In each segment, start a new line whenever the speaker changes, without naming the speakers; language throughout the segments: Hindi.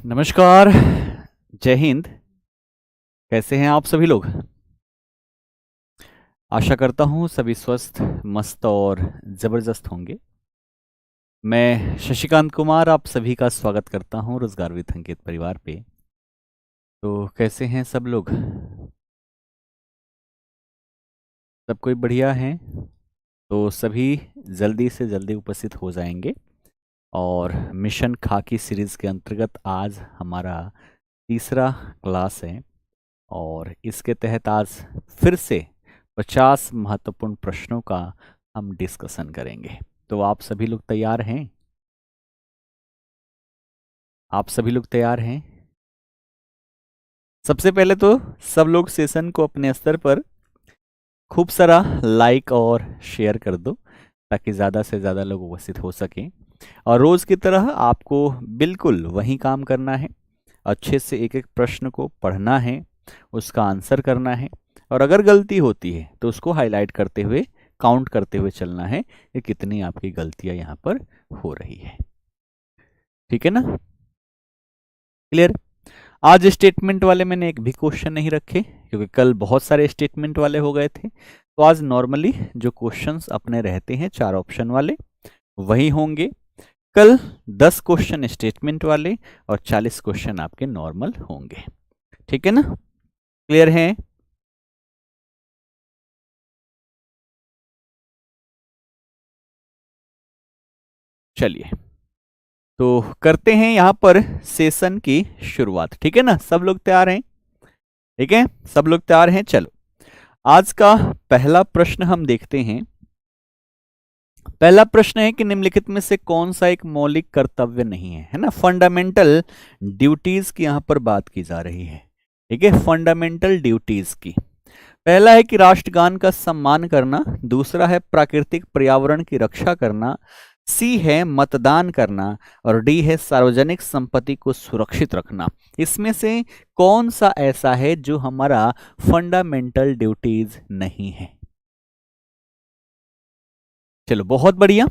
नमस्कार। जय हिंद। कैसे हैं आप सभी लोग? आशा करता हूं सभी स्वस्थ, मस्त और ज़बरदस्त होंगे। मैं शशिकांत कुमार आप सभी का स्वागत करता हूं रोजगार विद अंकित परिवार पे। तो कैसे हैं सब लोग? सब कोई बढ़िया हैं? तो सभी जल्दी से जल्दी उपस्थित हो जाएंगे। और मिशन खाकी सीरीज के अंतर्गत आज हमारा तीसरा क्लास है और इसके तहत आज फिर से 50 महत्वपूर्ण प्रश्नों का हम डिस्कशन करेंगे। तो आप सभी लोग तैयार हैं? आप सभी लोग तैयार हैं? सबसे पहले तो सब लोग सेशन को अपने स्तर पर खूब सारा लाइक और शेयर कर दो ताकि ज़्यादा से ज़्यादा लोग उपस्थित हो सकें। और रोज़ की तरह आपको बिल्कुल वही काम करना है। अच्छे से एक एक प्रश्न को पढ़ना है, उसका आंसर करना है और अगर गलती होती है तो उसको हाईलाइट करते हुए काउंट करते हुए चलना है कि कितनी आपकी गलतियां यहाँ पर हो रही है। ठीक है ना? क्लियर? आज स्टेटमेंट वाले मैंने एक भी क्वेश्चन नहीं रखे क्योंकि कल बहुत सारे स्टेटमेंट वाले हो गए थे। तो आज नॉर्मली जो क्वेश्चंस अपने रहते हैं 4 ऑप्शन वाले वही होंगे। कल 10 क्वेश्चन स्टेटमेंट वाले और 40 क्वेश्चन आपके नॉर्मल होंगे। ठीक है ना? क्लियर है? चलिए तो करते हैं यहां पर सेशन की शुरुआत। ठीक है ना? सब लोग तैयार हैं? ठीक है, सब लोग तैयार हैं। चलो आज का पहला प्रश्न हम देखते हैं। पहला प्रश्न है कि निम्नलिखित में से कौन सा एक मौलिक कर्तव्य नहीं है ना? फंडामेंटल ड्यूटीज की यहां पर बात की जा रही है। ठीक है, फंडामेंटल ड्यूटीज की। पहला है कि राष्ट्रगान का सम्मान करना, दूसरा है प्राकृतिक पर्यावरण की रक्षा करना, सी है मतदान करना और डी है सार्वजनिक संपत्ति को सुरक्षित रखना। इसमें से कौन सा ऐसा है जो हमारा फंडामेंटल ड्यूटीज नहीं है? चलो बहुत बढ़िया,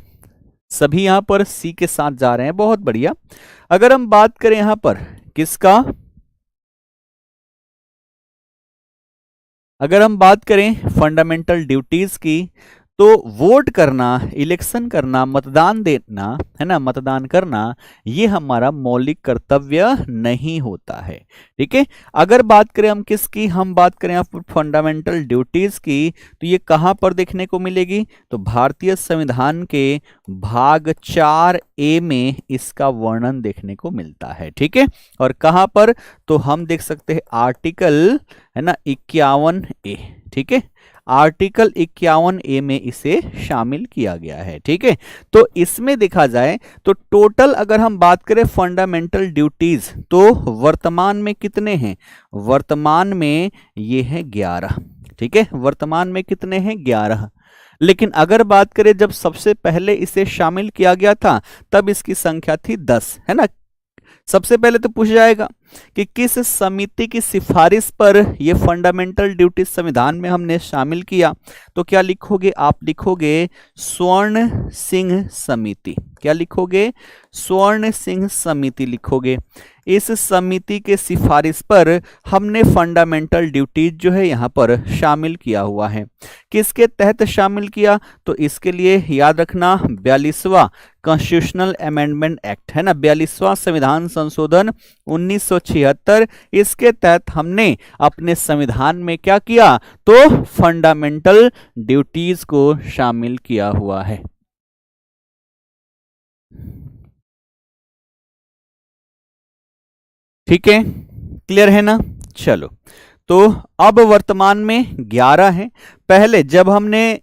सभी यहां पर सी के साथ जा रहे हैं, बहुत बढ़िया। अगर हम बात करें यहां पर किसका, अगर हम बात करें फंडामेंटल ड्यूटीज की तो वोट करना, इलेक्शन करना, मतदान देना है ना, मतदान करना ये हमारा मौलिक कर्तव्य नहीं होता है। ठीक है, अगर बात करें हम किसकी, हम बात करें आप फंडामेंटल ड्यूटीज की तो ये कहां पर देखने को मिलेगी? तो भारतीय संविधान के भाग 4A में इसका वर्णन देखने को मिलता है। ठीक है, और कहां पर? तो हम देख सकते हैं आर्टिकल है ना 51A। ठीक है, आर्टिकल 51A में इसे शामिल किया गया है। ठीक है, तो इसमें देखा जाए तो टोटल अगर हम बात करें फंडामेंटल ड्यूटीज तो वर्तमान में कितने हैं? वर्तमान में ये है 11। ठीक है, वर्तमान में कितने हैं? 11। लेकिन अगर बात करें जब सबसे पहले इसे शामिल किया गया था तब इसकी संख्या थी 10, है ना। सबसे पहले तो पूछा जाएगा कि किस समिति की सिफारिश पर यह फंडामेंटल ड्यूटी संविधान में हमने शामिल किया? तो क्या लिखोगे आप? लिखोगे स्वर्ण सिंह समिति। क्या लिखोगे? स्वर्ण सिंह समिति लिखोगे। इस समिति के सिफारिश पर हमने फंडामेंटल ड्यूटीज जो है यहां पर शामिल किया हुआ है। किसके तहत शामिल किया? तो इसके लिए याद रखना 42वां कॉन्स्टिट्यूशनल अमेंडमेंट एक्ट है ना, 42वां संविधान संशोधन 1976। इसके तहत हमने अपने संविधान में क्या किया? तो फंडामेंटल ड्यूटीज को शामिल किया हुआ है। ठीक है, क्लियर है ना? चलो तो अब वर्तमान में 11 है। पहले जब हमने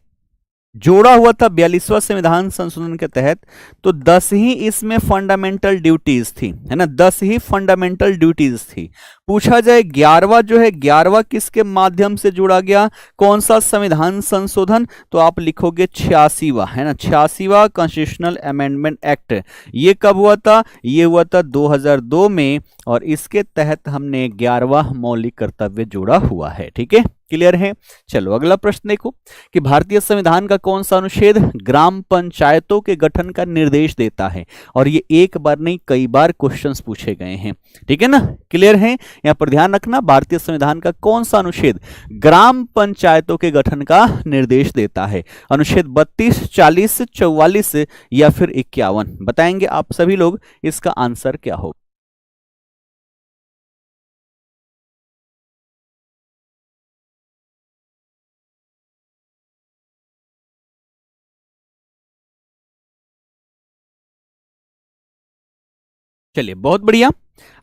जोड़ा हुआ था 42वां संविधान संशोधन के तहत तो 10 ही इसमें फंडामेंटल ड्यूटीज थी, है ना, 10 ही फंडामेंटल ड्यूटीज थी। पूछा जाए 11वां जो है, 11वां किसके माध्यम से जोड़ा गया? कौन सा संविधान संशोधन? तो आप लिखोगे 86वां, है ना, 86वां कॉन्स्टिट्यूशनल अमेंडमेंट एक्ट। ये कब हुआ था? ये हुआ था 2002 में और इसके तहत हमने 11वां मौलिक कर्तव्य जोड़ा हुआ है। ठीक है, क्लियर है। चलो अगला प्रश्न देखो कि भारतीय संविधान का कौन सा अनुच्छेद ग्राम पंचायतों के गठन का निर्देश देता है, और ये एक बार नहीं कई बार क्वेश्चंस पूछे गए हैं, ठीक है ना, क्लियर है। यहां पर ध्यान रखना, भारतीय संविधान का कौन सा अनुच्छेद ग्राम पंचायतों के गठन का निर्देश देता है, अनुच्छेद 32, 40, 44 या फिर 51, बताएंगे आप सभी लोग इसका आंसर क्या हो। चलिए बहुत बढ़िया,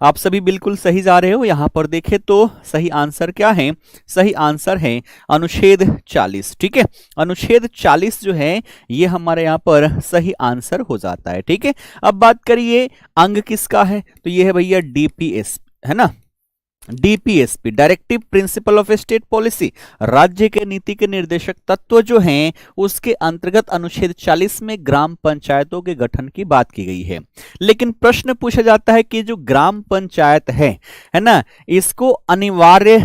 आप सभी बिल्कुल सही जा रहे हो। यहां पर देखें तो सही आंसर क्या है, सही आंसर है अनुच्छेद 40, ठीक है। अनुच्छेद 40 जो है ये हमारे यहां पर सही आंसर हो जाता है, ठीक है। अब बात करिए अंग किसका है, तो ये है भैया डीपीएस, है ना, DPSP, directive principle of state policy, राज्य के नीति के निर्देशक तत्व जो हैं उसके अंतर्गत अनुच्छेद 40 में ग्राम पंचायतों के गठन की बात की गई है। लेकिन प्रश्न पूछा जाता है कि जो ग्राम पंचायत है ना, इसको अनिवार्य,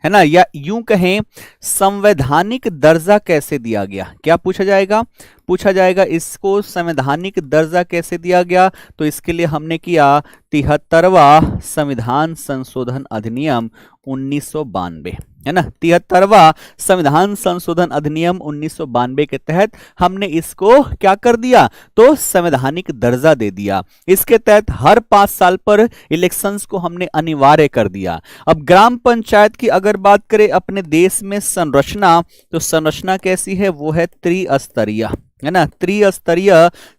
है ना, या यूं कहें संवैधानिक दर्जा कैसे दिया गया, क्या पूछा जाएगा, पूछा जाएगा इसको संवैधानिक दर्जा कैसे दिया गया, तो इसके लिए हमने किया 73वां संविधान संशोधन अधिनियम 1992, है ना, 73वां संविधान संशोधन अधिनियम 1992 के तहत हमने इसको क्या कर दिया, तो संवैधानिक दर्जा दे दिया। इसके तहत हर 5 साल पर इलेक्शंस को हमने अनिवार्य कर दिया। अब ग्राम पंचायत की अगर बात करें अपने देश में संरचना, तो संरचना कैसी है, वो है त्रिस्तरीय, है ना, त्रिस्तरीय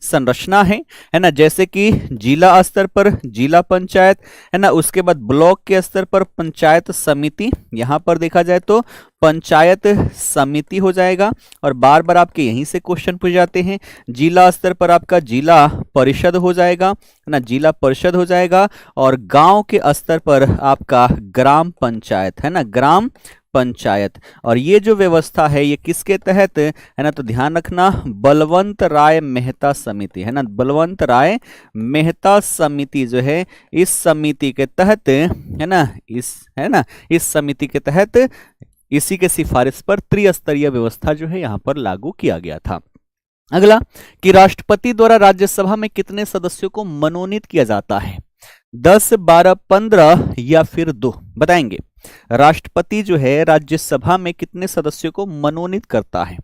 संरचना है ना, जैसे कि जिला स्तर पर जिला पंचायत, है ना, उसके बाद ब्लॉक के स्तर पर पंचायत समिति, यहां पर देखा जाए तो पंचायत समिति हो जाएगा, और बार बार आपके यहीं से क्वेश्चन पूछ जाते हैं, जिला स्तर पर आपका जिला परिषद हो जाएगा, है ना, जिला परिषद हो जाएगा, और गांव के स्तर पर आपका ग्राम पंचायत, है ना, ग्राम पंचायत। और ये जो व्यवस्था है ये किसके तहत है ना, तो ध्यान रखना बलवंत राय मेहता समिति, है ना, बलवंत राय मेहता समिति जो है इस समिति के तहत, है ना, इस समिति के तहत इसी के सिफारिश पर त्रिस्तरीय व्यवस्था जो है यहां पर लागू किया गया था। अगला कि राष्ट्रपति द्वारा राज्यसभा में कितने सदस्यों को मनोनीत किया जाता है, 10, 12, 15 या फिर 2, बताएंगे। राष्ट्रपति जो है राज्यसभा में कितने सदस्यों को मनोनीत करता है,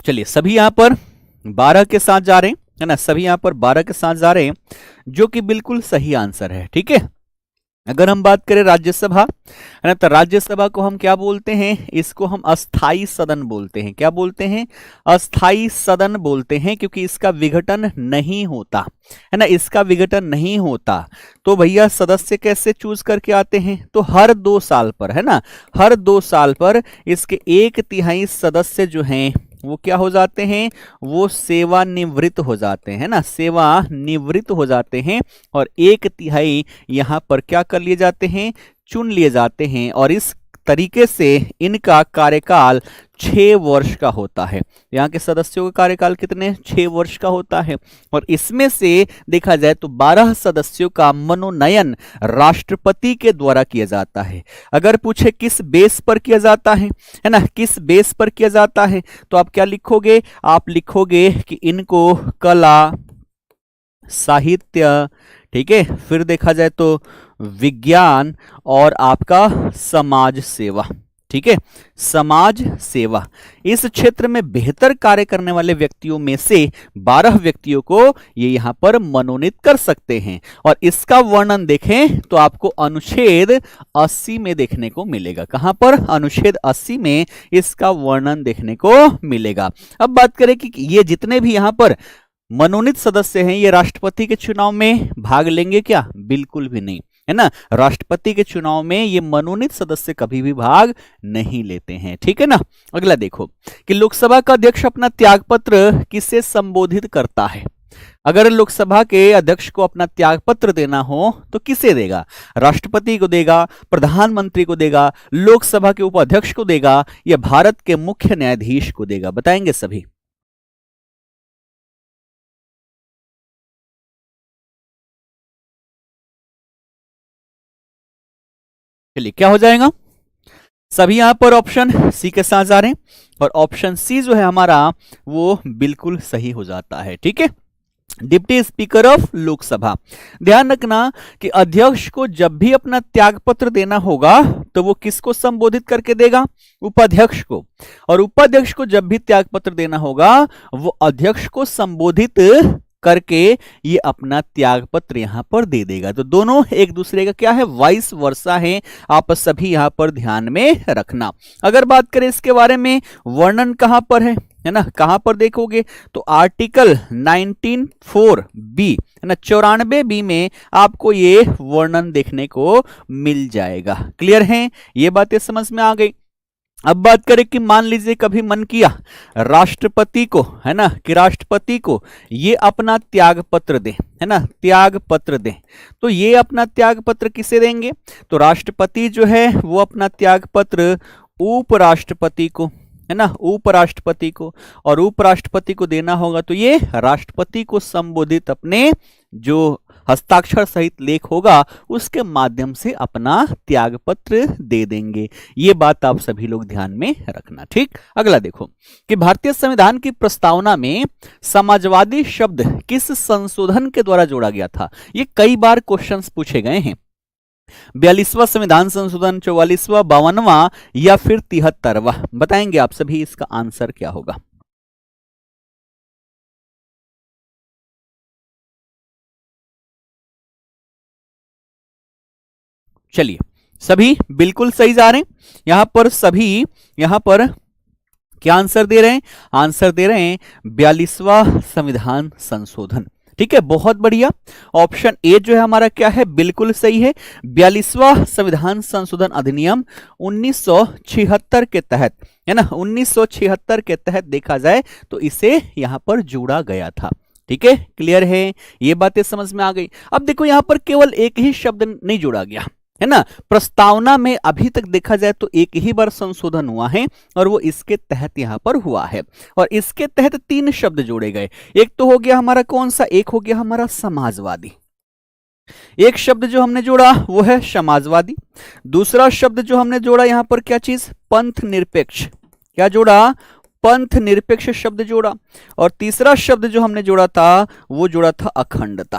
चलिए सभी यहां पर 12 के साथ जा रहे हैं, है ना, सभी यहां पर 12 के साथ जा रहे हैं, जो कि बिल्कुल सही आंसर है, ठीक है। अगर हम बात करें राज्यसभा, है ना, तो राज्यसभा को हम क्या बोलते हैं, इसको हम अस्थाई सदन बोलते हैं, क्या बोलते हैं, अस्थाई सदन बोलते हैं, क्योंकि इसका विघटन नहीं होता, है ना, इसका विघटन नहीं होता। तो भैया सदस्य कैसे चूज करके आते हैं, तो हर 2 साल पर, है ना, हर 2 साल पर इसके 1/3 सदस्य जो हैं वो क्या हो जाते हैं, वो सेवानिवृत्त हो जाते हैं, ना, सेवानिवृत्त हो जाते हैं, और 1/3 यहां पर क्या कर लिए जाते हैं, चुन लिए जाते हैं, और इस तरीके से इनका कार्यकाल 6 वर्ष का होता है। यहाँ के सदस्यों का कार्यकाल कितने, 6 वर्ष का होता है, और इसमें से देखा जाए तो 12 सदस्यों का मनोनयन राष्ट्रपति के द्वारा किया जाता है। अगर पूछे किस बेस पर किया जाता है ना, किस बेस पर किया जाता है, तो आप क्या लिखोगे, आप लिखोगे कि इनको कला, साहित्य, ठीक है, फिर देखा जाए तो विज्ञान और आपका समाज सेवा, ठीक है, समाज सेवा, इस क्षेत्र में बेहतर कार्य करने वाले व्यक्तियों में से 12 व्यक्तियों को ये यहां पर मनोनीत कर सकते हैं। और इसका वर्णन देखें तो आपको अनुच्छेद 80 में देखने को मिलेगा। कहां पर, अनुच्छेद 80 में इसका वर्णन देखने को मिलेगा। अब बात करें कि ये जितने भी यहां पर मनोनीत सदस्य हैं ये राष्ट्रपति के चुनाव में भाग लेंगे क्या, बिल्कुल भी नहीं, है ना, राष्ट्रपति के चुनाव में ये मनोनीत सदस्य कभी भी भाग नहीं लेते हैं, ठीक है ना। अगला देखो कि लोकसभा का अध्यक्ष अपना त्यागपत्र किससे संबोधित करता है। अगर लोकसभा के अध्यक्ष को अपना त्यागपत्र देना हो तो किसे देगा, राष्ट्रपति को देगा, प्रधानमंत्री को देगा, लोकसभा के उपाध्यक्ष को देगा, या भारत के मुख्य न्यायाधीश को देगा, बताएंगे सभी। चलिए क्या हो जाएगा, सभी यहां पर ऑप्शन सी के साथ जा रहे हैं और ऑप्शन सी जो है हमारा वो बिल्कुल सही हो जाता है। ठीक है, डिप्टी स्पीकर ऑफ लोकसभा। ध्यान रखना कि अध्यक्ष को जब भी अपना त्यागपत्र देना होगा तो वो किसको संबोधित करके देगा, उपाध्यक्ष को, और उपाध्यक्ष को जब भी त्यागपत्र देना होगा वो अध्यक्ष को संबोधित करके ये अपना त्यागपत्र यहां पर दे देगा। तो दोनों एक दूसरे का क्या है, वाइस वर्सा है, आप सभी यहां पर ध्यान में रखना। अगर बात करें इसके बारे में वर्णन कहां पर है ना, कहां पर देखोगे तो आर्टिकल 19(4) बी है ना, 94 बी में आपको ये वर्णन देखने को मिल जाएगा। क्लियर है, ये बातें समझ में आ गई। अब बात करें कि मान लीजिए कभी मन किया राष्ट्रपति को, है ना, कि राष्ट्रपति को ये अपना त्याग पत्र दे, है ना, त्याग पत्र दे, तो ये अपना त्याग पत्र किसे देंगे, तो राष्ट्रपति जो है वो अपना त्याग पत्र उपराष्ट्रपति को, है ना, उपराष्ट्रपति को, और उपराष्ट्रपति को देना होगा तो ये राष्ट्रपति को संबोधित अपने जो हस्ताक्षर सहित लेख होगा उसके माध्यम से अपना त्यागपत्र दे देंगे। ये बात आप सभी लोग ध्यान में रखना। ठीक, अगला देखो कि भारतीय संविधान की प्रस्तावना में समाजवादी शब्द किस संशोधन के द्वारा जोड़ा गया था। ये कई बार क्वेश्चंस पूछे गए हैं। 42वां संविधान संशोधन, 44वां, 52वां या फिर 73वां, बताएंगे आप सभी इसका आंसर क्या होगा। चलिए, सभी बिल्कुल सही जा रहे हैं। यहां पर सभी यहां पर क्या आंसर दे रहे हैं, आंसर दे रहे हैं 42वां संविधान संशोधन। ठीक है, बहुत बढ़िया। ऑप्शन ए जो है हमारा क्या है, बिल्कुल सही है। 42वां संविधान संशोधन अधिनियम 1976 के तहत, है ना, 1976 के तहत देखा जाए तो इसे यहां पर जोड़ा गया था। ठीक है, क्लियर है, ये बातें समझ में आ गई। अब देखो यहां पर केवल एक ही शब्द नहीं जोड़ा गया, है ना, प्रस्तावना में अभी तक देखा जाए तो एक ही बार संशोधन हुआ है और वो इसके तहत यहां पर हुआ है, और इसके तहत 3 शब्द जोड़े गए। एक तो हो गया हमारा कौन सा, एक हो गया हमारा समाजवादी, एक शब्द जो हमने जोड़ा वो है समाजवादी। दूसरा शब्द जो हमने जोड़ा यहां पर क्या चीज, पंथ निरपेक्ष, क्या जोड़ा, पंथ निरपेक्ष शब्द जोड़ा। और तीसरा शब्द जो हमने जोड़ा था वो जोड़ा था अखंडता,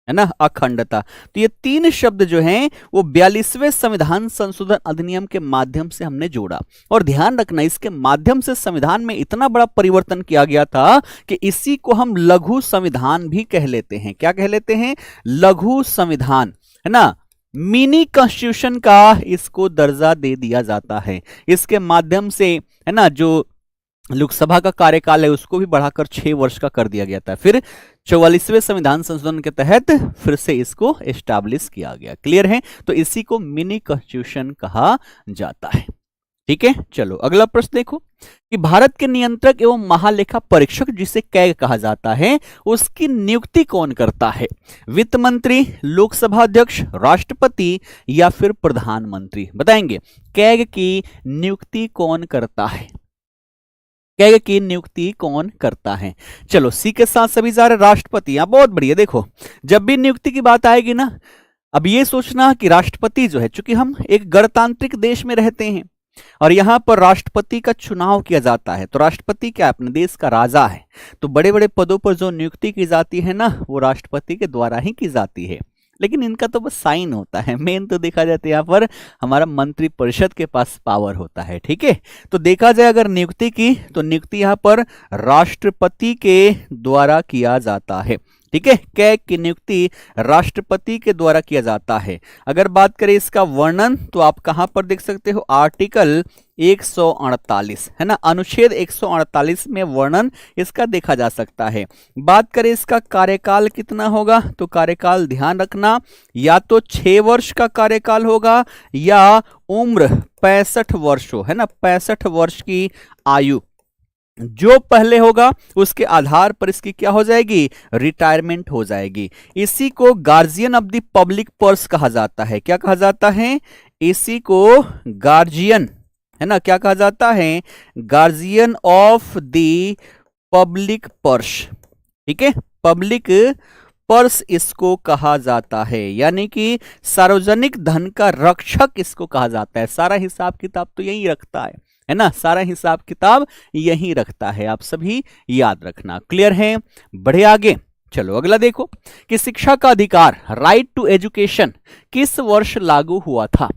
है ना, अखंडता। तो ये 3 शब्द जो हैं वो 42वें संविधान संशोधन अधिनियम के माध्यम से हमने जोड़ा। और ध्यान रखना, इसके माध्यम से संविधान में इतना बड़ा परिवर्तन किया गया था कि इसी को हम लघु संविधान भी कह लेते हैं। क्या कह लेते हैं, लघु संविधान, है ना, मिनी कॉन्स्टिट्यूशन का इसको दर्जा दे दिया जाता है। इसके माध्यम से, है ना, जो लोकसभा का कार्यकाल है उसको भी बढ़ाकर 6 वर्ष का कर दिया गया था। फिर 44वें संविधान संशोधन के तहत फिर से इसको एस्टैब्लिश किया गया। क्लियर है, तो इसी को मिनी कॉन्स्टिट्यूशन कहा जाता है। ठीक है, चलो अगला प्रश्न देखो कि भारत के नियंत्रक एवं महालेखा परीक्षक जिसे कैग कहा जाता है उसकी नियुक्ति कौन करता है, वित्त मंत्री, लोकसभा अध्यक्ष, राष्ट्रपति या फिर प्रधानमंत्री, बताएंगे कैग की नियुक्ति कौन करता है, कैग की नियुक्ति कौन करता है। चलो सी के साथ सभी जा रहे, राष्ट्रपति। यहां बहुत बढ़िया, देखो जब भी नियुक्ति की बात आएगी ना, अब ये सोचना कि राष्ट्रपति जो है, चूंकि हम एक गणतांत्रिक देश में रहते हैं और यहां पर राष्ट्रपति का चुनाव किया जाता है, तो राष्ट्रपति क्या अपने देश का राजा है, तो बड़े बड़े पदों पर जो नियुक्ति की जाती है ना वो राष्ट्रपति के द्वारा ही की जाती है। लेकिन इनका तो बस साइन होता है, मेन तो देखा जाए तो यहाँ पर हमारा मंत्री परिषद के पास पावर होता है। ठीक है, तो देखा जाए अगर नियुक्ति की तो नियुक्ति यहाँ पर राष्ट्रपति के द्वारा किया जाता है। ठीक है, कैग की नियुक्ति राष्ट्रपति के द्वारा किया जाता है। अगर बात करें इसका वर्णन तो आप कहां पर देख सकते हो, आर्टिकल 148, है ना, अनुच्छेद 148 में वर्णन इसका देखा जा सकता है। बात करें इसका कार्यकाल कितना होगा, तो कार्यकाल ध्यान रखना या तो 6 वर्ष का कार्यकाल होगा या उम्र 65 वर्ष हो, है ना, 65 वर्ष की आयु जो पहले होगा उसके आधार पर इसकी क्या हो जाएगी, रिटायरमेंट हो जाएगी। इसी को guardian of the public purse कहा जाता है। क्या कहा जाता है, इसी को गार्जियन, है ना, क्या कहा जाता है, guardian of the public purse. ठीक है, पब्लिक पर्स इसको कहा जाता है, यानी कि सार्वजनिक धन का रक्षक इसको कहा जाता है। सारा हिसाब किताब तो यही रखता है ना, सारा हिसाब किताब यही रखता है, आप सभी याद रखना। क्लियर है? बढ़े आगे। चलो अगला देखो कि शिक्षा का अधिकार, राइट टू एजुकेशन, किस वर्ष लागू हुआ था?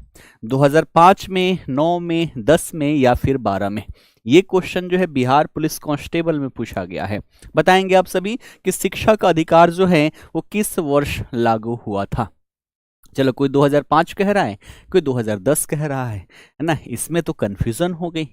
2005 में, 9 में, 10 में या फिर 12 में? ये क्वेश्चन जो है बिहार पुलिस कांस्टेबल में पूछा गया है। बताएंगे आप सभी कि शिक्षा का अधिकार जो है वो किस वर्ष लागू हुआ था? चलो, कोई 2005 कह रहा है, कोई 2010 कह रहा है ना। इसमें तो कंफ्यूजन हो गई,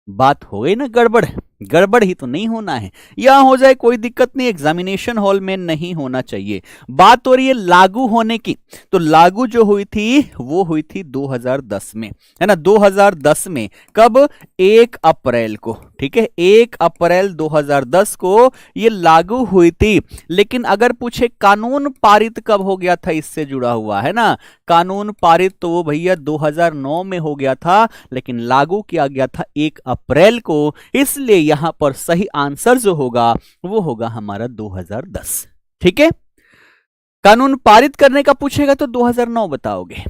बात हो गई ना गड़बड़। गड़बड़ ही तो नहीं होना है, यहां हो जाए कोई दिक्कत नहीं, एग्जामिनेशन हॉल में नहीं होना चाहिए। बात हो रही है लागू होने की, तो लागू जो हुई थी वो हुई थी 2010 में, है ना। 2010 में कब? 1 अप्रैल को, ठीक है, 1 अप्रैल 2010 को ये लागू हुई थी। लेकिन अगर पूछे कानून पारित कब हो गया था, इससे जुड़ा हुआ है ना, कानून पारित तो वो भैया 2009 में हो गया था, लेकिन लागू किया गया था 1 अप्रैल को। इसलिए यहां पर सही आंसर जो होगा वो होगा हमारा 2010। ठीक है, कानून पारित करने का पूछेगा तो 2009 बताओगे।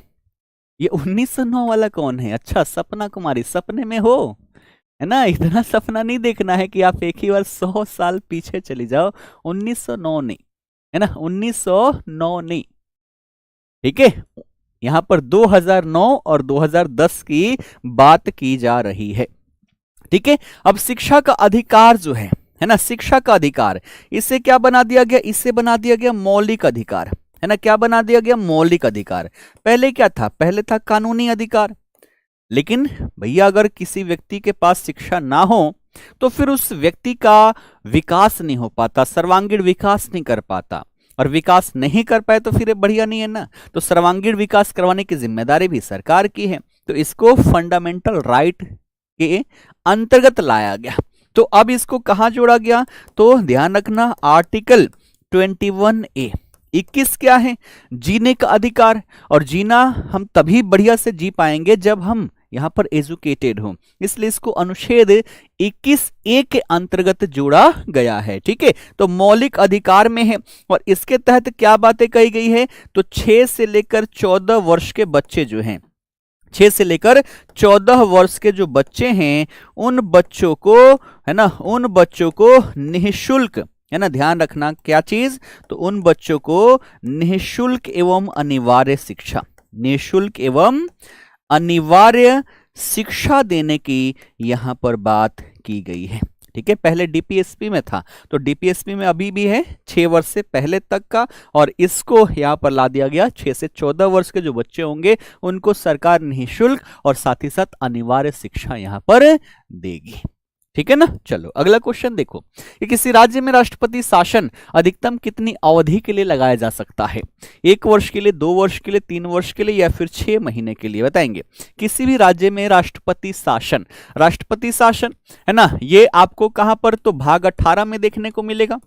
ये 1909 वाला कौन है? अच्छा, सपना कुमारी, सपने में हो, है ना। इतना सपना नहीं देखना है कि आप एक ही बार 100 साल पीछे चली जाओ। 1909 नहीं, है ना, 1909 नहीं। ठीक है, यहां पर 2009 और 2010 की बात की जा रही है। ठीक है, अब शिक्षा का अधिकार जो है ना, शिक्षा का अधिकार, इसे क्या बना दिया गया? इसे बना दिया गया मौलिक अधिकार, है ना। क्या बना दिया गया? मौलिक अधिकार। पहले क्या था? पहले था कानूनी अधिकार। लेकिन भैया अगर किसी व्यक्ति के पास शिक्षा ना हो तो फिर उस व्यक्ति का विकास नहीं हो पाता, सर्वांगीण विकास नहीं कर पाता, और विकास नहीं कर पाए तो फिर ये बढ़िया नहीं है ना। तो सर्वांगीण विकास करवाने की जिम्मेदारी भी सरकार की है, तो इसको फंडामेंटल राइट के अंतर्गत लाया गया। तो अब इसको कहां जोड़ा गया? तो ध्यान रखना, आर्टिकल 21A 21 क्या है? जीने का अधिकार। और जीना हम तभी बढ़िया से जी पाएंगे जब हम यहां पर एजुकेटेड हो, इसलिए इसको अनुच्छेद 21A के अंतर्गत जोड़ा गया है। ठीक है, तो मौलिक अधिकार में है, और इसके तहत क्या बातें कही गई है? तो 6 से लेकर 14 वर्ष के बच्चे जो हैं, 6 से लेकर 14 वर्ष के जो बच्चे हैं, उन बच्चों को, है ना, उन बच्चों को निःशुल्क, है ना, ध्यान रखना क्या चीज? तो उन बच्चों को निःशुल्क एवं अनिवार्य शिक्षा, निःशुल्क एवं अनिवार्य शिक्षा देने की यहां पर बात की गई है। ठीक है, पहले डीपीएसपी में था, तो डीपीएसपी में अभी भी है 6 वर्ष से पहले तक का, और इसको यहां पर ला दिया गया 6 से 14 वर्ष के जो बच्चे होंगे उनको सरकार निःशुल्क और साथ ही साथ अनिवार्य शिक्षा यहां पर देगी। ठीक है ना। चलो अगला क्वेश्चन देखो कि किसी राज्य में राष्ट्रपति शासन अधिकतम कितनी अवधि के लिए लगाया जा सकता है? 1 वर्ष के लिए, 2 वर्ष के लिए, 3 वर्ष के लिए या फिर 6 महीने के लिए? बताएंगे। किसी भी राज्य में राष्ट्रपति शासन, राष्ट्रपति शासन, है ना, ये आपको कहां पर? तो भाग 18 में देखने को मिलेगा,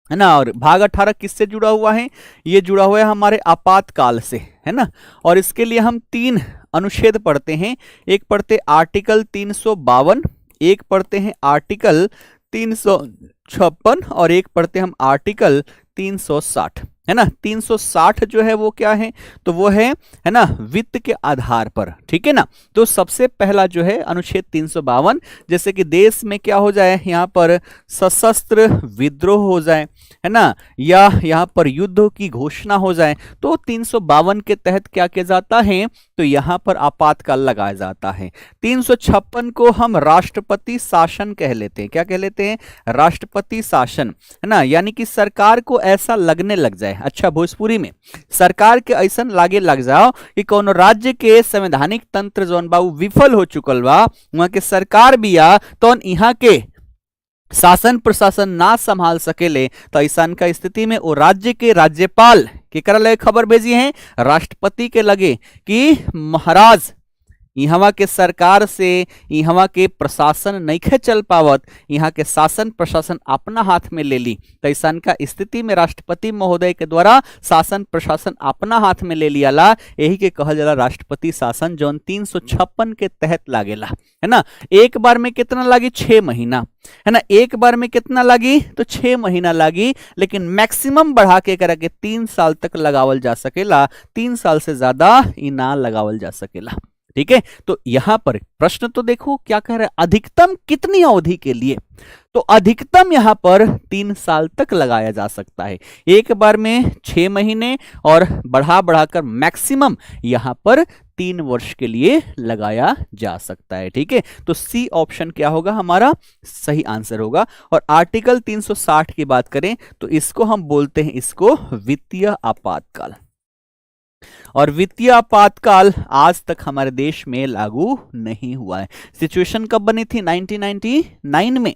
है ना। और भाग 18 किससे जुड़ा हुआ है? ये जुड़ा हुआ है हमारे आपातकाल से, है ना। और इसके लिए हम 3 अनुच्छेद पढ़ते हैं। एक पढ़ते आर्टिकल 352, एक पढ़ते हैं आर्टिकल 356 और एक पढ़ते हैं हम आर्टिकल 360, है ना। 360 जो है वो क्या है? तो वो है ना, वित्त के आधार पर। ठीक है ना। तो सबसे पहला जो है अनुच्छेद 352, जैसे कि देश में क्या हो जाए, यहां पर सशस्त्र विद्रोह हो जाए, है ना, या यहां पर युद्ध की घोषणा हो जाए, तो 352 के तहत क्या किया जाता है? तो यहां पर आपातकाल लगाया जाता है। 356 को हम राष्ट्रपति शासन कह लेते हैं। क्या कह लेते हैं? राष्ट्रपति शासन, है ना, यानी कि सरकार को ऐसा लगने लग जाए, अच्छा भोजपुरी में, सरकार के ऐसा लागे लग जाओ कि कोनो राज्य के संवैधानिक तंत्र जौन बा विफल हो चुकल बा, वहां के सरकार बिया तो यहाँ के शासन प्रशासन ना संभाल सकेले, तो ऐसा का स्थिति में वो राज्य के राज्यपाल के लगे खबर भेजी है, राष्ट्रपति के लगे कि महाराज यहाँ के सरकार से यहाँ के प्रशासन नइखे चल पावत, यहाँ के शासन प्रशासन अपना हाथ में ले ली। तो ऐसन का स्थिति में राष्ट्रपति महोदय के द्वारा शासन प्रशासन अपना हाथ में ले लियाला, यही के कहल जाला राष्ट्रपति शासन, जौन 356 के तहत लागेला, है ना। एक बार में कितना लागी? 6 महीना, है ना। एक बार में कितना लागी? तो 6 महीना लागी, लेकिन मैक्सिमम बढ़ा के करा के 3 साल तक लगावल जा सकेला, 3 साल से ज्यादा ई ना लगावल जा सकेला। ठीक है, तो यहां पर प्रश्न तो देखो क्या कह रहा है, अधिकतम कितनी अवधि के लिए? तो अधिकतम यहां पर 3 साल तक लगाया जा सकता है, एक बार में 6 महीने और बढ़ा बढ़ाकर मैक्सिमम यहां पर 3 वर्ष के लिए लगाया जा सकता है। ठीक है, तो सी ऑप्शन क्या होगा? हमारा सही आंसर होगा। और आर्टिकल 360 की बात करें तो इसको हम बोलते हैं, इसको वित्तीय आपातकाल। और वित्तीय आपातकाल आज तक हमारे देश में लागू नहीं हुआ है। सिचुएशन कब बनी थी? 1999 में।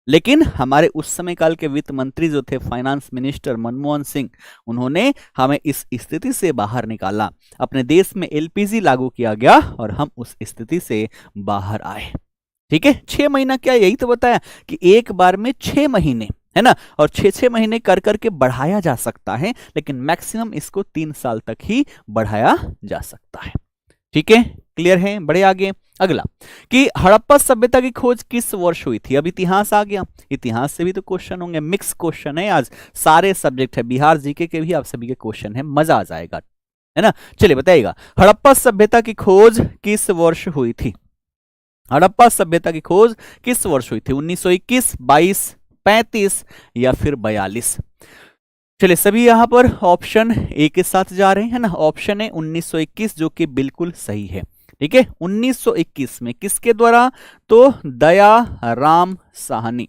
लेकिन हमारे उस समय काल के वित्त मंत्री जो थे, फाइनेंस मिनिस्टर मनमोहन सिंह, उन्होंने हमें इस स्थिति से बाहर निकाला। अपने देश में एलपीजी लागू किया गया और हम उस स्थिति से बाहर आए। ठीक है, 6 महीना क्या, यही तो बताया कि एक बार में 6 महीने, है ना। और 6-6 महीने कर करके बढ़ाया जा सकता है, लेकिन मैक्सिमम इसको 3 साल तक ही बढ़ाया जा सकता है। ठीक है, क्लियर है? बड़े आगे अगला कि हड़प्पा सभ्यता की खोज किस वर्ष हुई थी? अब इतिहास आ गया, इतिहास से भी तो क्वेश्चन होंगे, मिक्स क्वेश्चन है आज, सारे सब्जेक्ट है, बिहार जीके के भी आप सभी के क्वेश्चन है, मजा आ जाएगा, है ना। चलिए बताइएगा, हड़प्पा सभ्यता की खोज किस वर्ष हुई थी? हड़प्पा सभ्यता की खोज किस वर्ष हुई थी? 1921, 22, 35 या फिर 42? चलिए सभी यहां पर ऑप्शन ए के साथ जा रहे हैं ना। ऑप्शन है 1921 जो कि बिल्कुल सही है। ठीक है, 1921 में किसके द्वारा? तो दया राम साहनी।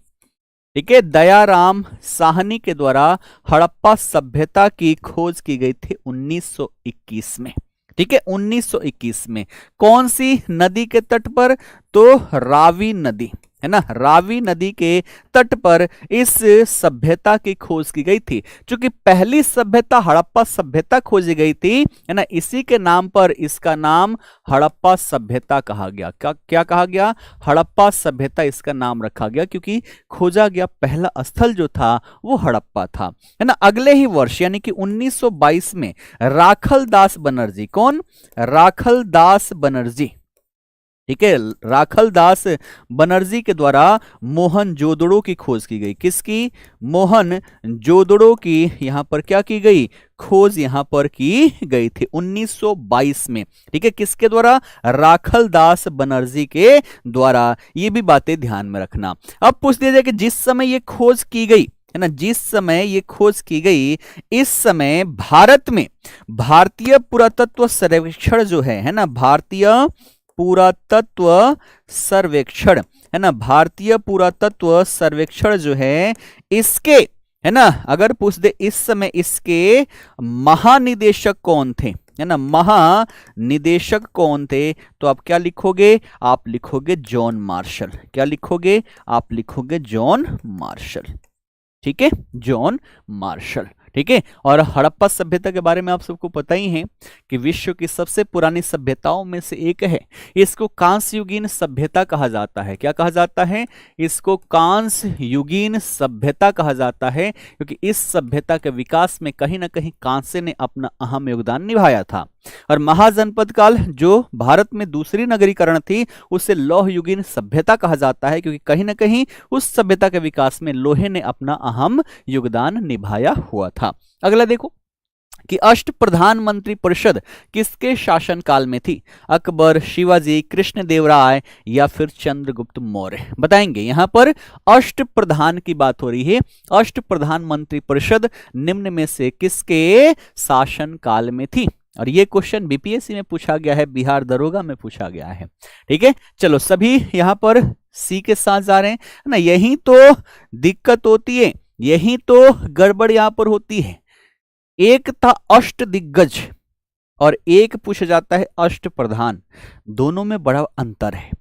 ठीक है, दया राम साहनी के द्वारा हड़प्पा सभ्यता की खोज की गई थी 1921 में। ठीक है, 1921 में कौन सी नदी के तट पर? तो रावी नदी, है ना, रावी नदी के तट पर इस सभ्यता की खोज की गई थी। क्योंकि पहली सभ्यता हड़प्पा सभ्यता खोजी गई थी, है ना, इसी के नाम पर इसका नाम हड़प्पा सभ्यता कहा गया। क्या कहा गया? हड़प्पा सभ्यता इसका नाम रखा गया, क्योंकि खोजा गया पहला स्थल जो था वो हड़प्पा था, है ना। अगले ही वर्ष यानी कि 1922 में राखल दास बनर्जी, कौन? राखल दास बनर्जी, ठीक है, राखल दास बनर्जी के द्वारा मोहनजोदड़ो की खोज की गई। किसकी? मोहनजोदड़ो की यहां पर क्या की गई? खोज यहां पर की गई थी 1922 में। ठीक है, किसके द्वारा? राखल दास बनर्जी के द्वारा। ये भी बातें ध्यान में रखना। अब पूछ दिया जाए कि जिस समय ये खोज की गई, है ना, जिस समय ये खोज की गई, इस समय भारत में भारतीय पुरातत्व सर्वेक्षण जो है ना, भारतीय पुरातत्व सर्वेक्षण, है ना, भारतीय पुरातत्व सर्वेक्षण जो है इसके, है ना, अगर पूछ दे इस समय इसके महानिदेशक कौन थे, है ना, महानिदेशक कौन थे, तो आप क्या लिखोगे? आप लिखोगे जॉन मार्शल। क्या लिखोगे? आप लिखोगे जॉन मार्शल। ठीक है, जॉन मार्शल। ठीक है, और हड़प्पा सभ्यता के बारे में आप सबको पता ही है कि विश्व की सबसे पुरानी सभ्यताओं में से एक है। इसको कांस्य युगीन सभ्यता कहा जाता है। क्या कहा जाता है? इसको कांस्य युगीन सभ्यता कहा जाता है, क्योंकि इस सभ्यता के विकास में कहीं ना कहीं कांस्य ने अपना अहम योगदान निभाया था। और महाजनपद काल जो भारत में दूसरी नगरीकरण थी, उसे लौह युगीन सभ्यता कहा जाता है, क्योंकि कहीं ना कहीं उस सभ्यता के विकास में लोहे ने अपना अहम योगदान निभाया हुआ था। अगला देखो कि अष्ट प्रधानमंत्री परिषद किसके शासनकाल में थी? अकबर, शिवाजी, कृष्णदेवराय या फिर चंद्रगुप्त मौर्य? बताएंगे। यहां पर अष्ट प्रधान की बात हो रही है। अष्ट प्रधानमंत्री परिषद निम्न में से किसके शासनकाल में थी? और ये क्वेश्चन बीपीएससी में पूछा गया है, बिहार दरोगा में पूछा गया है। ठीक है, चलो सभी यहां पर सी के साथ जा रहे हैं ना। यही तो दिक्कत होती है, यही तो गड़बड़ यहां पर होती है। एक था अष्ट दिग्गज और एक पूछा जाता है अष्ट प्रधान, दोनों में बड़ा अंतर है।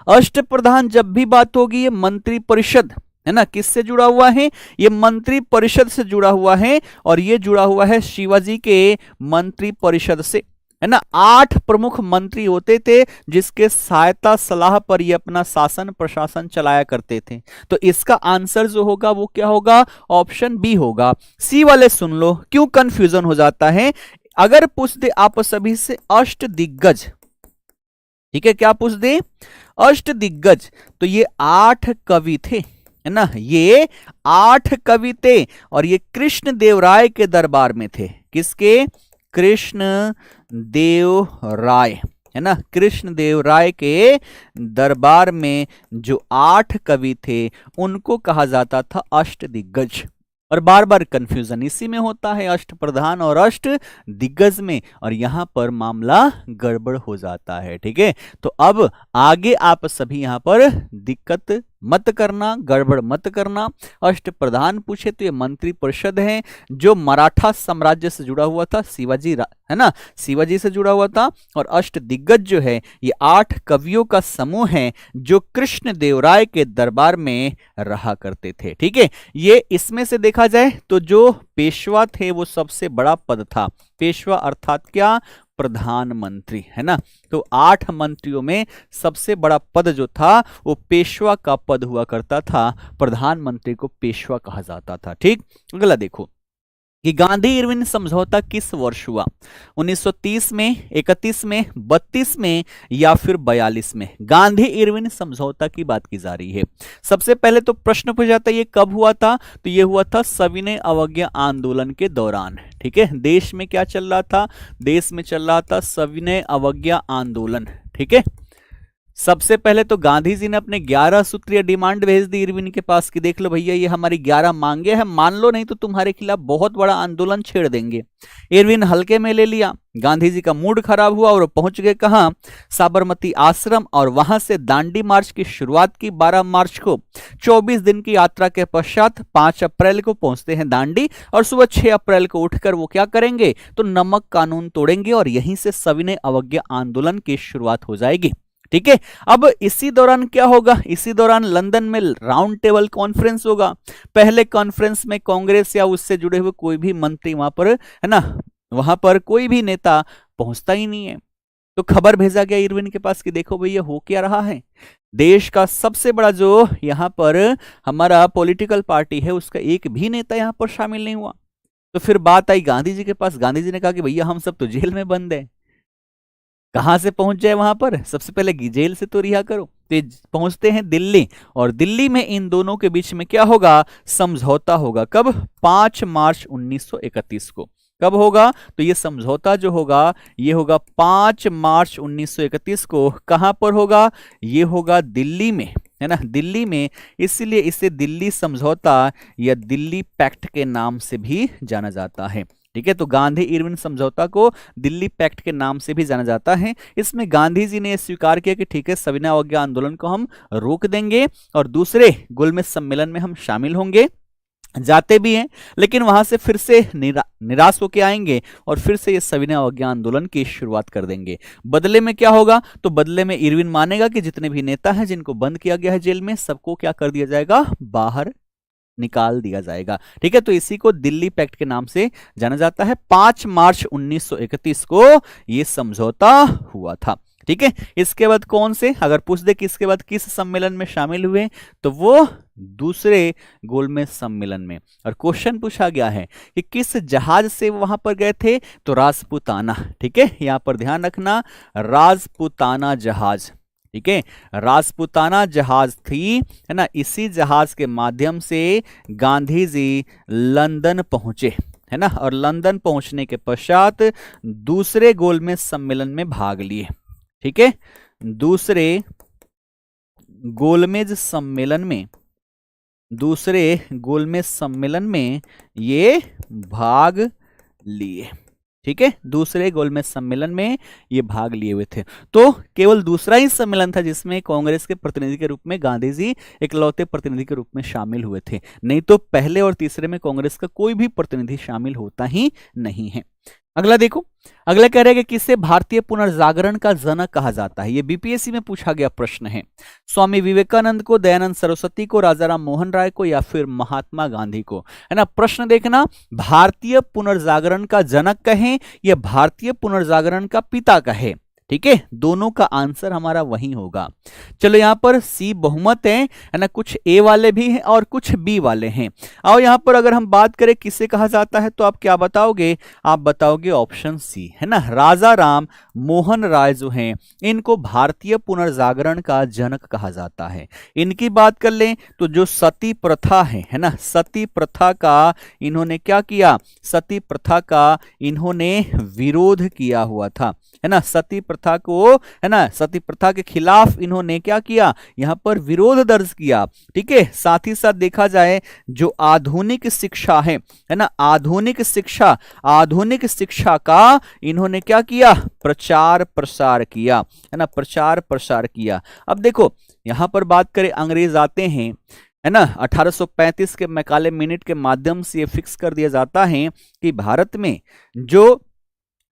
अष्ट प्रधान जब भी बात होगी ये मंत्री परिषद, है ना, किससे जुड़ा हुआ है? ये मंत्री परिषद से जुड़ा हुआ है, और ये जुड़ा हुआ है शिवाजी के मंत्री परिषद से। है ना। 8 प्रमुख मंत्री होते थे जिसके सहायता सलाह पर ये अपना शासन प्रशासन चलाया करते थे। तो इसका आंसर जो होगा वो क्या होगा, ऑप्शन बी होगा। सी वाले सुन लो, क्यों कंफ्यूजन हो जाता है। अगर पूछ दे आप सभी से अष्ट दिग्गज, ठीक है, क्या पूछ दे, अष्ट दिग्गज, तो ये 8 कवि थे, है ना, ये 8 कवि थे और ये कृष्ण देव राय के दरबार में थे। किसके, कृष्ण देव राय, है ना, कृष्ण देव राय के दरबार में जो 8 कवि थे उनको कहा जाता था अष्ट दिग्गज। और बार बार कंफ्यूजन इसी में होता है, अष्ट प्रधान और अष्ट दिग्गज में, और यहां पर मामला गड़बड़ हो जाता है। ठीक है, तो अब आगे आप सभी यहां पर दिक्कत मत करना, गड़बड़ मत करना। अष्ट प्रधान पूछे तो ये मंत्री परिषद है जो मराठा साम्राज्य से जुड़ा हुआ था, शिवाजी, है ना, शिवाजी से जुड़ा हुआ था। और अष्ट दिग्गज जो है ये 8 कवियों का समूह है जो कृष्ण देव राय के दरबार में रहा करते थे। ठीक है, ये इसमें से देखा जाए तो जो पेशवा थे वो सबसे बड़ा पद था। पेशवा अर्थात क्या, प्रधानमंत्री, है ना। तो 8 मंत्रियों में सबसे बड़ा पद जो था वो पेशवा का पद हुआ करता था। प्रधानमंत्री को पेशवा कहा जाता था। ठीक, अगला देखो कि गांधी इरविन समझौता किस वर्ष हुआ, 1930 में, 31 में, 32 में या फिर 42 में। गांधी इरविन समझौता की बात की जा रही है। सबसे पहले तो प्रश्न पूछा जाता है ये कब हुआ था, तो ये हुआ था सविनय अवज्ञा आंदोलन के दौरान। ठीक है, देश में क्या चल रहा था, देश में चल रहा था सविनय अवज्ञा आंदोलन। ठीक है, सबसे पहले तो गांधी जी ने अपने 11 सूत्रीय डिमांड भेज दी इरविन के पास कि देख लो भैया ये हमारी 11 मांगे हैं, मान लो नहीं तो तुम्हारे खिलाफ बहुत बड़ा आंदोलन छेड़ देंगे। इरविन हल्के में ले लिया। गांधी जी का मूड खराब हुआ और पहुंच गए कहां, साबरमती आश्रम, और वहां से दांडी मार्च की शुरुआत की 12 मार्च को। 24 दिन की यात्रा के पश्चात 5 अप्रैल को पहुंचते हैं दांडी, और सुबह 6 अप्रैल को उठकर वो क्या करेंगे, तो नमक कानून तोड़ेंगे और यहीं से सविनय अवज्ञा आंदोलन की शुरुआत हो जाएगी। ठीक है, अब इसी दौरान क्या होगा, इसी दौरान लंदन में राउंड टेबल कॉन्फ्रेंस होगा। पहले कॉन्फ्रेंस में कांग्रेस या उससे जुड़े हुए कोई भी मंत्री वहां पर, है ना, वहां पर कोई भी नेता पहुंचता ही नहीं है। तो खबर भेजा गया इरविन के पास कि देखो भैया हो क्या रहा है, देश का सबसे बड़ा जो यहां पर हमारा पॉलिटिकल पार्टी है उसका एक भी नेता यहां पर शामिल नहीं हुआ। तो फिर बात आई गांधी जी के पास। गांधी जी ने कहा कि भैया हम सब तो जेल में बंद है, कहां से पहुंच जाए वहां पर, सबसे पहले जेल से तो रिहा करो। तो पहुंचते हैं दिल्ली, और दिल्ली में इन दोनों के बीच में क्या होगा, समझौता होगा। कब, 5 मार्च 1931 को। कब होगा, तो ये समझौता जो होगा ये होगा 5 मार्च 1931 को। कहां पर होगा, ये होगा दिल्ली में, है ना, दिल्ली में। इसलिए इसे दिल्ली समझौता या दिल्ली पैक्ट के नाम से भी जाना जाता है। ठीक है, तो गांधी इरविन समझौता को दिल्ली पैक्ट के नाम से भी जाना जाता है। इसमें गांधी जी ने स्वीकार किया कि ठीक है सविनय अवज्ञा आंदोलन को हम रोक देंगे और दूसरे गोलमेज सम्मेलन में हम शामिल होंगे। जाते भी हैं लेकिन वहां से फिर से निराश होकर आएंगे और फिर से ये सविनय अवज्ञा आंदोलन की शुरुआत कर देंगे। बदले में क्या होगा, तो बदले में इरविन मानेगा कि जितने भी नेता हैं जिनको बंद किया गया है जेल में, सबको क्या कर दिया जाएगा, बाहर निकाल दिया जाएगा। ठीक है, तो इसी को दिल्ली पैक्ट के नाम से जाना जाता है। 5 मार्च 1931 को यह समझौता हुआ था। ठीक है, इसके बाद कौन से, अगर पूछ दे कि इसके बाद किस सम्मेलन में शामिल हुए, तो वो दूसरे गोलमेज सम्मेलन में। और क्वेश्चन पूछा गया है कि किस जहाज से वहां पर गए थे, तो राजपुताना। ठीक है, यहां पर ध्यान रखना, राजपुताना जहाज। ठीक है, राजपुताना जहाज थी, है ना। इसी जहाज के माध्यम से गांधी जी लंदन पहुंचे, है ना, और लंदन पहुंचने के पश्चात दूसरे गोलमेज सम्मेलन में भाग लिए। ठीक है, दूसरे गोलमेज सम्मेलन में, दूसरे गोलमेज सम्मेलन में ये भाग लिए। ठीक है, दूसरे गोलमेज सम्मेलन में ये भाग लिए हुए थे। तो केवल दूसरा ही सम्मेलन था जिसमें कांग्रेस के प्रतिनिधि के रूप में गांधी जी इकलौते प्रतिनिधि के रूप में शामिल हुए थे, नहीं तो पहले और तीसरे में कांग्रेस का कोई भी प्रतिनिधि शामिल होता ही नहीं है। अगला देखो, अगला कह रहे हैं कि किसे भारतीय पुनर्जागरण का जनक कहा जाता है। ये बीपीएससी में पूछा गया प्रश्न है। स्वामी विवेकानंद को, दयानंद सरस्वती को, राजाराम मोहन राय को, या फिर महात्मा गांधी को, है ना। प्रश्न देखना, भारतीय पुनर्जागरण का जनक कहें या भारतीय पुनर्जागरण का पिता कहे, ठीक है, दोनों का आंसर हमारा वही होगा। चलो यहां पर सी बहुमत है ना, कुछ ए वाले भी हैं और कुछ बी वाले हैं। आओ यहां पर अगर हम बात करें किसे कहा जाता है तो आप क्या बताओगे, आप बताओगे ऑप्शन सी, है ना, राजा राम मोहन राय जो हैं इनको भारतीय पुनर्जागरण का जनक कहा जाता है। इनकी बात कर लें तो जो सती प्रथा है ना, सती प्रथा का इन्होंने क्या किया, सती प्रथा का इन्होंने विरोध किया हुआ था, है ना। सती प्रथा को, है ना, सती प्रथा के खिलाफ इन्होंने क्या किया, यहां पर विरोध दर्ज किया, ठीक है। साथ ही साथ देखा जाए जो आधुनिक शिक्षा है ना, आधुनिक शिक्षा का इन्होंने क्या किया, प्रचार प्रसार किया, है ना, प्रचार प्रसार किया। अब देखो यहां पर बात करें, अंग्रेज आते हैं, है ना, 1835 के मैकाले मिनट के माध्यम से ये फिक्स कर दिया जाता है कि भारत में जो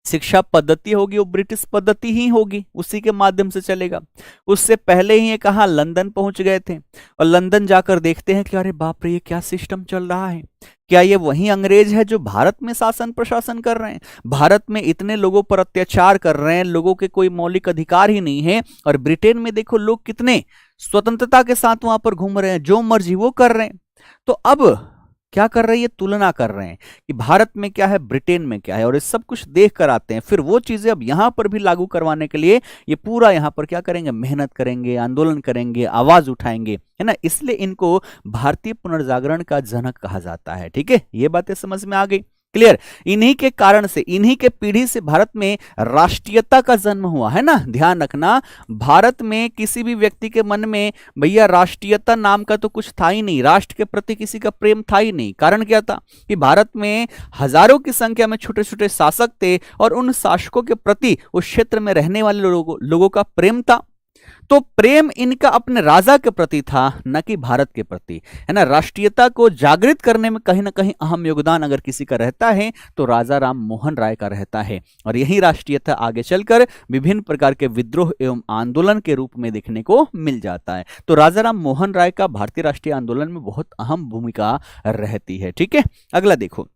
शिक्षा पद्धति होगी वो ब्रिटिश पद्धति ही होगी, उसी के माध्यम से चलेगा। उससे पहले ही ये कहा, लंदन पहुंच गए थे और लंदन जाकर देखते हैं कि अरे बाप रे ये क्या सिस्टम चल रहा है, क्या ये वही अंग्रेज है जो भारत में शासन प्रशासन कर रहे हैं, भारत में इतने लोगों पर अत्याचार कर रहे हैं, लोगों के कोई मौलिक अधिकार ही नहीं है। और ब्रिटेन में देखो लोग कितने स्वतंत्रता के साथ वहां पर घूम रहे हैं, जो मर्जी वो कर रहे हैं। तो अब क्या कर रहे हैं, ये तुलना कर रहे हैं कि भारत में क्या है, ब्रिटेन में क्या है, और ये सब कुछ देख कर आते हैं। फिर वो चीजें अब यहां पर भी लागू करवाने के लिए ये पूरा यहां पर क्या करेंगे, मेहनत करेंगे, आंदोलन करेंगे, आवाज उठाएंगे, है ना। इसलिए इनको भारतीय पुनर्जागरण का जनक कहा जाता है, ठीक है। ये बातें समझ में आ गई, क्लियर। इन्हीं के कारण से, इन्हीं के पीढ़ी से भारत में राष्ट्रीयता का जन्म हुआ, है ना। ध्यान रखना, भारत में किसी भी व्यक्ति के मन में भैया राष्ट्रीयता नाम का तो कुछ था ही नहीं, राष्ट्र के प्रति किसी का प्रेम था ही नहीं। कारण क्या था कि भारत में हजारों की संख्या में छोटे छोटे शासक थे और उन शासकों के प्रति उस क्षेत्र में रहने वाले लोगों का प्रेम था। तो प्रेम इनका अपने राजा के प्रति था, न कि भारत के प्रति, है ना। राष्ट्रीयता को जागृत करने में कहीं ना कहीं अहम योगदान अगर किसी का रहता है तो राजा राम मोहन राय का रहता है। और यही राष्ट्रीयता आगे चलकर विभिन्न प्रकार के विद्रोह एवं आंदोलन के रूप में देखने को मिल जाता है। तो राजा राम मोहन राय का भारतीय राष्ट्रीय आंदोलन में बहुत अहम भूमिका रहती है, ठीक है। अगला देखो,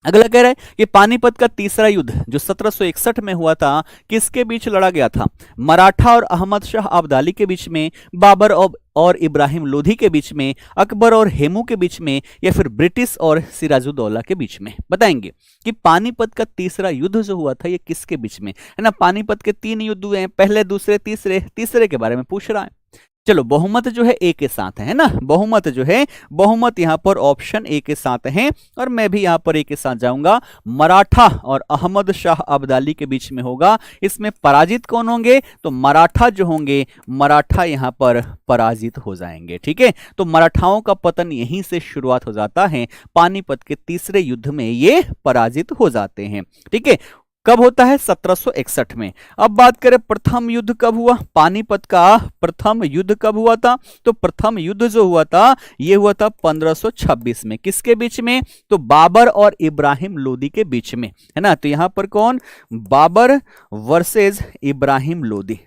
अगला कह रहा है कि पानीपत का तीसरा युद्ध जो 1761 में हुआ था किसके बीच लड़ा गया था, मराठा और अहमद शाह अब्दाली के बीच में, बाबर और इब्राहिम लोधी के बीच में, अकबर और हेमू के बीच में, या फिर ब्रिटिश और सिराजुद्दौला के बीच में। बताएंगे कि पानीपत का तीसरा युद्ध जो हुआ था ये किसके बीच में, है ना। पानीपत के 3 युद्ध हुए हैं, पहले दूसरे तीसरे के बारे में पूछ रहा है। चलो बहुमत जो है ए के साथ है ना, बहुमत जो है, बहुमत यहां पर ऑप्शन ए के साथ है और मैं भी यहां पर ए के साथ जाऊंगा। मराठा और अहमद शाह अब्दाली के बीच में होगा। इसमें पराजित कौन होंगे, तो मराठा जो होंगे, मराठा यहां पर पराजित हो जाएंगे, ठीक है। तो मराठाओं का पतन यहीं से शुरुआत हो जाता है, पानीपत के तीसरे युद्ध में ये पराजित हो जाते हैं, ठीक है। कब होता है, 1761 में। अब बात करें प्रथम युद्ध कब हुआ, पानीपत का प्रथम युद्ध कब हुआ था, तो प्रथम युद्ध जो हुआ था ये हुआ था 1526 में। किसके बीच में, तो बाबर और इब्राहिम लोदी के बीच में, है ना। तो यहां पर कौन, बाबर वर्सेस इब्राहिम लोदी,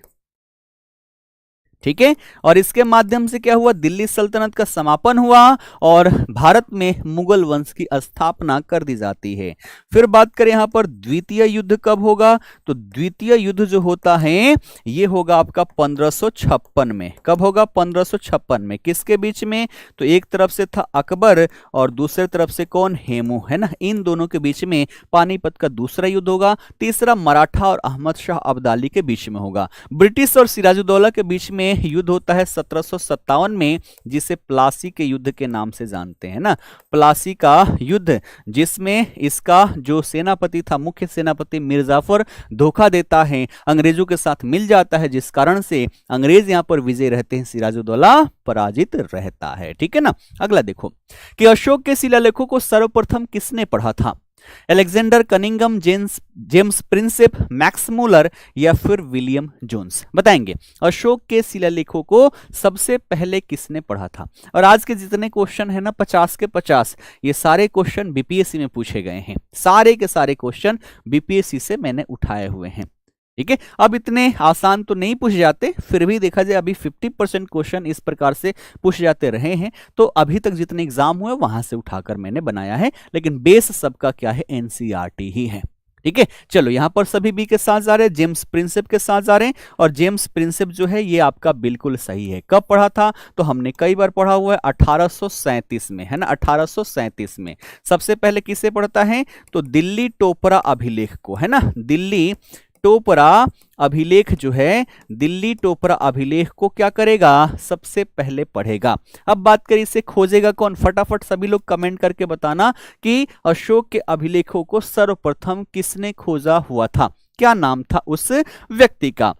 ठीक है। और इसके माध्यम से क्या हुआ, दिल्ली सल्तनत का समापन हुआ और भारत में मुगल वंश की स्थापना कर दी जाती है। फिर बात करें यहां पर द्वितीय युद्ध कब होगा, तो द्वितीय युद्ध जो होता है ये होगा आपका 1556 में। कब होगा, 1556 में। किसके बीच में, तो एक तरफ से था अकबर और दूसरे तरफ से कौन, हेमू, है ना। इन दोनों के बीच में पानीपत का दूसरा युद्ध होगा। तीसरा मराठा और अहमद शाह अब्दाली के बीच में होगा। ब्रिटिश और सिराजुद्दौला के बीच में युद्ध होता है 1757 में, जिसे प्लासी के युद्ध के नाम से जानते हैं ना। प्लासी का युद्ध, जिसमें इसका जो सेनापति था, मुख्य सेनापति मिर्जाफर धोखा देता है, अंग्रेजों के साथ मिल जाता है, जिस कारण से अंग्रेज यहां पर विजय रहते हैं, सिराजुद्दौला पराजित रहता है, ठीक है ना। अगला देखो कि अशोक के शिलालेखों को सर्वप्रथम किसने पढ़ा था, Alexander Cunningham, James Prinsep, Max Muller या फिर विलियम जोन्स? बताएंगे। अशोक के शिलालेखों को सबसे पहले किसने पढ़ा था? और आज के जितने क्वेश्चन है ना 50 के 50, ये सारे क्वेश्चन बीपीएससी में पूछे गए हैं, सारे के सारे क्वेश्चन बीपीएससी से मैंने उठाए हुए हैं। ठीक है, अब इतने आसान तो नहीं पूछे जाते, फिर भी देखा जाए अभी 50% क्वेश्चन इस प्रकार से पूछे जाते रहे हैं, तो अभी तक जितने एग्जाम हुए वहां से उठाकर मैंने बनाया है, लेकिन बेस सबका क्या है? एनसीईआरटी ही है। ठीक है, चलो यहां पर सभी बी के साथ जा रहे हैं, जेम्स प्रिंसेप के साथ जा रहे हैं, और जेम्स प्रिंसेप जो है ये आपका बिल्कुल सही है। कब पढ़ा था? तो हमने कई बार पढ़ा हुआ है, 1837 में, है ना, 1837 में। सबसे पहले किसे पढ़ता है? तो दिल्ली टोपरा अभिलेख को, है ना, दिल्ली टोपरा अभिलेख जो है, दिल्ली टोपरा अभिलेख को क्या करेगा? सबसे पहले पढ़ेगा। अब बात करें इसे खोजेगा कौन? फटाफट सभी लोग कमेंट करके बताना कि अशोक के अभिलेखों को सर्वप्रथम किसने खोजा हुआ था, क्या नाम था उस व्यक्ति का।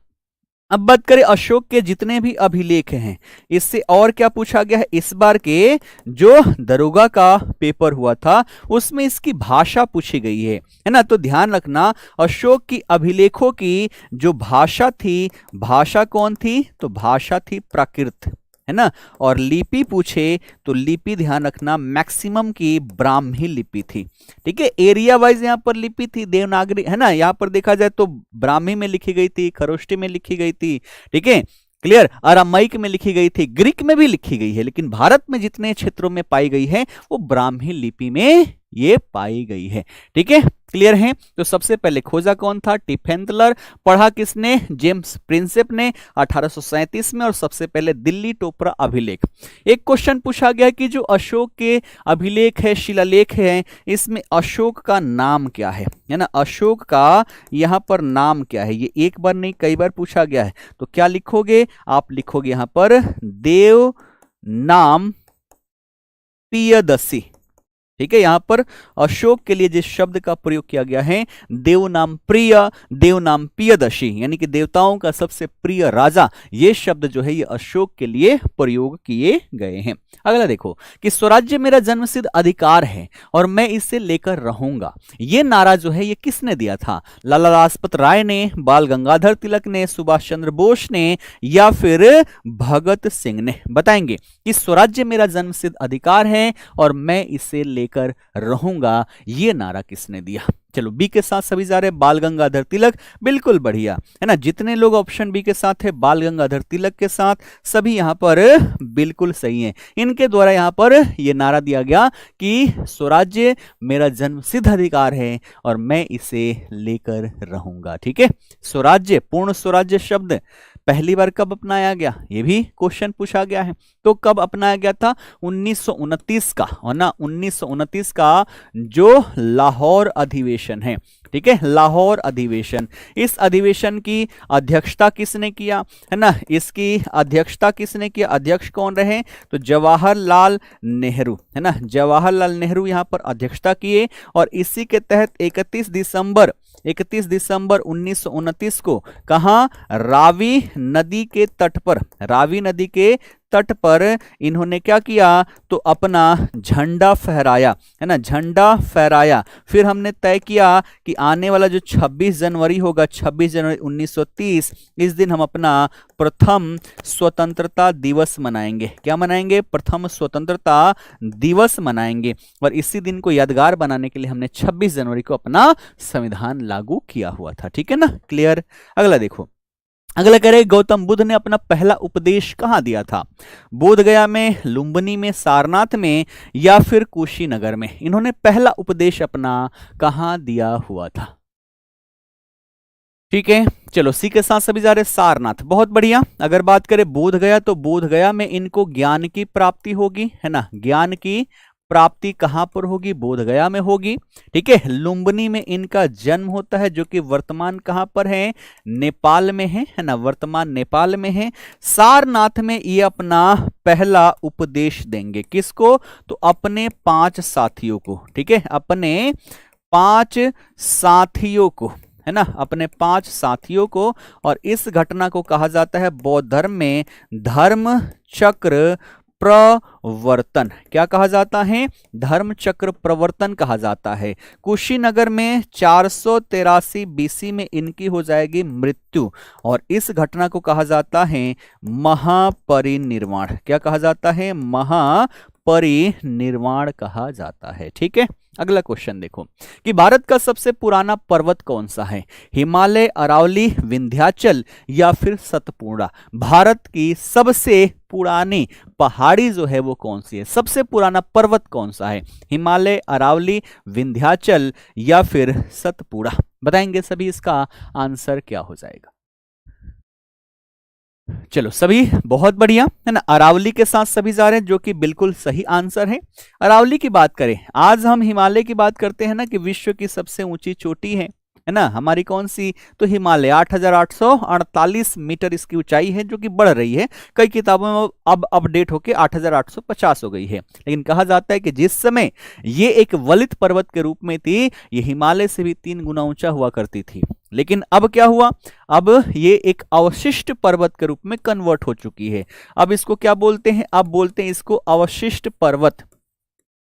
अब बात करें अशोक के जितने भी अभिलेख हैं, इससे और क्या पूछा गया है? इस बार के जो दरोगा का पेपर हुआ था उसमें इसकी भाषा पूछी गई है ना। तो ध्यान रखना, अशोक की अभिलेखों की जो भाषा थी, भाषा कौन थी? तो भाषा थी प्राकृत, है ना। और लिपि पूछे तो लिपि ध्यान रखना मैक्सिमम की ब्राह्मी लिपि थी। ठीक है, एरिया वाइज यहां पर लिपि थी देवनागरी, है ना, यहां पर देखा जाए तो ब्राह्मी में लिखी गई थी, खरोष्टी में लिखी गई थी। ठीक है, क्लियर, अरामाइक में लिखी गई थी, ग्रीक में भी लिखी गई है, लेकिन भारत में जितने क्षेत्रों में पाई गई है वो ब्राह्मी लिपि में ये पाई गई है। ठीक है, क्लियर है। तो सबसे पहले खोजा कौन था? टिफेंतलर। पढ़ा किसने? जेम्स प्रिंसेप ने 1837 में, और सबसे पहले दिल्ली टोपरा अभिलेख। एक क्वेश्चन पूछा गया कि जो अशोक के अभिलेख है, शिलालेख है, इसमें अशोक का नाम क्या है ना, अशोक का यहाँ पर नाम क्या है? ये एक बार नहीं कई बार पूछा गया है। तो क्या लिखोगे आप? लिखोगे यहां पर देव नाम पियदसी। ठीक है, यहां पर अशोक के लिए जिस शब्द का प्रयोग किया गया है, देवनाम प्रिय, देवनाम पियदशी, यानी कि देवताओं का सबसे प्रिय राजा, ये शब्द जो है ये अशोक के लिए प्रयोग किए गए हैं। अगला देखो कि स्वराज्य मेरा जन्मसिद्ध अधिकार है और मैं इसे लेकर रहूंगा, ये नारा जो है ये किसने दिया था? लाला लाजपत राय ने, बाल गंगाधर तिलक ने, सुभाष चंद्र बोस ने या फिर भगत सिंह ने? बताएंगे कि स्वराज्य मेरा जन्मसिद्ध अधिकार है और मैं इसे लेकर रहूंगा, ये नारा किसने दिया? चलो बी के साथ सभी जा रहे हैं, बाल गंगाधर तिलक, बिल्कुल बढ़िया, है ना। जितने लोग ऑप्शन बी के साथ है, बाल गंगाधर तिलक के साथ, सभी यहां पर बिल्कुल सही हैं। इनके द्वारा यहां पर यह नारा दिया गया कि स्वराज्य मेरा जन्मसिद्ध अधिकार है और मैं इसे लेकर रहूंगा। ठीक है, स्वराज्य, पूर्ण स्वराज्य शब्द पहली बार कब अपनाया गया? ये भी क्वेश्चन पूछा गया है। तो कब अपनाया गया था? 1929 का, और ना 1929 का जो लाहौर अधिवेशन है, ठीक है, लाहौर अधिवेशन, इस अधिवेशन की अध्यक्षता किसने किया, है ना, इसकी अध्यक्षता किसने किया? अध्यक्ष कौन रहे? तो जवाहरलाल नेहरू, है ना, जवाहरलाल नेहरू यहां पर अध्यक्षता किए। और इसी के तहत 31 दिसंबर 1929 को कहां? रावी नदी के तट पर, रावी नदी के तट पर इन्होंने क्या किया? तो अपना झंडा फहराया, है ना, झंडा फहराया। फिर हमने तय किया कि आने वाला जो 26 जनवरी होगा, 26 जनवरी 1930, इस दिन हम अपना प्रथम स्वतंत्रता दिवस मनाएंगे। क्या मनाएंगे? प्रथम स्वतंत्रता दिवस मनाएंगे। और इसी दिन को यादगार बनाने के लिए हमने 26 जनवरी को अपना संविधान लागू किया हुआ था। ठीक है ना, क्लियर। अगला देखो, अगला कह रहे गौतम बुद्ध ने अपना पहला उपदेश कहां दिया था? बोधगया में, लुम्बिनी में, सारनाथ में या फिर कुशीनगर में? इन्होंने पहला उपदेश अपना कहां दिया हुआ था? ठीक है, चलो सी के साथ सभी जा रहे सारनाथ, बहुत बढ़िया। अगर बात करें बोधगया, तो बोधगया में इनको ज्ञान की प्राप्ति होगी, है ना, ज्ञान की प्राप्ति कहां पर होगी? बोधगया में होगी। ठीक है, लुम्बिनी में इनका जन्म होता है, जो कि वर्तमान कहां पर है? नेपाल में है ना, वर्तमान नेपाल में है। सारनाथ में ये अपना पहला उपदेश देंगे, किसको? तो अपने 5 साथियों को। ठीक है, अपने 5 साथियों को, है ना, अपने 5 साथियों को। और इस घटना को कहा जाता है बौद्ध धर्म में धर्म चक्र प्रवर्तन क्या कहा जाता है? धर्म चक्र प्रवर्तन कहा जाता है। कुशीनगर में 483 बीसी में इनकी हो जाएगी मृत्यु और इस घटना को कहा जाता है महापरिनिर्वाण। क्या कहा जाता है? महापरिनिर्वाण कहा जाता है। ठीक है, अगला क्वेश्चन देखो कि भारत का सबसे पुराना पर्वत कौन सा है? हिमालय, अरावली, विंध्याचल या फिर सतपुड़ा? भारत की सबसे पुरानी पहाड़ी जो है वो कौन सी है? सबसे पुराना पर्वत कौन सा है? हिमालय, अरावली, विंध्याचल या फिर सतपुड़ा? बताएंगे सभी, इसका आंसर क्या हो जाएगा? चलो सभी बहुत बढ़िया है ना, अरावली के साथ सभी जा रहे हैं जो कि बिल्कुल सही आंसर है। अरावली की बात करें, आज हम हिमालय की बात करते हैं ना कि विश्व की सबसे ऊंची चोटी है ना हमारी कौन सी? तो हिमालय 8,848 मीटर इसकी ऊंचाई है जो कि बढ़ रही है। कई किताबों में अब अपडेट होकर 8,850 हो गई है, लेकिन कहा जाता है कि जिस समय ये एक वलित पर्वत के रूप में थी, ये हिमालय से भी 3 गुना ऊंचा हुआ करती थी। लेकिन अब क्या हुआ? अब ये एक अवशिष्ट पर्वत के रूप में कन्वर्ट हो चुकी है। अब इसको क्या बोलते हैं? अब बोलते हैं इसको अवशिष्ट पर्वत।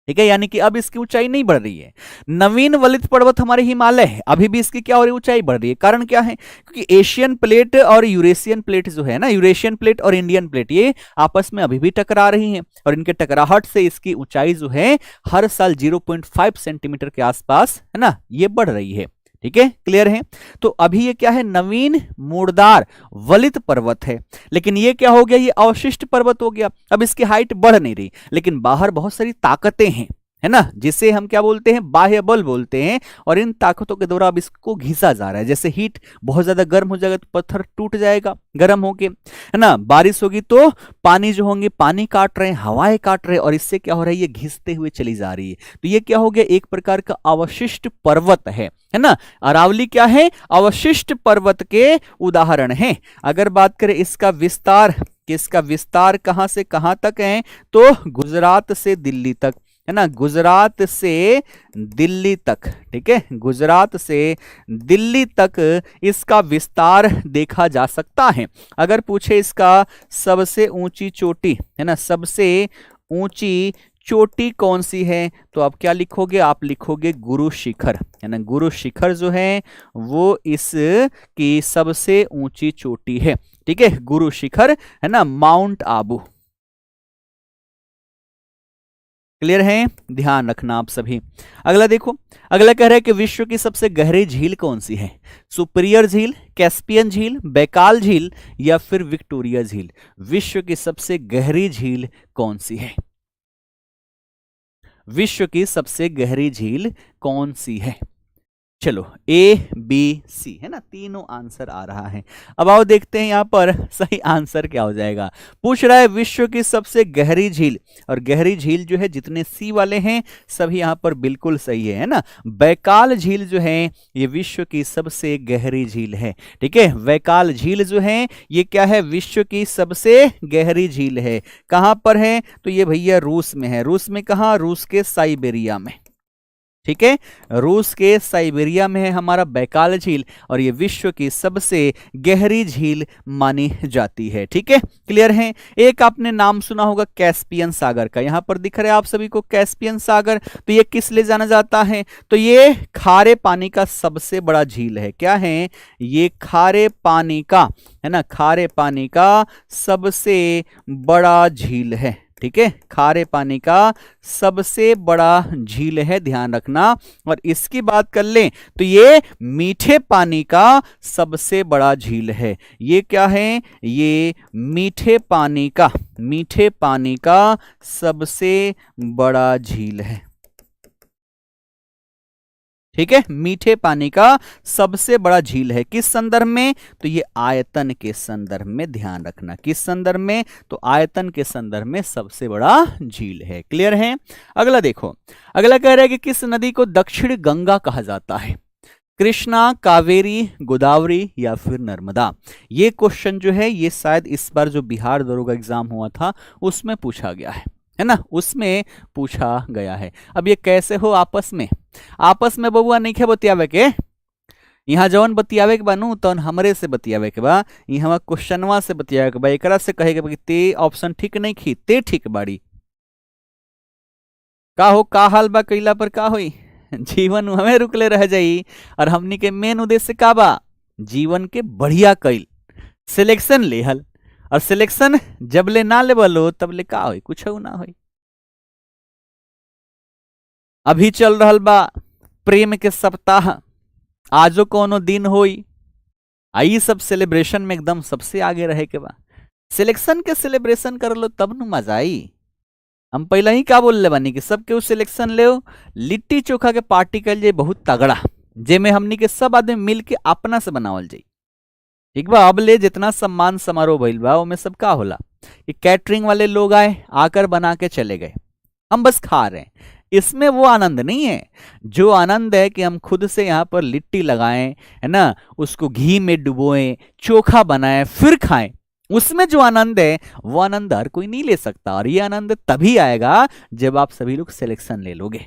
ठीक है, यानी कि अब इसकी ऊंचाई नहीं बढ़ रही है। नवीन वलित पर्वत हमारे हिमालय है, अभी भी इसकी क्या हो रही है? ऊंचाई बढ़ रही है। कारण क्या है? क्योंकि एशियन प्लेट और यूरेशियन प्लेट जो है ना, यूरेशियन प्लेट और इंडियन प्लेट, ये आपस में अभी भी टकरा रही हैं और इनके टकराहट से इसकी ऊंचाई जो है हर साल 0.5 सेंटीमीटर के आसपास है ना, ये बढ़ रही है। ठीक है, क्लियर है? तो अभी ये क्या है? नवीन मूर्दार वलित पर्वत है, लेकिन ये क्या हो गया? ये अवशिष्ट पर्वत हो गया। अब इसकी हाइट बढ़ नहीं रही, लेकिन बाहर बहुत सारी ताकतें हैं, है ना, जिसे हम क्या बोलते हैं? बाह्य बल बोलते हैं। और इन ताकतों के द्वारा अब इसको घिसा जा रहा है। जैसे हीट, बहुत ज्यादा गर्म हो जाएगा तो पत्थर टूट जाएगा गर्म होके, है ना। बारिश होगी तो पानी जो होंगे, पानी काट रहे हैं, हवाएं काट रहे हैं, और इससे क्या हो रहा है? ये घिसते हुए चली जा रही है। तो ये क्या हो गया? एक प्रकार का अवशिष्ट पर्वत है ना। अरावली क्या है? अवशिष्ट पर्वत के उदाहरण है। अगर बात करें इसका विस्तार, कि इसका विस्तार कहां से कहां तक है, तो गुजरात से दिल्ली तक, है ना, गुजरात से दिल्ली तक। ठीक है, गुजरात से दिल्ली तक इसका विस्तार देखा जा सकता है। अगर पूछे इसका सबसे ऊंची चोटी, है ना, सबसे ऊंची चोटी कौन सी है, तो आप क्या लिखोगे? आप लिखोगे गुरु शिखर, है ना। गुरु शिखर जो है वो इसकी सबसे ऊंची चोटी है। ठीक है, गुरु शिखर, है ना, माउंट आबू। क्लियर है? ध्यान रखना आप सभी। अगला देखो, अगला कह रहा है कि विश्व की सबसे गहरी झील कौन सी है? सुपीरियर झील, कैस्पियन झील, बैकाल झील या फिर विक्टोरिया झील? विश्व की सबसे गहरी झील कौन सी है? विश्व की सबसे गहरी झील कौन सी है? चलो ए बी सी, है ना, तीनों आंसर आ रहा है। अब आओ देखते हैं यहां पर सही आंसर क्या हो जाएगा। पूछ रहा है विश्व की सबसे गहरी झील, और गहरी झील जो है जितने सी वाले हैं सभी यहां पर बिल्कुल सही है ना। बैकाल झील जो है ये विश्व की सबसे गहरी झील है। ठीक है, बैकाल झील जो है ये क्या है? विश्व की सबसे गहरी झील है। कहां पर है? तो ये भैया रूस में है। रूस में कहां? रूस के साइबेरिया में। ठीक है, रूस के साइबेरिया में है हमारा बैकाल झील, और ये विश्व की सबसे गहरी झील मानी जाती है। ठीक है, क्लियर है? एक आपने नाम सुना होगा कैस्पियन सागर का, यहां पर दिख रहा है आप सभी को कैस्पियन सागर। तो ये किस लिए जाना जाता है? तो ये खारे पानी का सबसे बड़ा झील है। क्या है? ये खारे पानी का, है ना, खारे पानी का सबसे बड़ा झील है। ठीक है, खारे पानी का सबसे बड़ा झील है, ध्यान रखना। और इसकी बात कर लें तो ये मीठे पानी का सबसे बड़ा झील है। ये क्या है? ये मीठे पानी का सबसे बड़ा झील है। ठीक है, मीठे पानी का सबसे बड़ा झील है। किस संदर्भ में? तो ये आयतन के संदर्भ में, ध्यान रखना। किस संदर्भ में? तो आयतन के संदर्भ में सबसे बड़ा झील है। क्लियर है? अगला देखो, अगला कह रहा है कि किस नदी को दक्षिण गंगा कहा जाता है? कृष्णा, कावेरी, गोदावरी या फिर नर्मदा? ये क्वेश्चन जो है ये शायद इस बार जो बिहार दरोगा एग्जाम हुआ था उसमें पूछा गया है ना, उसमें पूछा गया है। अब ये कैसे हो आपस में? आपस में बबुआ नहीं खे बतियावे के, यहाँ जवन बतियावे के बा नु तवन हमरे से बतियावे के बा, यहाँ क्वेश्चनवा से बतियावे के बा, एकरा से कहे के बा कि ते ऑप्शन ठीक नहीं खी, ते ठीक बाड़ी। का हो, का हाल बा कइला पर का होई? जीवन हमें रुकले रह जाई। और हमनी के मेन उद्देश्य का बा? जीवन के बढ़िया कइल, सिलेक्शन लेहल। और सिलेक्शन जब ले ना लेवल हो तब ले का होई? कुछ ना होई। अभी चल रहल बा प्रेम के सप्ताह, आजो कोनो दिन होई, आई सब सेलिब्रेशन में एकदम सबसे आगे रहे के बा। सिलेक्शन के सेलिब्रेशन कर लो तब नु मजा आई। हम पहले ही क्या बोल ले बानी कि सब केहू सिलेक्शन ले, लिट्टी चोखा के पार्टी कर जाए बहुत तगड़ा, जेमे हमनी के सब आदमी मिल के अपना से बनावल जाई। ठीक बा। अब ले जितना सम्मान समारोह भइल बा ओमे सब का होला कि कैटरिंग वाले लोग आए, आकर बना के चले गए, हम बस खा रहे हैं। इसमें वो आनंद नहीं है जो आनंद है कि हम खुद से यहाँ पर लिट्टी लगाएं, है ना, उसको घी में डुबोएं, चोखा बनाएं, फिर खाएं। उसमें जो आनंद है वो आनंद हर कोई नहीं ले सकता। और ये आनंद तभी आएगा जब आप सभी लोग सिलेक्शन ले लोगे,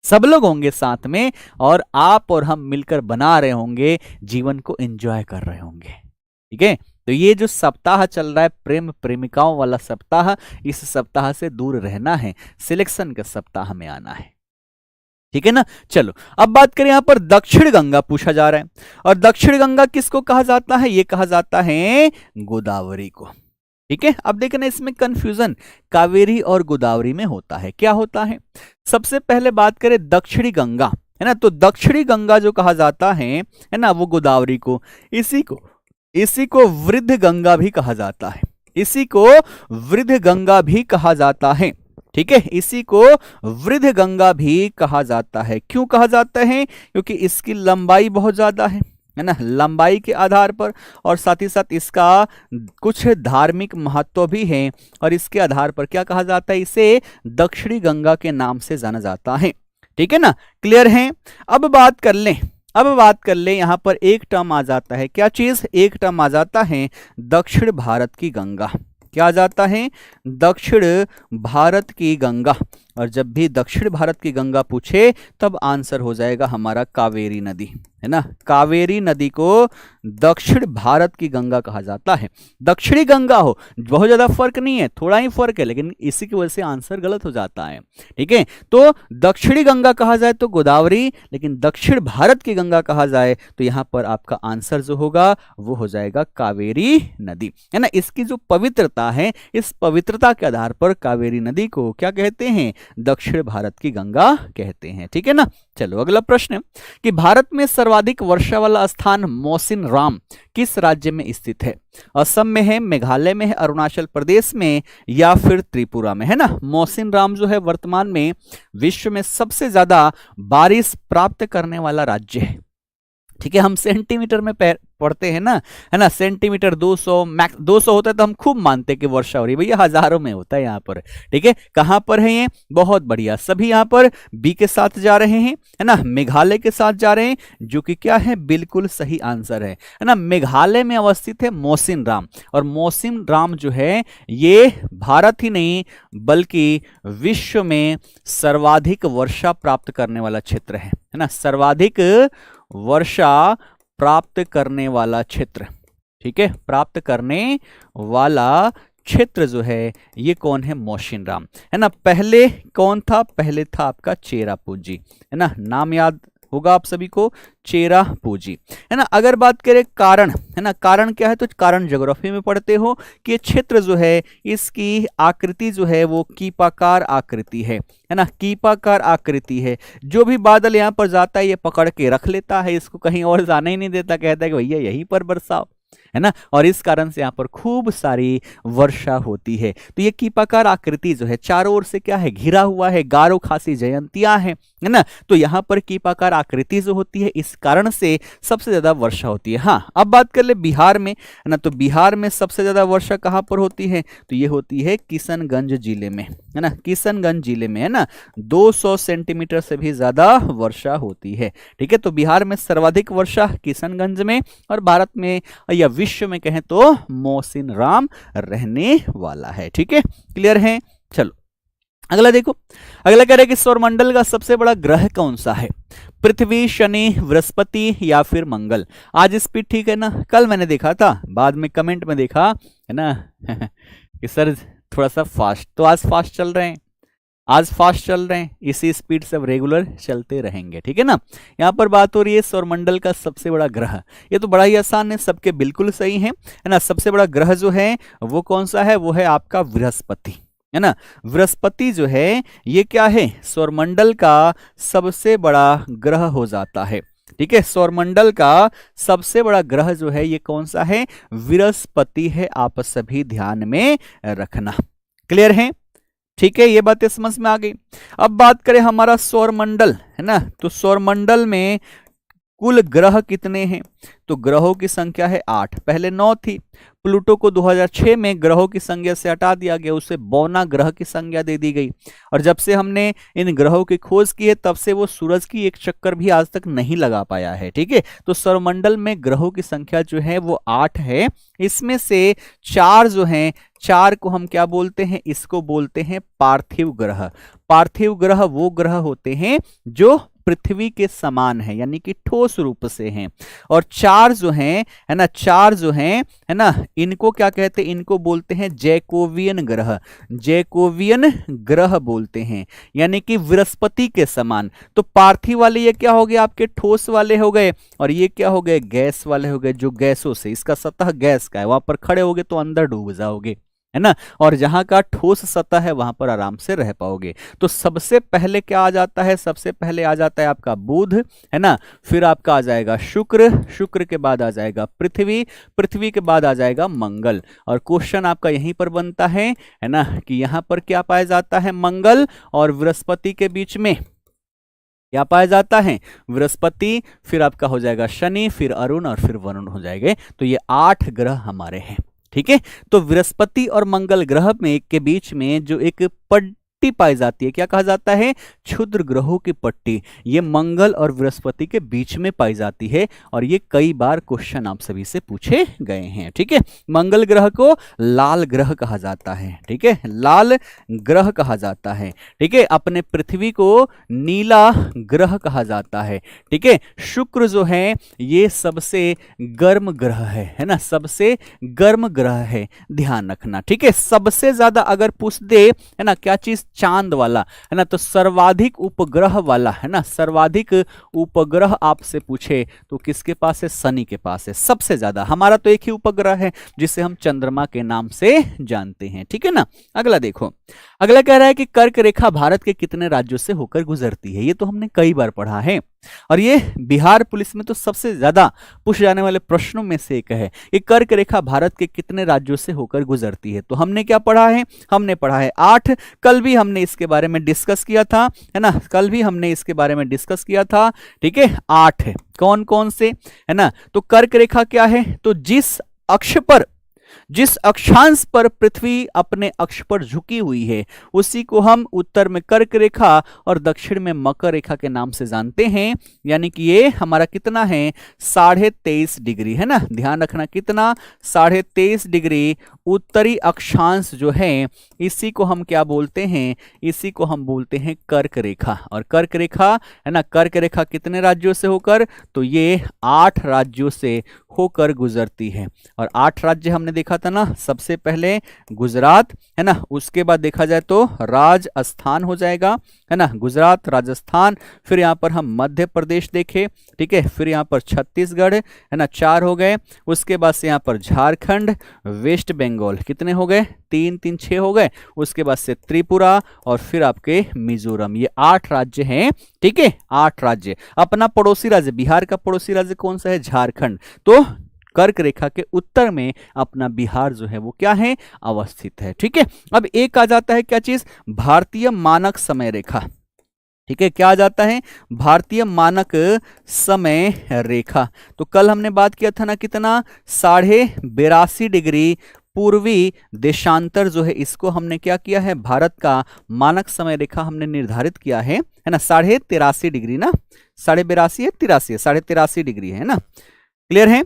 सब लोग होंगे साथ में और आप और हम मिलकर बना रहे होंगे, जीवन को एंजॉय कर रहे होंगे। ठीक है। तो ये जो सप्ताह चल रहा है प्रेम प्रेमिकाओं वाला सप्ताह, इस सप्ताह से दूर रहना है, सिलेक्शन के सप्ताह में आना है। ठीक है ना। चलो अब बात करें, यहां पर दक्षिण गंगा पूछा जा रहा है। और दक्षिण गंगा किसको कहा जाता है? ये कहा जाता है गोदावरी को। ठीक है। अब देखना इसमें कंफ्यूजन कावेरी और गोदावरी में होता है। क्या होता है? सबसे पहले बात करें दक्षिणी गंगा, है ना, तो दक्षिणी गंगा जो कहा जाता है ना, वो गोदावरी को, इसी को वृद्ध गंगा भी कहा जाता है, इसी को वृद्ध गंगा भी कहा जाता है। ठीक है। इसी को वृद्ध गंगा भी कहा जाता है। क्यों कहा जाता है? क्योंकि इसकी लंबाई बहुत ज्यादा है ना, लंबाई के आधार पर, और साथ ही साथ इसका कुछ धार्मिक महत्व भी है, और इसके आधार पर क्या कहा जाता है? इसे दक्षिणी गंगा के नाम से जाना जाता है। ठीक है ना। क्लियर है। अब बात कर ले यहां पर एक टर्म आ जाता है। क्या चीज? एक टर्म आ जाता है दक्षिण भारत की गंगा। क्या आ जाता है? दक्षिण भारत की गंगा। और जब भी दक्षिण भारत की गंगा पूछे तब आंसर हो जाएगा हमारा कावेरी नदी, है ना। कावेरी नदी को दक्षिण भारत की गंगा कहा जाता है। दक्षिणी गंगा हो, बहुत ज्यादा फर्क नहीं है, थोड़ा ही फर्क है, लेकिन इसी की वजह से आंसर गलत हो जाता है। ठीक है। तो दक्षिणी गंगा कहा जाए तो गोदावरी, लेकिन दक्षिण भारत की गंगा कहा जाए तो यहां पर आपका आंसर जो होगा वो हो जाएगा कावेरी नदी, है ना। इसकी जो पवित्रता है, इस पवित्रता के आधार पर कावेरी नदी को क्या कहते हैं? दक्षिण भारत की गंगा कहते हैं। ठीक है ना। चलो अगला प्रश्न कि भारत में सर्वाधिक वर्षा वाला स्थान मौसिन राम किस राज्य में स्थित है? असम में है, मेघालय में है, अरुणाचल प्रदेश में, या फिर त्रिपुरा में, है ना। मौसिन राम जो है वर्तमान में विश्व में सबसे ज्यादा बारिश प्राप्त करने वाला राज्य है। ठीक है। हम सेंटीमीटर में पढ़ते हैं ना, है ना, सेंटीमीटर 200 मैक्स 200 होता है तो हम खूब मानते हैं कि वर्षा हो रही है, भैया हजारों में होता है यहाँ पर। ठीक है। कहां पर है ये? बहुत बढ़िया, सभी यहाँ पर बी के साथ जा रहे हैं, है ना, मेघालय के साथ जा रहे हैं, जो कि क्या है? बिल्कुल सही आंसर है ना। मेघालय में अवस्थित है मौसिन राम, और मौसिन राम जो है ये भारत ही नहीं बल्कि विश्व में सर्वाधिक वर्षा प्राप्त करने वाला क्षेत्र है ना, सर्वाधिक वर्षा प्राप्त करने वाला क्षेत्र। ठीक है। प्राप्त करने वाला क्षेत्र जो है ये कौन है? मौसिन राम, है ना। पहले कौन था? पहले था आपका चेरापूंजी, है ना, नाम याद होगा आप सभी को, चेरापूंजी, है ना। अगर बात करें कारण, है ना, कारण क्या है? तो कारण ज्योग्राफी में पढ़ते हो कि ये क्षेत्र जो है इसकी आकृति जो है वो कीपाकार आकृति है ना, कीपाकार आकृति है। जो भी बादल यहाँ पर जाता है ये पकड़ के रख लेता है, इसको कहीं और जाने ही नहीं देता, कहता है कि भैया यहीं पर बरसाओ, है ना। और इस कारण से यहाँ पर खूब सारी वर्षा होती है। तो ये कीपाकार आकृति जो है चारों ओर से क्या है? घिरा हुआ है, गारो खासी जयंतियां हैं, है ना। तो यहाँ पर कीपाकार आकृति जो होती है इस कारण से सबसे ज्यादा वर्षा होती है। हाँ, अब बात कर ले बिहार में, है ना, तो बिहार में सबसे ज्यादा वर्षा कहाँ पर होती है? तो ये होती है किशनगंज जिले में, है ना, किशनगंज जिले में, है ना, 200 सेंटीमीटर से भी ज्यादा वर्षा होती है। ठीक है। तो बिहार में सर्वाधिक वर्षा किशनगंज में, और भारत में या विश्व में कहें तो मौसिन राम रहने वाला है। ठीक है। क्लियर है। चलो अगला देखो, अगला कह रहा है कि सौरमंडल का सबसे बड़ा ग्रह कौन सा है? पृथ्वी, शनि, बृहस्पति या फिर मंगल? आज स्पीड ठीक है ना? कल मैंने देखा था, बाद में कमेंट में देखा है ना कि सर थोड़ा सा फास्ट, तो आज फास्ट चल रहे हैं, आज फास्ट चल रहे हैं, इसी स्पीड से अब रेगुलर चलते रहेंगे, ठीक है ना। यहाँ पर बात हो रही है सौरमंडल का सबसे बड़ा ग्रह, ये तो बड़ा ही आसान है, सबके बिल्कुल सही है ना। सबसे बड़ा ग्रह जो है वो कौन सा है? वो है आपका बृहस्पति, है ना। बृहस्पति जो है ये क्या है? सौरमंडल का सबसे बड़ा ग्रह हो जाता है, ठीक है। सौरमंडल का सबसे बड़ा ग्रह जो है ये कौन सा है? बृहस्पति है, आप सभी ध्यान में रखना। क्लियर है? ठीक है, ये बातें समझ में आ गई। अब बात करें हमारा सौरमंडल, है ना, तो सौरमंडल में कुल ग्रह कितने हैं? तो ग्रहों की संख्या है 8, पहले 9 थी। प्लूटो को 2006 में ग्रहों की संख्या से हटा दिया गया, उसे बौना ग्रह की संज्ञा दे दी गई। और जब से हमने इन ग्रहों की खोज की है तब से वो सूरज की एक चक्कर भी आज तक नहीं लगा पाया है, ठीक है। तो सौरमंडल में ग्रहों की संख्या जो है वो 8 है। इसमें से 4 जो हैं, 4 को हम क्या बोलते हैं? इसको बोलते हैं पार्थिव ग्रह। पार्थिव ग्रह वो ग्रह होते हैं जो पृथ्वी के समान है, यानी कि ठोस रूप से हैं। और 4 जो हैं, है ना, 4 जो हैं, है ना, इनको क्या कहते हैं? इनको बोलते हैं जैकोबियन ग्रह। जैकोबियन ग्रह बोलते हैं, यानी कि बृहस्पति के समान। तो पार्थिव वाले ये क्या हो गए? आपके ठोस वाले हो गए, और ये क्या हो गए? गैस वाले हो गए, जो गैसों से, इसका सतह गैस का है, वहां पर खड़े होगे तो अंदर डूब जाओगे, है ना। और जहां का ठोस सतह है वहां पर आराम से रह पाओगे। तो सबसे पहले क्या आ जाता है? सबसे पहले आ जाता है आपका बुध, है ना, फिर आपका आ जाएगा शुक्र, शुक्र के बाद आ जाएगा पृथ्वी, पृथ्वी के बाद आ जाएगा मंगल। और क्वेश्चन आपका यहीं पर बनता है ना, कि यहां पर क्या पाया जाता है? मंगल और बृहस्पति के बीच में क्या पाया जाता है? बृहस्पति, फिर आपका हो जाएगा शनि, फिर अरुण और फिर वरुण हो जाएंगे। तो ये 8 ग्रह हमारे हैं, ठीक है। तो बृहस्पति और मंगल ग्रह में के बीच में जो एक पट्टी पाई जाती है, क्या कहा जाता है? क्षुद्र ग्रहों की पट्टी, ये मंगल और बृहस्पति के बीच में पाई जाती है। और ये कई बार क्वेश्चन आप सभी से पूछे गए हैं, ठीक है। मंगल ग्रह को लाल ग्रह कहा जाता है, ठीक है, लाल ग्रह कहा जाता है, ठीक है। अपने पृथ्वी को नीला ग्रह कहा जाता है, ठीक है। शुक्र जो है ये सबसे गर्म ग्रह है ना, सबसे गर्म ग्रह है, ध्यान रखना, ठीक है। सबसे ज्यादा अगर पूछ दे, है ना, क्या चीज? चांद वाला, है ना, तो सर्वाधिक उपग्रह वाला, है ना, सर्वाधिक उपग्रह आपसे पूछे तो किसके पास है? शनि के पास है सबसे ज्यादा। हमारा तो एक ही उपग्रह है जिसे हम चंद्रमा के नाम से जानते हैं, ठीक है ना। अगला देखो, अगला कह रहा है कि कर्क रेखा भारत के कितने राज्यों से होकर गुजरती है? ये तो हमने कई बार पढ़ा है, और ये बिहार पुलिस में तो सबसे ज्यादा पूछे जाने वाले प्रश्नों में से एक है कि कर्क रेखा भारत के कितने राज्यों से होकर गुजरती है। तो हमने क्या पढ़ा है? हमने पढ़ा है 8। कल भी हमने इसके बारे में डिस्कस किया था, है ना, कल भी हमने इसके बारे में डिस्कस किया था, ठीक है। 8 है, कौन कौन से, है ना। तो कर्क रेखा क्या है? तो जिस अक्षांश पर पृथ्वी अपने अक्ष पर झुकी हुई है उसी को हम उत्तर में कर्क रेखा और दक्षिण में मकर रेखा के नाम से जानते हैं। यानी कि ये हमारा कितना है? 23.5 डिग्री, है ना, ध्यान रखना, कितना? 23.5 डिग्री उत्तरी अक्षांश जो है इसी को हम क्या बोलते हैं? इसी को हम बोलते हैं कर्क रेखा। और कर्क रेखा, है ना, कर्क रेखा कितने राज्यों से होकर? तो ये 8 राज्यों से होकर गुजरती है। और 8 राज्य हमने देखा था ना, सबसे पहले गुजरात, है ना, उसके बाद देखा जाए तो राजस्थान हो जाएगा, है ना, गुजरात, राजस्थान, फिर यहाँ पर हम मध्य प्रदेश देखे, ठीक है, फिर यहाँ पर छत्तीसगढ़, है ना, 4 हो गए। उसके बाद से यहाँ पर झारखंड, वेस्ट बंगाल, कितने हो गए? 3 3 6 हो गए। उसके बाद से त्रिपुरा और फिर आपके मिजोरम, ये 8 राज्य हैं, ठीक है, 8 राज्य। अपना पड़ोसी राज्य, बिहार का पड़ोसी राज्य कौन सा है? झारखंड। तो कर्क रेखा के उत्तर में अपना बिहार जो है वो क्या है? अवस्थित है, ठीक है। अब एक आ जाता है क्या चीज? भारतीय मानक समय रेखा, ठीक है, क्या आ जाता है? भारतीय मानक समय रेखा। तो कल हमने बात किया था ना, कितना? 82.5 डिग्री पूर्वी देशांतर जो है इसको हमने क्या किया है? भारत का मानक समय रेखा हमने निर्धारित किया है ना, 83.5 डिग्री ना, 82.5 है, 83 है, 83.5 डिग्री है ना। क्लियर है?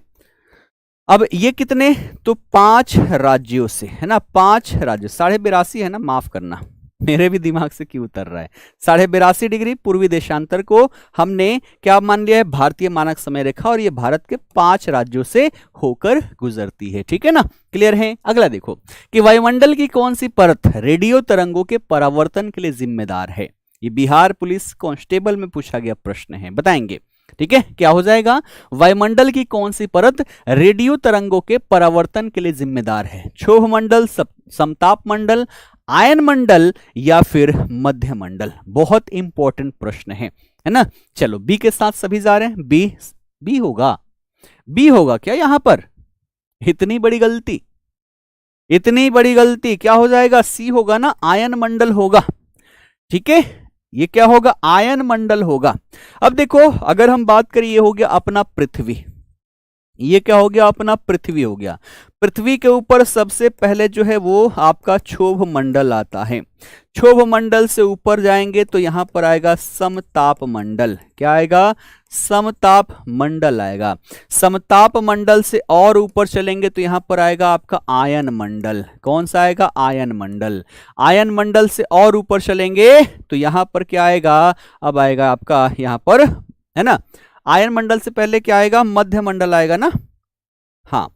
अब ये कितने? तो 5 राज्यों से, है ना, 5 राज्य, 82.5 है ना, माफ करना, मेरे भी दिमाग से क्यों उतर रहा है। 82.5 डिग्री पूर्वी देशांतर को हमने क्या मान लिया है, भारतीय मानक समय रेखा, और ये भारत के 5 राज्यों से होकर गुजरती है। ठीक है ना, क्लियर है। अगला देखो कि वायुमंडल की कौन सी परत रेडियो तरंगों के परावर्तन के लिए जिम्मेदार है। ये बिहार पुलिस कांस्टेबल में पूछा गया प्रश्न है, बताएंगे। ठीक है, क्या हो जाएगा, वायुमंडल की कौन सी परत रेडियो तरंगों के परावर्तन के लिए जिम्मेदार है। क्षोभ मंडल, समताप मंडल, आयन मंडल या फिर मध्य मंडल। बहुत इंपॉर्टेंट प्रश्न है ना। चलो बी के साथ सभी जा रहे हैं। बी होगा, बी होगा क्या यहां पर, इतनी बड़ी गलती, इतनी बड़ी गलती, क्या हो जाएगा, सी होगा ना, आयन मंडल होगा। ठीक है, ये क्या होगा, आयन मंडल होगा। अब देखो अगर हम बात करें, ये हो गया अपना पृथ्वी, ये क्या हो गया, अपना पृथ्वी हो गया। पृथ्वी के ऊपर सबसे पहले जो है वो आपका क्षोभ मंडल आता है। क्षोभ मंडल से ऊपर जाएंगे तो यहां पर आएगा समताप मंडल। क्या आएगा, समताप मंडल आएगा। समताप मंडल से और ऊपर चलेंगे तो यहां पर आएगा आपका आयन मंडल। कौन सा आएगा, आयन मंडल। आयन मंडल से और ऊपर चलेंगे तो यहां पर क्या आएगा, अब आएगा आपका यहां पर, है ना, आयन मंडल से पहले क्या आएगा, मध्य मंडल आएगा ना। हाँ,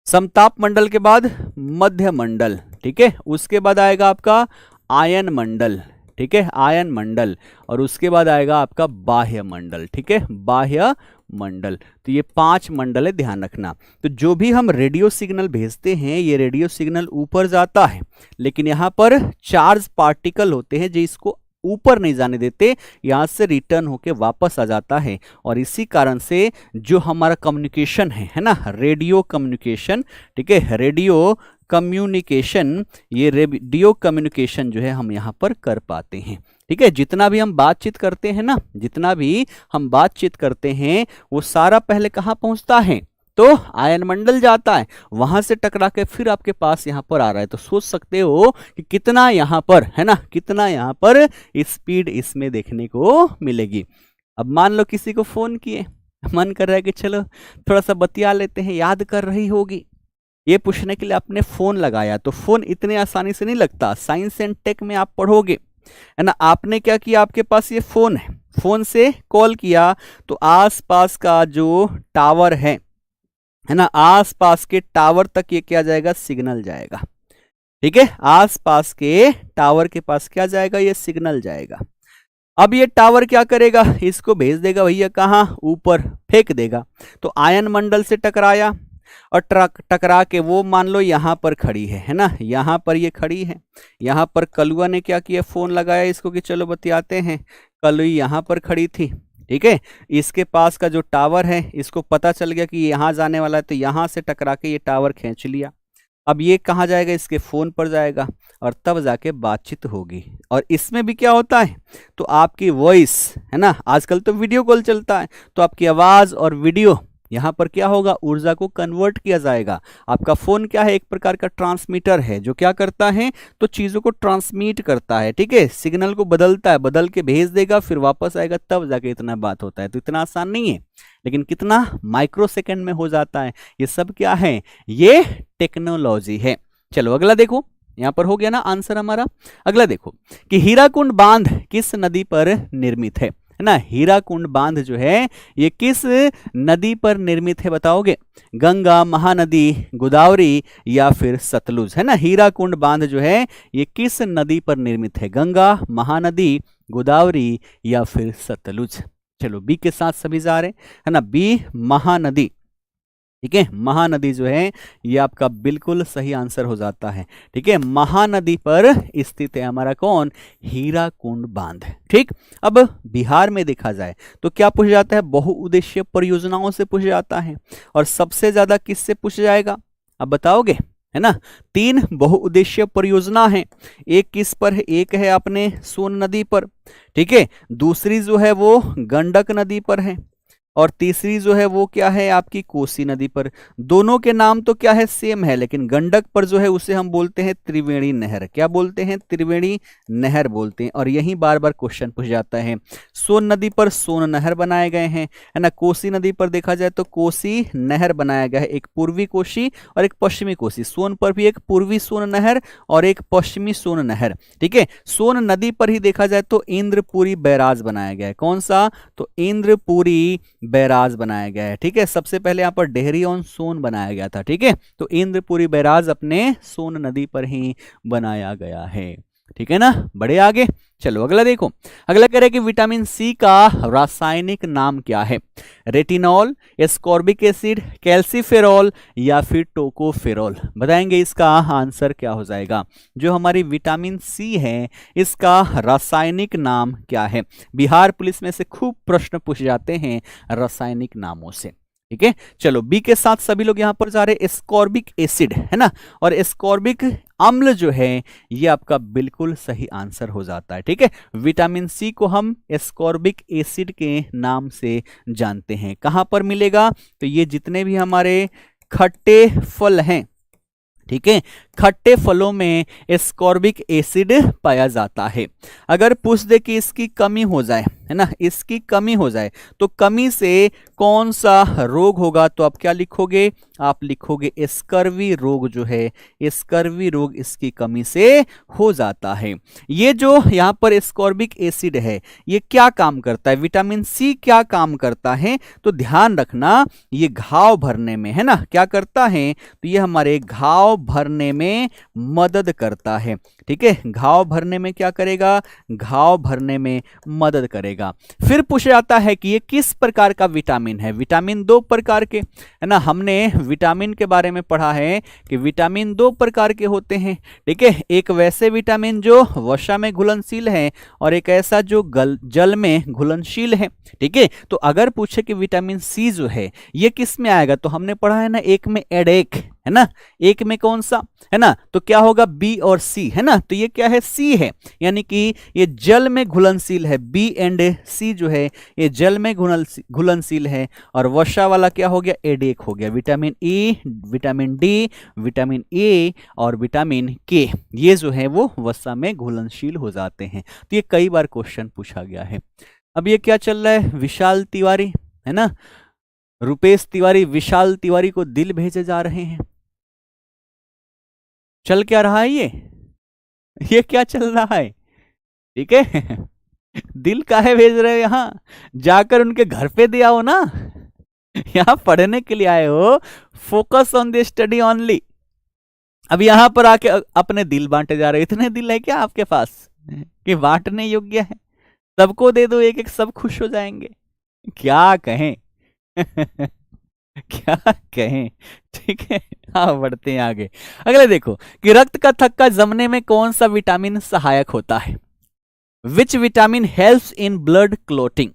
समताप मंडल के बाद मध्य मंडल। ठीक है, उसके बाद आएगा आपका आयन मंडल। ठीक है, आयन मंडल, और उसके बाद आएगा आपका बाह्य मंडल। ठीक है, बाह्य मंडल। तो ये 5 मंडल है, ध्यान रखना। तो जो भी हम रेडियो सिग्नल भेजते हैं, ये रेडियो सिग्नल ऊपर जाता है, लेकिन यहाँ पर चार्ज पार्टिकल होते हैं जो इसको ऊपर नहीं जाने देते, यहां से रिटर्न होके वापस आ जाता है। और इसी कारण से जो हमारा कम्युनिकेशन है ना, रेडियो कम्युनिकेशन, ठीक है, रेडियो कम्युनिकेशन, ये रेडियो कम्युनिकेशन जो है हम यहाँ पर कर पाते हैं। ठीक है, जितना भी हम बातचीत करते हैं ना, जितना भी हम बातचीत करते हैं वो सारा पहले कहाँ पहुंचता है, तो आयन मंडल जाता है, वहां से टकरा के फिर आपके पास यहां पर आ रहा है। तो सोच सकते हो कि कितना यहां पर, है ना, कितना यहां पर स्पीड इसमें देखने को मिलेगी। अब मान लो किसी को फोन किए, मन कर रहा है कि चलो थोड़ा सा बतिया लेते हैं, याद कर रही होगी, ये पूछने के लिए आपने फोन लगाया। तो फोन इतने आसानी से नहीं लगता, साइंस एंड टेक में आप पढ़ोगे, है ना। आपने क्या किया, आपके पास ये फोन है, फोन से कॉल किया तो आसपास का जो टावर है ना, आसपास के टावर तक ये क्या जाएगा, सिग्नल जाएगा। ठीक है, आसपास के टावर के पास क्या जाएगा, ये सिग्नल जाएगा। अब ये टावर क्या करेगा, इसको भेज देगा भैया कहाँ, ऊपर फेंक देगा। तो आयन मंडल से टकराया और टकरा के वो मान लो यहां पर खड़ी है ना, यहां पर ये खड़ी है। यहां पर कलुआ ने क्या किया, फोन लगाया इसको कि चलो बतियाते हैं। कलुई यहां पर खड़ी थी। ठीक है, इसके पास का जो टावर है, इसको पता चल गया कि यहां जाने वाला है, तो यहां से टकरा के ये टावर खींच लिया। अब ये कहाँ जाएगा, इसके फोन पर जाएगा, और तब जाके बातचीत होगी। और इसमें भी क्या होता है, तो आपकी वॉइस, है ना, आजकल तो वीडियो कॉल चलता है, तो आपकी आवाज और वीडियो यहां पर क्या होगा, ऊर्जा को कन्वर्ट किया जाएगा। आपका फोन क्या है, एक प्रकार का ट्रांसमीटर है, जो क्या करता है, तो चीजों को ट्रांसमिट करता है। ठीक है, सिग्नल को बदलता है, बदल के भेज देगा, फिर वापस आएगा, तब जाके इतना बात होता है। तो इतना आसान नहीं है, लेकिन कितना माइक्रो सेकेंड में हो जाता है। ये सब क्या है, ये टेक्नोलॉजी है। चलो अगला देखो, यहां पर हो गया ना आंसर हमारा। अगला देखो कि हीराकुंड बांध किस नदी पर निर्मित है ना। हीराकुंड बांध जो है ये किस नदी पर निर्मित है, बताओगे। गंगा, महानदी, गोदावरी या फिर सतलुज, है ना। हीराकुंड बांध जो है ये किस नदी पर निर्मित है, गंगा, महानदी, गोदावरी या फिर सतलुज। चलो बी के साथ सभी जा रहे हैं, है ना, बी महानदी। ठीक है, महानदी जो है ये आपका बिल्कुल सही आंसर हो जाता है। ठीक है, महानदी पर स्थित है हमारा कौन, हीराकुंड बांध। ठीक, अब बिहार में देखा जाए तो क्या पूछा जाता है, बहुउद्देशीय परियोजनाओं से पूछा जाता है। और सबसे ज्यादा किससे पूछा जाएगा, अब बताओगे, है ना। 3 बहुउद्देशीय परियोजना है। एक किस पर है, एक है अपने सोन नदी पर, ठीक है, दूसरी जो है वो गंडक नदी पर है, और तीसरी जो है वो क्या है आपकी कोसी नदी पर। दोनों के नाम तो क्या है सेम है, लेकिन गंडक पर जो है उसे हम बोलते हैं त्रिवेणी नहर। क्या बोलते हैं? त्रिवेणी नहर बोलते हैं। और यही बार बार क्वेश्चन पूछ जाता है। सोन नदी पर सोन नहर बनाए गए हैं, है ना। कोसी नदी पर देखा जाए तो कोसी नहर बनाया गया है, एक पूर्वी कोसी और एक पश्चिमी कोसी। सोन पर भी एक पूर्वी सोन नहर और एक पश्चिमी सोन नहर, ठीक है। सोन नदी पर ही देखा जाए तो इंद्रपुरी बैराज बनाया गया है। कौन सा? तो इंद्रपुरी बैराज बनाया गया है, ठीक है। सबसे पहले यहां पर डेहरी ऑन सोन बनाया गया था, ठीक है। तो इंद्रपुरी बैराज अपने सोन नदी पर ही बनाया गया है, ठीक है ना। बड़े आगे चलो, अगला देखो। अगला कह रहे हैं कि विटामिन सी का रासायनिक नाम क्या है? रेटिनॉल, एस्कॉर्बिक एसिड, कैल्सीफेरॉल या फिर टोकोफेरॉल? बताएंगे इसका आंसर क्या हो जाएगा। जो हमारी विटामिन सी है इसका रासायनिक नाम क्या है? बिहार पुलिस में से खूब प्रश्न पूछे जाते हैं रासायनिक नामों से, ठीक है। चलो बी के साथ सभी लोग यहां पर जा रहे हैं। एस्कॉर्बिक एसिड, है ना, और एस्कॉर्बिक अम्ल जो है ये आपका बिल्कुल सही आंसर हो जाता है, ठीक है। विटामिन सी को हम एस्कॉर्बिक एसिड के नाम से जानते हैं। कहां पर मिलेगा? तो ये जितने भी हमारे खट्टे फल हैं, ठीक है, खट्टे फलों में एस्कॉर्बिक एसिड पाया जाता है। अगर पूछ दे कि इसकी कमी हो जाए, है ना, इसकी कमी हो जाए तो कमी से कौन सा रोग होगा? तो आप क्या लिखोगे? आप लिखोगे स्कर्वी रोग जो है, स्कर्वी रोग इसकी कमी से हो जाता है। ये जो यहाँ पर एस्कॉर्बिक एसिड है ये क्या काम करता है? विटामिन सी क्या काम करता है? तो ध्यान रखना, ये घाव भरने में, है ना, क्या करता है? तो ये हमारे घाव भरने में मदद करता है, ठीक है। घाव भरने में क्या करेगा? घाव भरने में मदद करेगा। फिर पूछा जाता है कि ये किस प्रकार का विटामिन है? विटामिन दो प्रकार के, है ना। हमने विटामिन के बारे में पढ़ा है कि विटामिन दो प्रकार के होते हैं, ठीक है। एक वैसे विटामिन जो वसा में घुलनशील है और एक ऐसा जो जल में घुलनशील है, ठीक है। तो अगर पूछे कि विटामिन सी जो है ये किस में आएगा, तो हमने पढ़ा है ना, एक में एडेक, है ना, एक में कौन सा, है ना, तो क्या होगा? बी और सी, है ना। तो ये क्या है? सी है, यानी कि ये जल में घुलनशील है। बी एंड सी जो है ये जल में घुलनशील है। और वसा वाला क्या हो गया? एडेक हो गया। Vitamin E, vitamin D, vitamin A और विटामिन के, ये जो है वो वसा में घुलनशील हो जाते हैं। तो ये कई बार क्वेश्चन पूछा गया है। अब ये क्या चल रहा है? विशाल तिवारी, है ना, रुपेश तिवारी विशाल तिवारी को दिल भेजे जा रहे हैं। चल क्या रहा है ये क्या चल रहा है? ठीक है दिल काहे भेज रहे हो? यहां जाकर उनके घर पे दिया हो ना यहां पढ़ने के लिए आए हो। Focus on the study only. अब यहां पर आके अपने दिल बांटे जा रहे हो। इतने दिल है क्या आपके पास कि बांटने योग्य है? सबको दे दो एक एक, सब खुश हो जाएंगे। क्या कहें क्या कहें, ठीक है। हाँ, बढ़ते हैं आगे। अगले देखो कि रक्त का थक्का जमने में कौन सा विटामिन सहायक होता है? Which vitamin helps in blood clotting?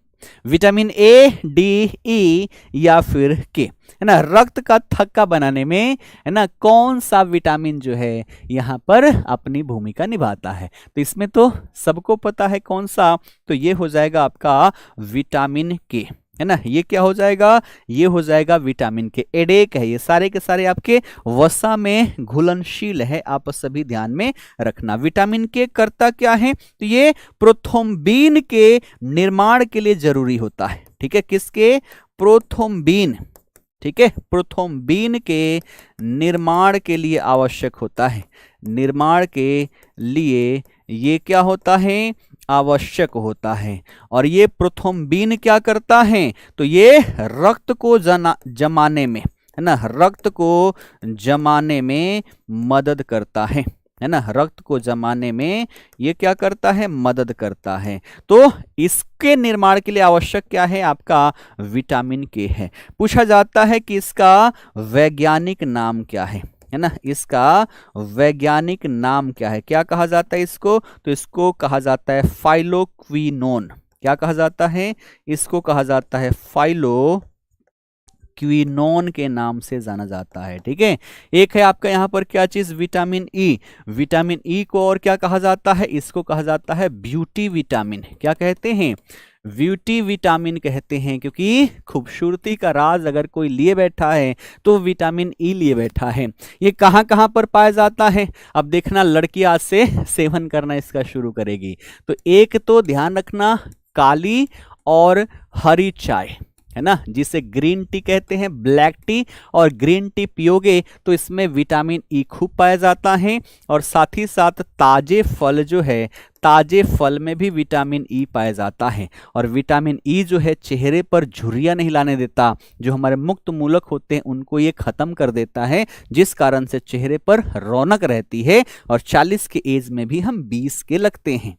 Vitamin A, D, E या फिर के, है ना। रक्त का थक्का बनाने में, है ना, कौन सा विटामिन जो है यहां पर अपनी भूमिका निभाता है? तो इसमें तो सबको पता है कौन सा, तो ये हो जाएगा आपका विटामिन के, है ना। ये क्या हो जाएगा? ये हो जाएगा विटामिन के। एडेक है, ये सारे के सारे आपके वसा में घुलनशील है, आप सभी ध्यान में रखना। विटामिन के करता क्या है? तो ये प्रोथ्रोम्बिन के निर्माण के लिए जरूरी होता है, ठीक है। किसके? प्रोथ्रोम्बिन, ठीक है, प्रोथ्रोम्बिन के निर्माण के लिए आवश्यक होता है। निर्माण के लिए ये क्या होता है? आवश्यक होता है। और ये प्रोथ्रोम्बिन क्या करता है? तो ये रक्त को जमाने में, है ना, रक्त को जमाने में मदद करता है ना। रक्त को जमाने में ये क्या करता है? मदद करता है। तो इसके निर्माण के लिए आवश्यक क्या है? आपका विटामिन के है। पूछा जाता है कि इसका वैज्ञानिक नाम क्या है ना। इसका वैज्ञानिक नाम क्या है? क्या कहा जाता है इसको? तो इसको कहा जाता है फाइलोक्विनोन। क्या कहा जाता है? इसको कहा जाता है फाइलोक्विनोन, क्विनोन के नाम से जाना जाता है। ठीक है, एक है आपका यहाँ पर क्या चीज, विटामिन ई। विटामिन ई को और क्या कहा जाता है, इसको कहा जाता है ब्यूटी विटामिन। क्या कहते हैं, ब्यूटी विटामिन कहते हैं, क्योंकि खूबसूरती का राज अगर कोई लिए बैठा है तो विटामिन ई लिए बैठा है। ये कहाँ कहाँ पर पाया जाता है, अब देखना लड़की आज से सेवन करना इसका शुरू करेगी। तो एक तो ध्यान रखना, काली और हरी चाय, है ना, जिसे ग्रीन टी कहते हैं, ब्लैक टी और ग्रीन टी पियोगे तो इसमें विटामिन ई खूब पाया जाता है। और साथ ही साथ ताजे फल जो है, ताजे फल में भी विटामिन ई पाया जाता है। और विटामिन ई जो है चेहरे पर झुर्रियां नहीं लाने देता, जो हमारे मुक्त मूलक होते हैं उनको ये खत्म कर देता है, जिस कारण से चेहरे पर रौनक रहती है। और 40 के एज में भी हम 20 के लगते हैं।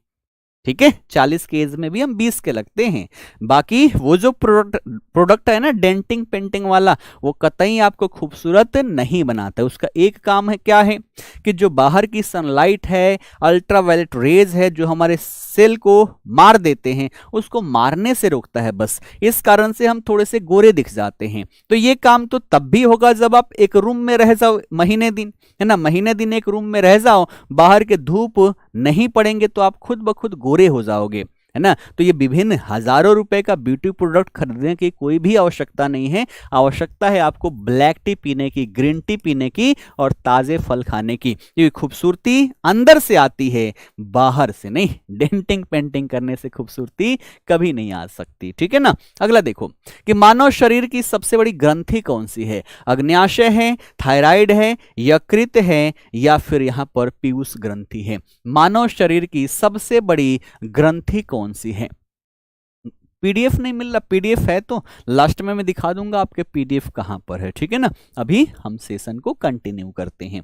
ठीक है, 40 के एज में भी हम 20 के लगते हैं। बाकी वो जो प्रोडक्ट है ना डेंटिंग पेंटिंग वाला, वो कतई आपको खूबसूरत नहीं बनाता है। उसका एक काम है, क्या है कि जो बाहर की सनलाइट है, अल्ट्रावायलेट रेज है, जो हमारे सेल को मार देते हैं, उसको मारने से रोकता है बस। इस कारण से हम थोड़े से गोरे दिख जाते हैं। तो ये काम तो तब भी होगा जब आप एक रूम में रह जाओ महीने दिन, है ना, महीने दिन एक रूम में रह जाओ, बाहर के धूप नहीं पड़ेंगे तो आप खुद ब खुद गोरे हो जाओगे, है ना। तो ये विभिन्न हजारों रुपए का ब्यूटी प्रोडक्ट खरीदने की कोई भी आवश्यकता नहीं है। आवश्यकता है आपको ब्लैक टी पीने की, ग्रीन टी पीने की और ताजे फल खाने की। ये खूबसूरती अंदर से आती है, बाहर से नहीं। डेंटिंग पेंटिंग करने से खूबसूरती कभी नहीं आ सकती। ठीक है ना। अगला देखो कि मानव शरीर की सबसे बड़ी ग्रंथि कौन सी है। अग्न्याशय है, थायराइड है, यकृत है, या फिर यहां पर पीयूष ग्रंथि है। मानव शरीर की सबसे बड़ी ग्रंथि कौन सी है। पीडीएफ नहीं मिल रहा, पीडीएफ है तो लास्ट में मैं दिखा दूंगा आपके पीडीएफ कहां पर है। ठीक है ना। अभी हम सेशन को कंटिन्यू करते हैं।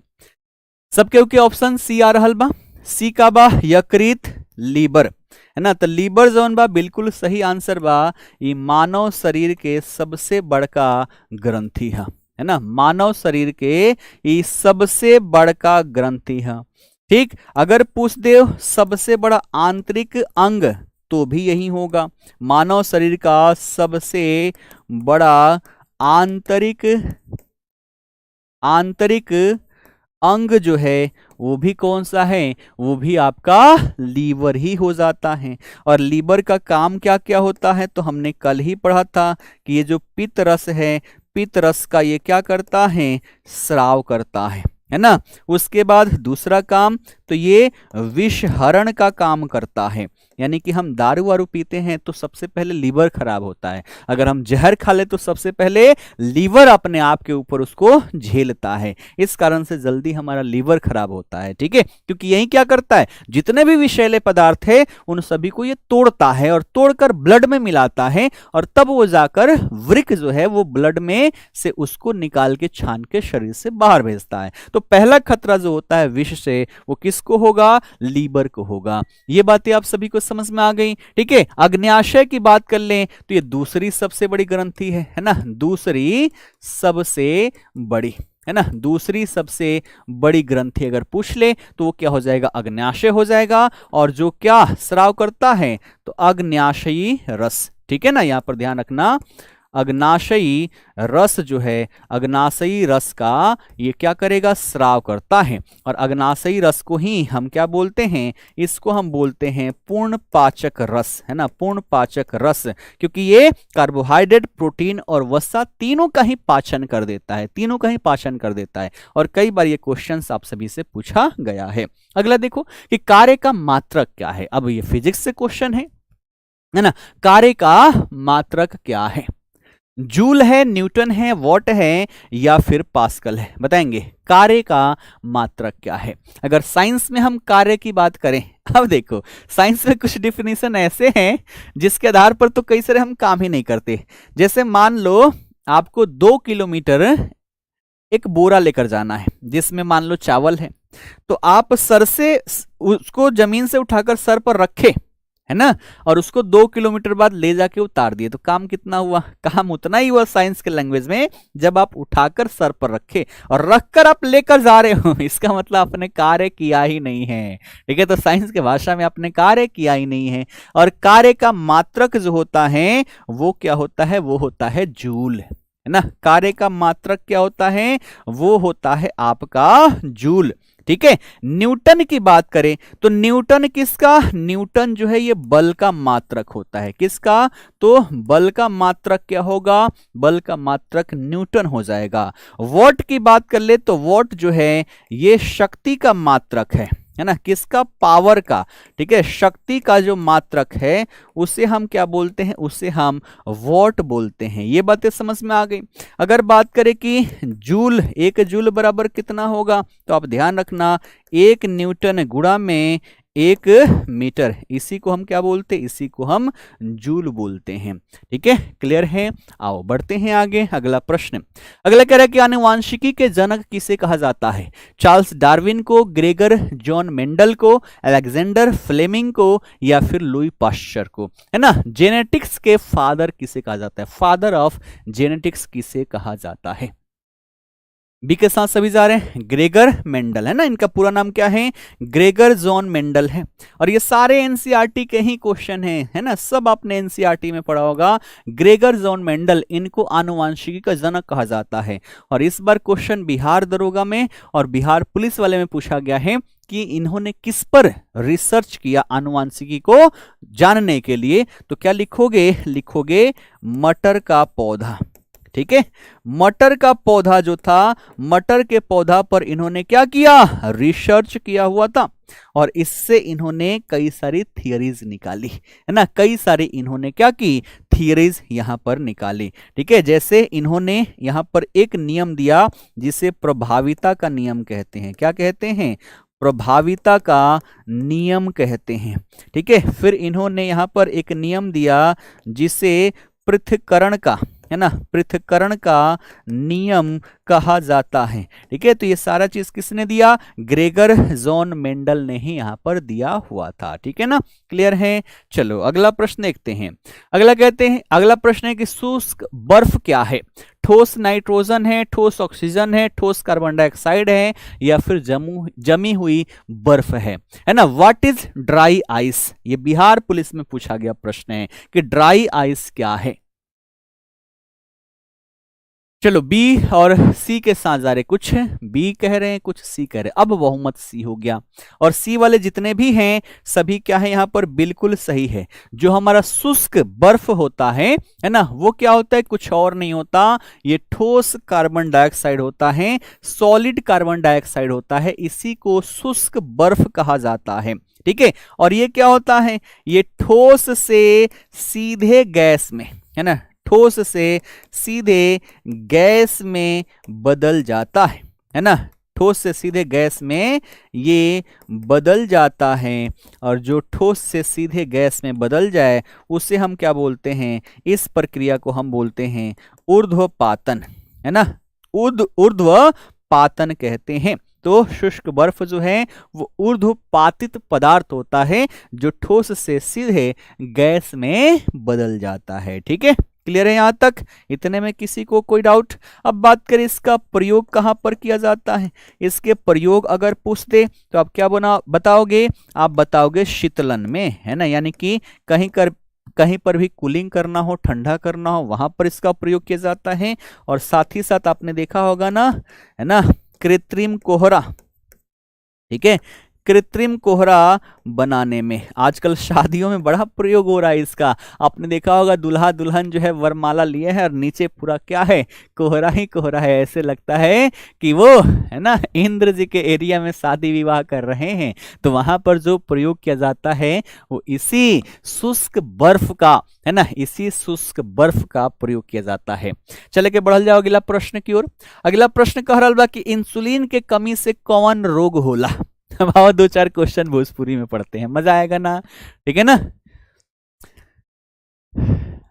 सबके ओके ऑप्शन सी आ रहल बा, सी का बा यकृत, लीवर, है ना। तो लीवर जोन बा बिल्कुल सही आंसर बा। ये मानव शरीर के सबसे बड़का ग्रंथि है ना, मानव शरीर के ये सबसे बड़का ग्रंथि है। ठीक, अगर पूछ दे सबसे बड़ा आंतरिक अंग तो भी यही होगा। मानव शरीर का सबसे बड़ा आंतरिक अंग जो है वो भी कौन सा है, वो भी आपका लीवर ही हो जाता है। और लीवर का काम क्या क्या होता है तो हमने कल ही पढ़ा था कि ये जो पित्त रस है, पित्त रस का ये क्या करता है, स्राव करता है ना। उसके बाद दूसरा काम तो ये विषहरण का काम करता है, यानी कि हम दारू वारू पीते हैं तो सबसे पहले लीवर खराब होता है। अगर हम जहर खा ले तो सबसे पहले लीवर अपने आप के ऊपर उसको झेलता है, इस कारण से जल्दी हमारा लीवर खराब होता है। ठीक है, क्योंकि यही क्या करता है, जितने भी विषैले पदार्थ है उन सभी को ये तोड़ता है और तोड़कर ब्लड में मिलाता है, और तब वो जाकर वृक्क जो है वो ब्लड में से उसको निकाल के छान के शरीर से बाहर भेजता है। तो पहला खतरा जो होता है विष से वो किसको होगा, लीवर को होगा। ये बातें आप सभी को समझ में आ गई। ठीक है, अग्न्याशय की बात कर लें तो ये दूसरी सबसे बड़ी ग्रंथि है ना, दूसरी सबसे बड़ी, है ना, दूसरी सबसे बड़ी ग्रंथि अगर पूछ ले तो वो क्या हो जाएगा, अग्न्याशय हो जाएगा। और जो क्या स्राव करता है तो अग्न्याशयी रस। ठीक है ना, यहां पर ध्यान रखना, अग्नाशयी रस जो है, अग्नाशयी रस का ये क्या करेगा, स्राव करता है। और अग्नाशयी रस को ही हम क्या बोलते हैं, इसको हम बोलते हैं पूर्ण पाचक रस, है ना, पूर्ण पाचक रस, क्योंकि ये कार्बोहाइड्रेट, प्रोटीन और वसा तीनों का ही पाचन कर देता है, तीनों का ही पाचन कर देता है। और कई बार ये क्वेश्चंस आप सभी से पूछा गया है। अगला देखो कि कार्य का मात्रक क्या है। अब ये फिजिक्स से क्वेश्चन है ना, कार्य का मात्रक क्या है, जूल है, न्यूटन है, वॉट है, या फिर पास्कल है, बताएंगे कार्य का मात्रक क्या है। अगर साइंस में हम कार्य की बात करें, अब देखो साइंस में कुछ डिफिनीशन ऐसे हैं जिसके आधार पर तो कई सारे हम काम ही नहीं करते। जैसे मान लो आपको 2 किलोमीटर एक बोरा लेकर जाना है जिसमें मान लो चावल है, तो आप सर से उसको जमीन से उठाकर सर पर रखे, है ना, और उसको 2 किलोमीटर बाद ले जाके उतार दिए, तो काम कितना हुआ, काम उतना ही हुआ साइंस के लैंग्वेज में, जब आप उठाकर सर पर रखे और रखकर आप लेकर जा रहे हो, इसका मतलब आपने कार्य किया ही नहीं है। ठीक है, तो साइंस के भाषा में आपने कार्य किया ही नहीं है। और कार्य का मात्रक जो होता है वो क्या होता है, वो होता है जूल। है ना। कार्य का मात्रक क्या होता है, वो होता है आपका जूल। ठीक है, न्यूटन की बात करें तो न्यूटन किसका, न्यूटन जो है ये बल का मात्रक होता है। किसका, तो बल का मात्रक क्या होगा, बल का मात्रक न्यूटन हो जाएगा। वॉट की बात कर ले तो वॉट जो है ये शक्ति का मात्रक है ना, किसका, पावर का। ठीक है, शक्ति का जो मात्रक है उसे हम क्या बोलते हैं, उसे हम वॉट बोलते हैं। ये बातें समझ में आ गई। अगर बात करें कि जूल, एक जूल बराबर कितना होगा, तो आप ध्यान रखना, एक न्यूटन गुणा में एक मीटर, इसी को हम क्या बोलते हैं, इसी को हम जूल बोलते हैं। ठीक है, क्लियर है। आओ बढ़ते हैं आगे, अगला प्रश्न। अगला कह रहा है कि आनुवांशिकी के जनक किसे कहा जाता है, चार्ल्स डार्विन को, ग्रेगर जॉन मेंडल को, अलेक्जेंडर फ्लेमिंग को, या फिर लुई पाश्चर को, है ना। जेनेटिक्स के फादर किसे कहा जाता है, फादर ऑफ जेनेटिक्स किसे कहा जाता है। बी के साथ सभी जा रहे हैं, ग्रेगर मेंडल, है ना, इनका पूरा नाम क्या है, ग्रेगर जॉन मेंडल है। और ये सारे एनसीईआरटी के ही क्वेश्चन हैं, है ना, सब आपने एनसीईआरटी में पढ़ा होगा। ग्रेगर जॉन मेंडल, इनको आनुवांशिकी का जनक कहा जाता है। और इस बार क्वेश्चन बिहार दरोगा में और बिहार पुलिस वाले में पूछा गया है कि इन्होंने किस पर रिसर्च किया आनुवांशिकी को जानने के लिए, तो क्या लिखोगे, लिखोगे मटर का पौधा। ठीक है, मटर का पौधा जो था, मटर के पौधा पर इन्होंने क्या किया, रिसर्च किया हुआ था। और इससे इन्होंने कई सारी थियरीज निकाली, है ना, कई सारी इन्होंने क्या की, थियरीज यहां पर निकाली। ठीक है, जैसे इन्होंने यहां पर एक नियम दिया जिसे प्रभाविता का नियम कहते हैं। क्या कहते हैं, प्रभाविता का नियम कहते हैं। ठीक है, फिर इन्होंने यहां पर एक नियम दिया जिसे पृथक्करण का, है ना, पृथक्करण का नियम कहा जाता है। ठीक है, तो ये सारा चीज किसने दिया, ग्रेगर जॉन मेंडल ने ही यहां पर दिया हुआ था। ठीक है ना, क्लियर है। चलो अगला प्रश्न देखते हैं। अगला कहते हैं, अगला प्रश्न है कि शुष्क बर्फ क्या है, ठोस नाइट्रोजन है, ठोस ऑक्सीजन है, ठोस कार्बन डाइऑक्साइड है, या फिर जमी हुई बर्फ है ना। व्हाट इज ड्राई आइस, ये बिहार पुलिस में पूछा गया प्रश्न है कि ड्राई आइस क्या है। चलो बी और सी के साथ जा रहे, कुछ बी कह रहे हैं, कुछ सी कह रहे हैं। अब बहुमत सी हो गया, और सी वाले जितने भी हैं सभी क्या है, यहां पर बिल्कुल सही है। जो हमारा शुष्क बर्फ होता है ना, वो क्या होता है, कुछ और नहीं होता, ये ठोस कार्बन डाइऑक्साइड होता है, सॉलिड कार्बन डाइऑक्साइड होता है, इसी को शुष्क बर्फ कहा जाता है। ठीक है, और ये क्या होता है, ये ठोस से सीधे गैस में, है ना, ठोस से सीधे गैस में बदल जाता है ना, ठोस से सीधे गैस में ये बदल जाता है। और जो ठोस से सीधे गैस में बदल जाए उसे हम क्या बोलते हैं, इस प्रक्रिया को हम बोलते हैं ऊर्ध्वपातन, है ना, ऊर्ध्वपातन कहते हैं। तो शुष्क बर्फ जो है वो ऊर्ध्वपातित पदार्थ होता है जो ठोस से सीधे गैस में बदल जाता है। ठीक है, क्लियर है यहां तक, इतने में किसी को कोई डाउट। अब बात करें इसका प्रयोग कहां पर किया जाता है, इसके प्रयोग अगर पूछ दे तो आप क्या बताओगे, आप बताओगे शीतलन में, है ना, यानी कि कहीं पर भी कूलिंग करना हो, ठंडा करना हो, वहां पर इसका प्रयोग किया जाता है। और साथ ही साथ आपने देखा होगा ना, है ना, कृत्रिम कोहरा। ठीक है, कृत्रिम कोहरा बनाने में आजकल शादियों में बड़ा प्रयोग हो रहा है इसका। आपने देखा होगा दुल्हा दुल्हन जो है वरमाला लिए हैं और नीचे पूरा क्या है, कोहरा ही कोहरा है, ऐसे लगता है कि वो, है ना, इंद्र जी के एरिया में शादी विवाह कर रहे हैं। तो वहां पर जो प्रयोग किया जाता है वो इसी शुष्क बर्फ का, है ना, इसी शुष्क बर्फ का प्रयोग किया जाता है। चले के बढ़ल जाओ अगला प्रश्न की ओर। अगला प्रश्न कह रहा बा कि इंसुलिन के कमी से कौन रोग होला। अब आओ 2-4 क्वेश्चन भोजपुरी में पढ़ते हैं, मजा आएगा ना। ठीक है ना,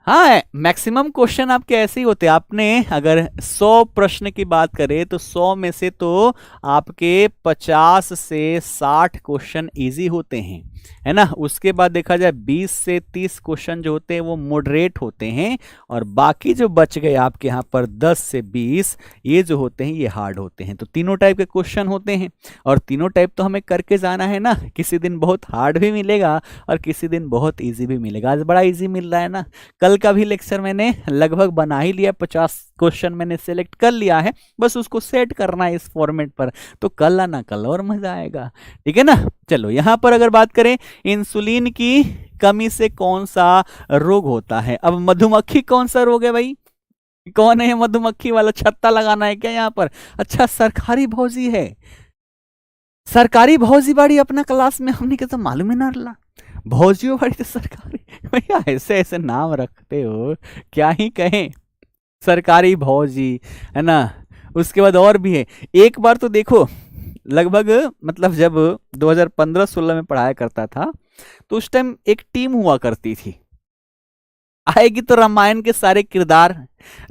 हाँ, मैक्सिमम क्वेश्चन आपके ऐसे ही होते हैं। आपने अगर 100 प्रश्न की बात करें तो 100 में से तो आपके 50 से 60 क्वेश्चन इजी होते हैं, है ना। उसके बाद देखा जाए 20 से 30 क्वेश्चन जो होते हैं वो मॉडरेट होते हैं, और बाकी जो बच गए आपके यहाँ पर 10 से 20 ये जो होते हैं ये हार्ड होते हैं। तो तीनों टाइप के क्वेश्चन होते हैं, और तीनों टाइप तो हमें करके जाना है ना। किसी दिन बहुत हार्ड भी मिलेगा और किसी दिन बहुत ईजी भी मिलेगा। आज बड़ा ईजी मिल रहा है ना, कल का भी लेक्चर मैंने लगभग बना ही लिया, 50 क्वेश्चन मैंने सेलेक्ट कर लिया है, बस उसको सेट करना है इस फॉर्मेट पर, तो कल आना, कल और मजा आएगा, ठीक है ना। चलो यहां पर अगर बात करें इंसुलिन की कमी से कौन सा रोग होता है, अब मधुमक्खी कौन सा रोग है भाई, कौन है ये मधुमक्खी वाला, छत्ता लगाना है क्या यहाँ पर, अच्छा सरकारी भौजी है, सरकारी भौजी बाड़ी अपना क्लास में हमने के तो मालूम ही ना रहा, भौजियों बाड़ी तो सरकारी, भैया ऐसे ऐसे नाम रखते हो, क्या ही कहें, सरकारी भौजी है ना। उसके बाद और भी है, एक बार तो देखो लगभग मतलब जब 2015-16 में पढ़ाया करता था तो उस टाइम एक टीम हुआ करती थी, आएगी तो रामायण के सारे किरदार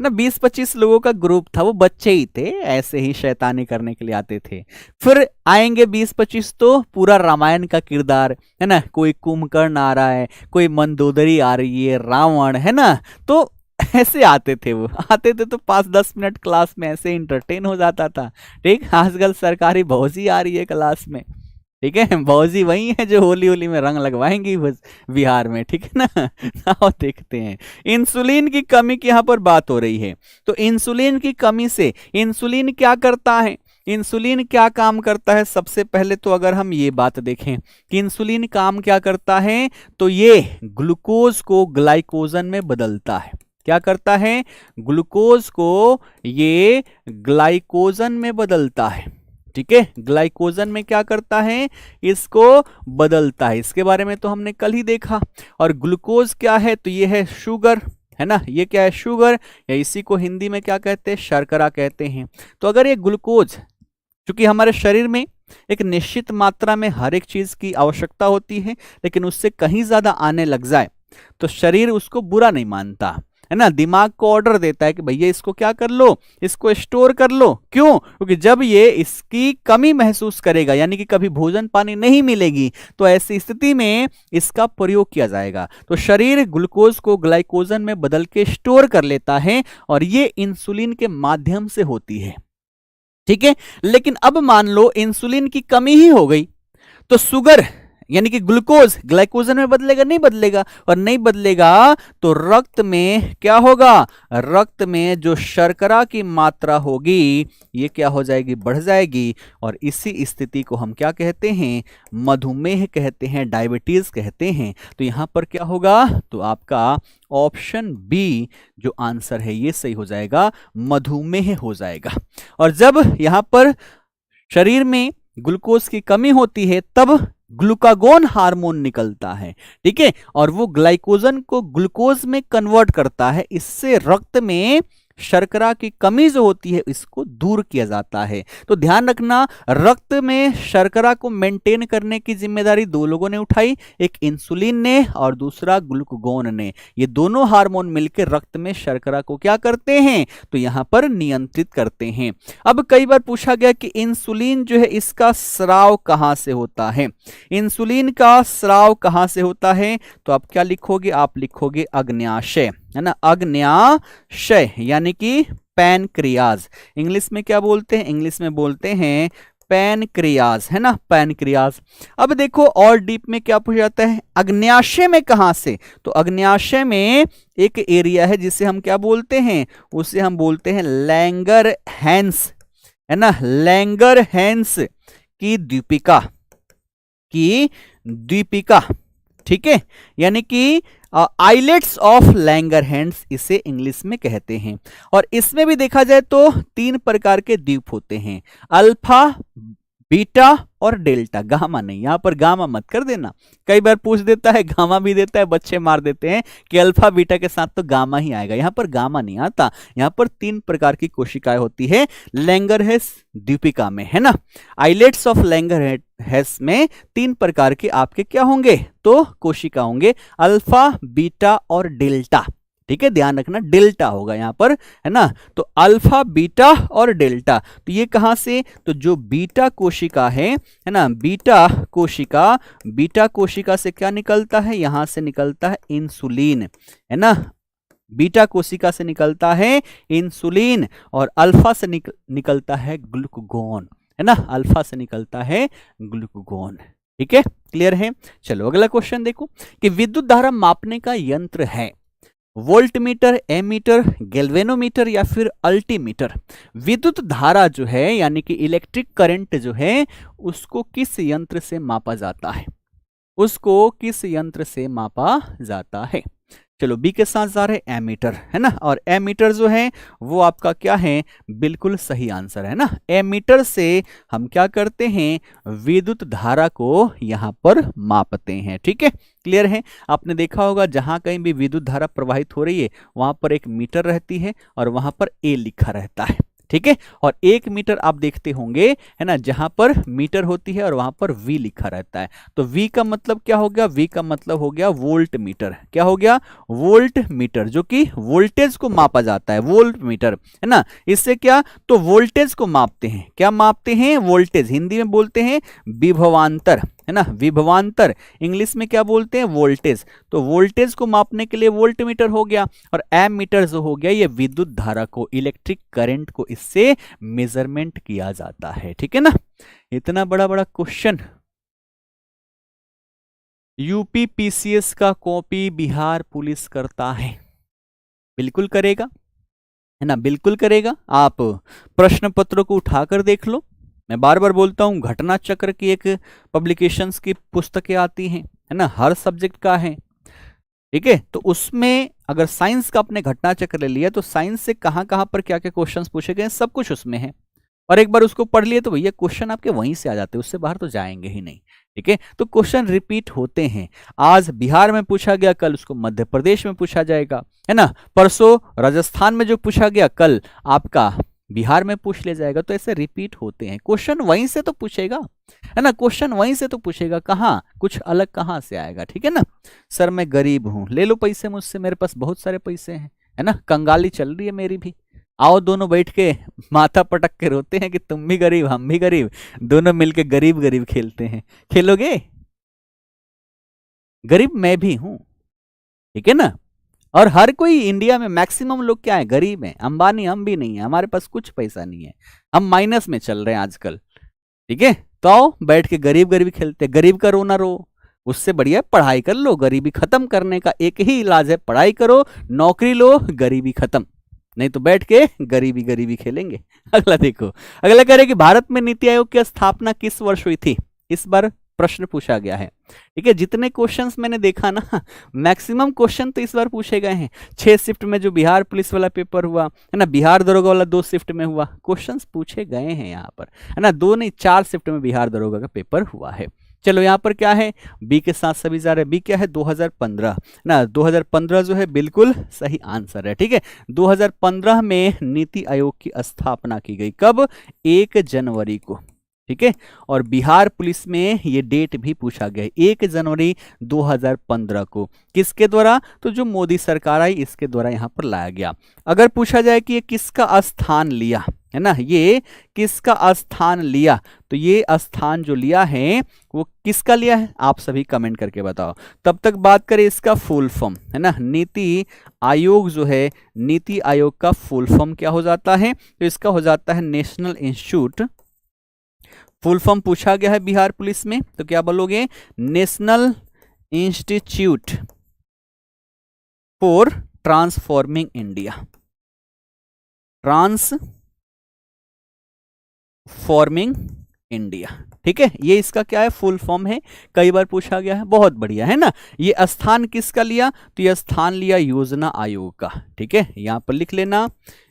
ना, 20-25 लोगों का ग्रुप था, वो बच्चे ही थे, ऐसे ही शैतानी करने के लिए आते थे, फिर आएंगे 20-25 तो पूरा रामायण का किरदार है ना, कोई कुंभकर्ण आ रहा है, कोई मंदोदरी आ रही है, रावण है ना, तो ऐसे आते थे, वो आते थे तो 5-10 मिनट क्लास में ऐसे इंटरटेन हो जाता था, ठीक। आजकल सरकारी भौजी आ रही है क्लास में, ठीक है, भौजी वही है जो होली होली में रंग लगवाएंगी बस बिहार में, ठीक है ना। आओ देखते हैं, इंसुलिन की कमी की यहाँ पर बात हो रही है, तो इंसुलिन की कमी से इंसुलिन क्या करता है, इंसुलिन क्या काम करता है, सबसे पहले तो अगर हम ये बात देखें कि इंसुलिन काम क्या करता है, तो ये ग्लूकोज को ग्लाइकोजन में बदलता है, क्या करता है, ग्लूकोज को ये ग्लाइकोजन में बदलता है, ठीक है, ग्लाइकोजन में क्या करता है, इसको बदलता है, इसके बारे में तो हमने कल ही देखा। और ग्लूकोज क्या है, तो ये है शुगर, है ना, ये क्या है, शुगर, या इसी को हिंदी में क्या कहते हैं, शर्करा कहते हैं। तो अगर ये ग्लूकोज, क्योंकि हमारे शरीर में एक निश्चित मात्रा में हर एक चीज की आवश्यकता होती है, लेकिन उससे कहीं ज्यादा आने लग जाए तो शरीर उसको बुरा नहीं मानता, है ना, दिमाग को ऑर्डर देता है कि भैया इसको क्या कर लो, इसको स्टोर कर लो, क्यों, क्योंकि जब ये इसकी कमी महसूस करेगा, यानी कि कभी भोजन पानी नहीं मिलेगी, तो ऐसी स्थिति में इसका प्रयोग किया जाएगा, तो शरीर ग्लूकोज को ग्लाइकोजन में बदल के स्टोर कर लेता है, और ये इंसुलिन के माध्यम से होती है, ठीक है। लेकिन अब मान लो इंसुलिन की कमी ही हो गई, तो शुगर यानी कि ग्लूकोज ग्लाइकोजन में बदलेगा, नहीं बदलेगा, और नहीं बदलेगा तो रक्त में क्या होगा, रक्त में जो शर्करा की मात्रा होगी ये क्या हो जाएगी, बढ़ जाएगी, और इसी स्थिति को हम क्या कहते हैं, मधुमेह कहते हैं, डायबिटीज कहते हैं। तो यहां पर क्या होगा, तो आपका ऑप्शन बी जो आंसर है ये सही हो जाएगा, मधुमेह हो जाएगा। और जब यहां पर शरीर में ग्लूकोज की कमी होती है तब ग्लूकागोन हार्मोन निकलता है, ठीक है, और वो ग्लाइकोजन को ग्लूकोज में कन्वर्ट करता है, इससे रक्त में शर्करा की कमी जो होती है इसको दूर किया जाता है। तो ध्यान रखना, रक्त में शर्करा को मेंटेन करने की जिम्मेदारी दो लोगों ने उठाई, एक इंसुलिन ने और दूसरा ग्लूकागोन ने, ये दोनों हार्मोन मिलकर रक्त में शर्करा को क्या करते हैं, तो यहां पर नियंत्रित करते हैं। अब कई बार पूछा गया कि इंसुलिन जो है इसका स्राव कहां से होता है, इंसुलिन का स्राव कहां से होता है, तो आप क्या लिखोगे, आप लिखोगे अग्न्याशय, है ना, अग्न्याशय यानी कि पैनक्रियाज, इंग्लिश में क्या बोलते हैं, इंग्लिश में बोलते हैं पैनक्रियाज, है ना, पैनक्रियाज। अब देखो और डीप में क्या पूछा जाता है, अग्न्याशय में कहां से, तो अग्न्याशय में एक एरिया है जिसे हम क्या बोलते हैं, उसे हम बोलते हैं लैंगरहैंस, है ना, लैंगरहैंस की द्वीपिका, की द्वीपिका, ठीक है, यानी कि आइलेट्स ऑफ लैंगरहैंस इसे इंग्लिश में कहते हैं। और इसमें भी देखा जाए तो 3 प्रकार के द्वीप होते हैं, अल्फा, बीटा और डेल्टा, गामा नहीं, यहां पर गामा मत कर देना, कई बार पूछ देता है गामा भी देता है, बच्चे मार देते हैं कि अल्फा बीटा के साथ तो गामा ही आएगा, यहां पर गामा नहीं आता, यहां पर 3 प्रकार की कोशिकाएं होती है लैंगरहैंस द्वीपिका में, है ना, आइलेट्स ऑफ लैंगरहैंस में 3 प्रकार के आपके क्या होंगे, तो कोशिका होंगे, अल्फा, बीटा और डेल्टा, ठीक है, ध्यान रखना डेल्टा होगा यहां पर, है ना, तो अल्फा, बीटा और डेल्टा, तो ये कहां से, तो जो बीटा कोशिका है ना, बीटा कोशिका से क्या निकलता है, यहां से निकलता है इंसुलिन, है ना, बीटा कोशिका से निकलता है इंसुलिन, और अल्फा से निकलता है ग्लूकागोन, है ना, अल्फा से निकलता है ग्लूकागोन, ठीक है, क्लियर है। चलो अगला क्वेश्चन देखो कि विद्युत धारा मापने का यंत्र है, वोल्टमीटर, एमीटर, गैल्वेनोमीटर या फिर अल्टीमीटर। विद्युत धारा जो है यानी कि इलेक्ट्रिक करंट जो है उसको किस यंत्र से मापा जाता है, उसको किस यंत्र से मापा जाता है। चलो बी के साथ जा रहे एमीटर, है ना, और एमीटर जो है वो आपका क्या है, बिल्कुल सही आंसर है ना। एमीटर से हम क्या करते हैं, विद्युत धारा को यहां पर मापते हैं। ठीक है, क्लियर है। आपने देखा होगा जहां कहीं भी विद्युत धारा प्रवाहित हो रही है वहां पर एक मीटर रहती है और वहां पर ए लिखा रहता है। ठीक है, और एक मीटर आप देखते होंगे, है ना, जहां पर मीटर होती है और वहां पर वी लिखा रहता है। तो वी का मतलब क्या हो गया, वी का मतलब हो गया वोल्ट मीटर। क्या हो गया, वोल्ट मीटर, जो कि वोल्टेज को मापा जाता है, वोल्ट मीटर, है ना। इससे क्या, तो वोल्टेज को मापते हैं। क्या मापते हैं, वोल्टेज। हिंदी में बोलते हैं विभवांतर, है ना, विभवांतर। इंग्लिश में क्या बोलते हैं, वोल्टेज। तो वोल्टेज को मापने के लिए वोल्ट मीटर हो गया, और एमीटर जो हो गया ये विद्युत धारा को, इलेक्ट्रिक करंट को इससे मेजरमेंट किया जाता है। ठीक है ना। इतना बड़ा बड़ा क्वेश्चन यूपी पीसीएस का कॉपी बिहार पुलिस करता है, बिल्कुल करेगा, है ना, बिल्कुल करेगा। आप प्रश्न पत्रों को उठाकर देख लो। मैं बार बार बोलता हूं, घटना चक्र की एक पब्लिकेशंस की पुस्तकें आती हैं, है ना, हर सब्जेक्ट का है। ठीक है, तो उसमें अगर साइंस का अपने घटना चक्र ले लिया तो साइंस से कहां कहां पर क्या क्या क्वेश्चंस पूछे गए सब कुछ उसमें है। और एक बार उसको पढ़ लिए तो भैया क्वेश्चन आपके वहीं से आ जाते हैं, उससे बाहर तो जाएंगे ही नहीं। ठीक है, तो क्वेश्चन रिपीट होते हैं। आज बिहार में पूछा गया, कल उसको मध्य प्रदेश में पूछा जाएगा, है ना। परसों राजस्थान में जो पूछा गया कल आपका बिहार में पूछ लिया जाएगा। तो ऐसे रिपीट होते हैं, क्वेश्चन वहीं से तो पूछेगा, है ना, क्वेश्चन वहीं से तो पूछेगा, कहाँ कुछ अलग कहाँ से आएगा। ठीक है ना। सर मैं गरीब हूं, ले लो पैसे मुझसे, मेरे पास बहुत सारे पैसे हैं, है ना, कंगाली चल रही है मेरी भी। आओ दोनों बैठ के माथा पटक के रोते हैं कि तुम भी गरीब हम भी गरीब, दोनों मिलके गरीब गरीब खेलते हैं। खेलोगे, गरीब मैं भी हूं। ठीक है ना। और हर कोई इंडिया में मैक्सिमम लोग क्या है, गरीब हैं। अंबानी हम भी नहीं है, हमारे पास कुछ पैसा नहीं है, हम माइनस में चल रहे हैं आजकल। ठीक है, तो आओ बैठ के गरीब गरीब खेलते। गरीब का रोना रो, उससे बढ़िया पढ़ाई कर लो। गरीबी खत्म करने का एक ही इलाज है, पढ़ाई करो, नौकरी लो, गरीबी खत्म। नहीं तो बैठ के गरीबी गरीबी खेलेंगे। अगला देखो, अगला कह रहे कि भारत में नीति आयोग की स्थापना किस वर्ष हुई थी, इस बार प्रश्न पूछा गया है। ठीक है, जितने क्वेश्चंस मैंने देखा ना, मैक्सिमम क्वेश्चन तो इस बार पूछे गए हैं। 6 शिफ्ट में जो बिहार पुलिस वाला पेपर हुआ, है ना, बिहार दरोगा वाला 2 शिफ्ट में हुआ, क्वेश्चंस पूछे गए हैं यहाँ पर, है ना। 2 नहीं 4 शिफ्ट में बिहार दरोगा का पेपर हुआ है। चलो यहाँ पर क्या है, बी के साथ सभी जा रहे हैं। बी क्या है, 2015 ना, 2015 जो है बिल्कुल सही आंसर है। ठीक है, 2015 में नीति आयोग की स्थापना की गई। कब, 1 जनवरी को। ठीक है, और बिहार पुलिस में ये डेट भी पूछा गया, 1 जनवरी 2015 को। किसके द्वारा, तो जो मोदी सरकार आई इसके द्वारा यहां पर लाया गया। अगर पूछा जाए कि ये किसका स्थान लिया, है ना, ये किसका स्थान लिया, तो ये स्थान जो लिया है वो किसका लिया है, आप सभी कमेंट करके बताओ। तब तक बात करें इसका फुल फॉर्म, है ना, नीति आयोग जो है, नीति आयोग का फुल फॉर्म क्या हो जाता है, तो इसका हो जाता है नेशनल इंस्टीट्यूट। फुल फॉर्म पूछा गया है बिहार पुलिस में, तो क्या बोलोगे, national institute for transforming India, transforming India. ठीक है, ये इसका क्या है, फुल फॉर्म है, कई बार पूछा गया है, बहुत बढ़िया, है ना। ये स्थान किसका लिया, तो ये स्थान लिया योजना आयोग का। ठीक है, यहां पर लिख लेना,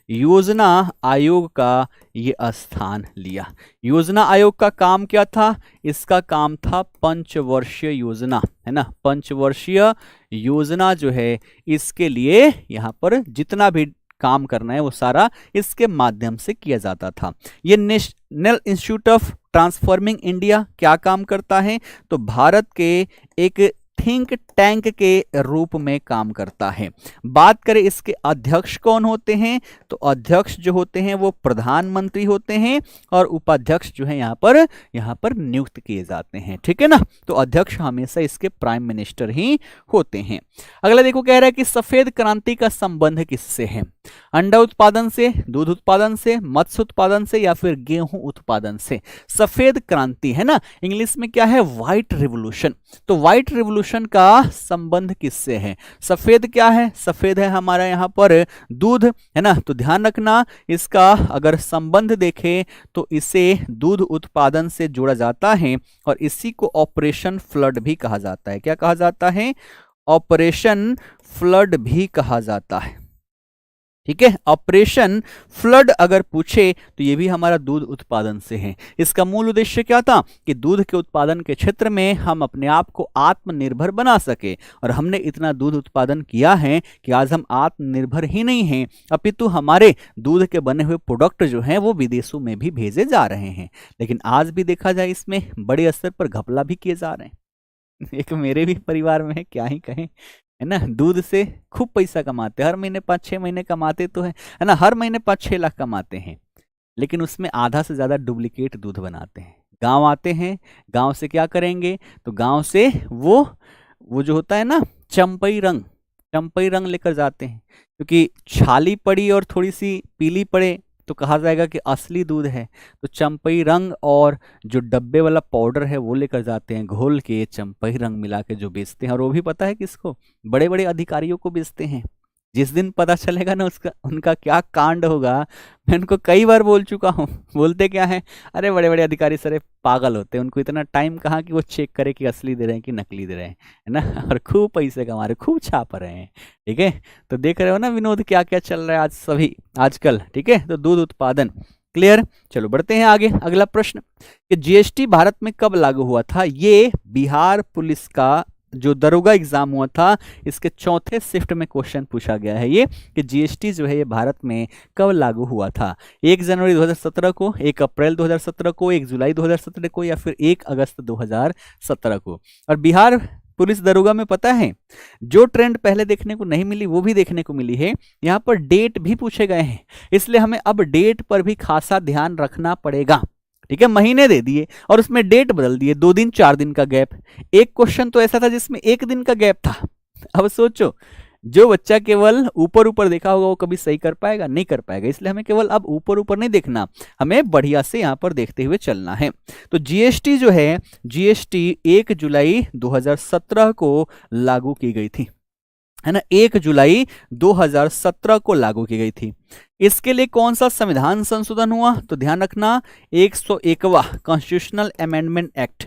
योजना आयोग का ये स्थान लिया। योजना आयोग का काम क्या था, इसका काम था पंचवर्षीय योजना, है ना, पंचवर्षीय योजना जो है इसके लिए यहाँ पर जितना भी काम करना है वो सारा इसके माध्यम से किया जाता था। ये national institute of transforming India क्या काम करता है, तो भारत के एक थिंक टैंक के रूप में काम करता है। बात करें इसके अध्यक्ष कौन होते हैं, तो अध्यक्ष जो होते हैं वो प्रधानमंत्री होते हैं, और उपाध्यक्ष जो है यहाँ पर नियुक्त किए जाते हैं। ठीक है ना, तो अध्यक्ष हमेशा इसके प्राइम मिनिस्टर ही होते हैं। अगला देखो, कह रहा है कि सफेद क्रांति का संबंध किससे है, अंडा उत्पादन से, दूध उत्पादन से, मत्स्य उत्पादन से, या फिर गेहूं उत्पादन से। सफेद क्रांति, है ना, इंग्लिश में क्या है, व्हाइट रिवोल्यूशन। तो व्हाइट रिवोल्यूशन प्रदूषण का संबंध किससे है? सफेद क्या है? सफेद है हमारा यहाँ पर दूध, है ना। तो ध्यान रखना, इसका अगर संबंध देखें तो इसे दूध उत्पादन से जोड़ा जाता है और इसी को ऑपरेशन फ्लड भी कहा जाता है। क्या कहा जाता है? ऑपरेशन फ्लड भी कहा जाता है। ठीक है, ऑपरेशन फ्लड अगर पूछे तो ये भी हमारा दूध उत्पादन से है। इसका मूल उद्देश्य क्या था? कि दूध के उत्पादन के क्षेत्र में हम अपने आप को आत्मनिर्भर बना सके, और हमने इतना दूध उत्पादन किया है कि आज हम आत्मनिर्भर ही नहीं हैं, अपितु हमारे दूध के बने हुए प्रोडक्ट जो हैं वो विदेशों में भी भेजे जा रहे हैं। लेकिन आज भी देखा जाए इसमें बड़े स्तर पर घपला भी किए जा रहे हैं। एक मेरे भी परिवार में है, क्या ही कहें, है ना। दूध से खूब पैसा कमाते, हर महीने 5-6 महीने कमाते तो है ना, हर महीने 5-6 लाख कमाते हैं, लेकिन उसमें आधा से ज्यादा डुप्लीकेट दूध बनाते हैं। गांव आते हैं, गांव से क्या करेंगे? तो गांव से वो जो होता है ना चंपई रंग लेकर जाते हैं, क्योंकि छाली पड़ी और थोड़ी सी पीली पड़े तो कहा जाएगा कि असली दूध है। तो चंपई रंग और जो डब्बे वाला पाउडर है वो लेकर जाते हैं, घोल के चंपई रंग मिला के जो बेचते हैं, और वो भी पता है किसको? बड़े बड़े अधिकारियों को बेचते हैं। जिस दिन पता चलेगा ना उनका क्या कांड होगा, मैं उनको कई बार बोल चुका हूँ। बोलते क्या है? अरे बड़े बड़े अधिकारी सारे पागल होते हैं, उनको इतना टाइम कहाँ कि वो चेक करे कि असली दे रहे हैं कि नकली दे रहे हैं, है ना। और खूब पैसे कमा रहे, खूब छाप रहे हैं। ठीक है, तो देख रहे हो ना विनोद क्या क्या चल रहा है आज सभी आजकल। ठीक है, तो दूध उत्पादन क्लियर। चलो बढ़ते हैं आगे। अगला प्रश्न कि जीएसटी भारत में कब लागू हुआ था? ये बिहार पुलिस का जो दरोगा एग्जाम हुआ था, इसके चौथे शिफ्ट में क्वेश्चन पूछा गया है ये, कि जीएसटी जो है ये भारत में कब लागू हुआ था? 1 जनवरी 2017 को, 1 अप्रैल 2017 को, 1 जुलाई 2017 को, या फिर 1 अगस्त 2017 को? और बिहार पुलिस दरोगा में पता है जो ट्रेंड पहले देखने को नहीं मिली वो भी देखने को मिली है। यहाँ पर डेट भी पूछे गए हैं, इसलिए हमें अब डेट पर भी खासा ध्यान रखना पड़ेगा। ठीक है, महीने दे दिए और उसमें डेट बदल दिए, 2 दिन 4 दिन का गैप। एक क्वेश्चन तो ऐसा था जिसमें 1 दिन का गैप था। अब सोचो, जो बच्चा केवल ऊपर ऊपर देखा होगा वो कभी सही कर पाएगा? नहीं कर पाएगा। इसलिए हमें केवल अब ऊपर ऊपर नहीं देखना, हमें बढ़िया से यहाँ पर देखते हुए चलना है। तो जीएसटी जो है, जीएसटी 1 जुलाई 2017 को लागू की गई थी, है ना। 1 जुलाई 2017 को लागू की गई थी। इसके लिए कौन सा संविधान संशोधन हुआ? तो ध्यान रखना, 101वां कॉन्स्टिट्यूशनल अमेंडमेंट एक्ट,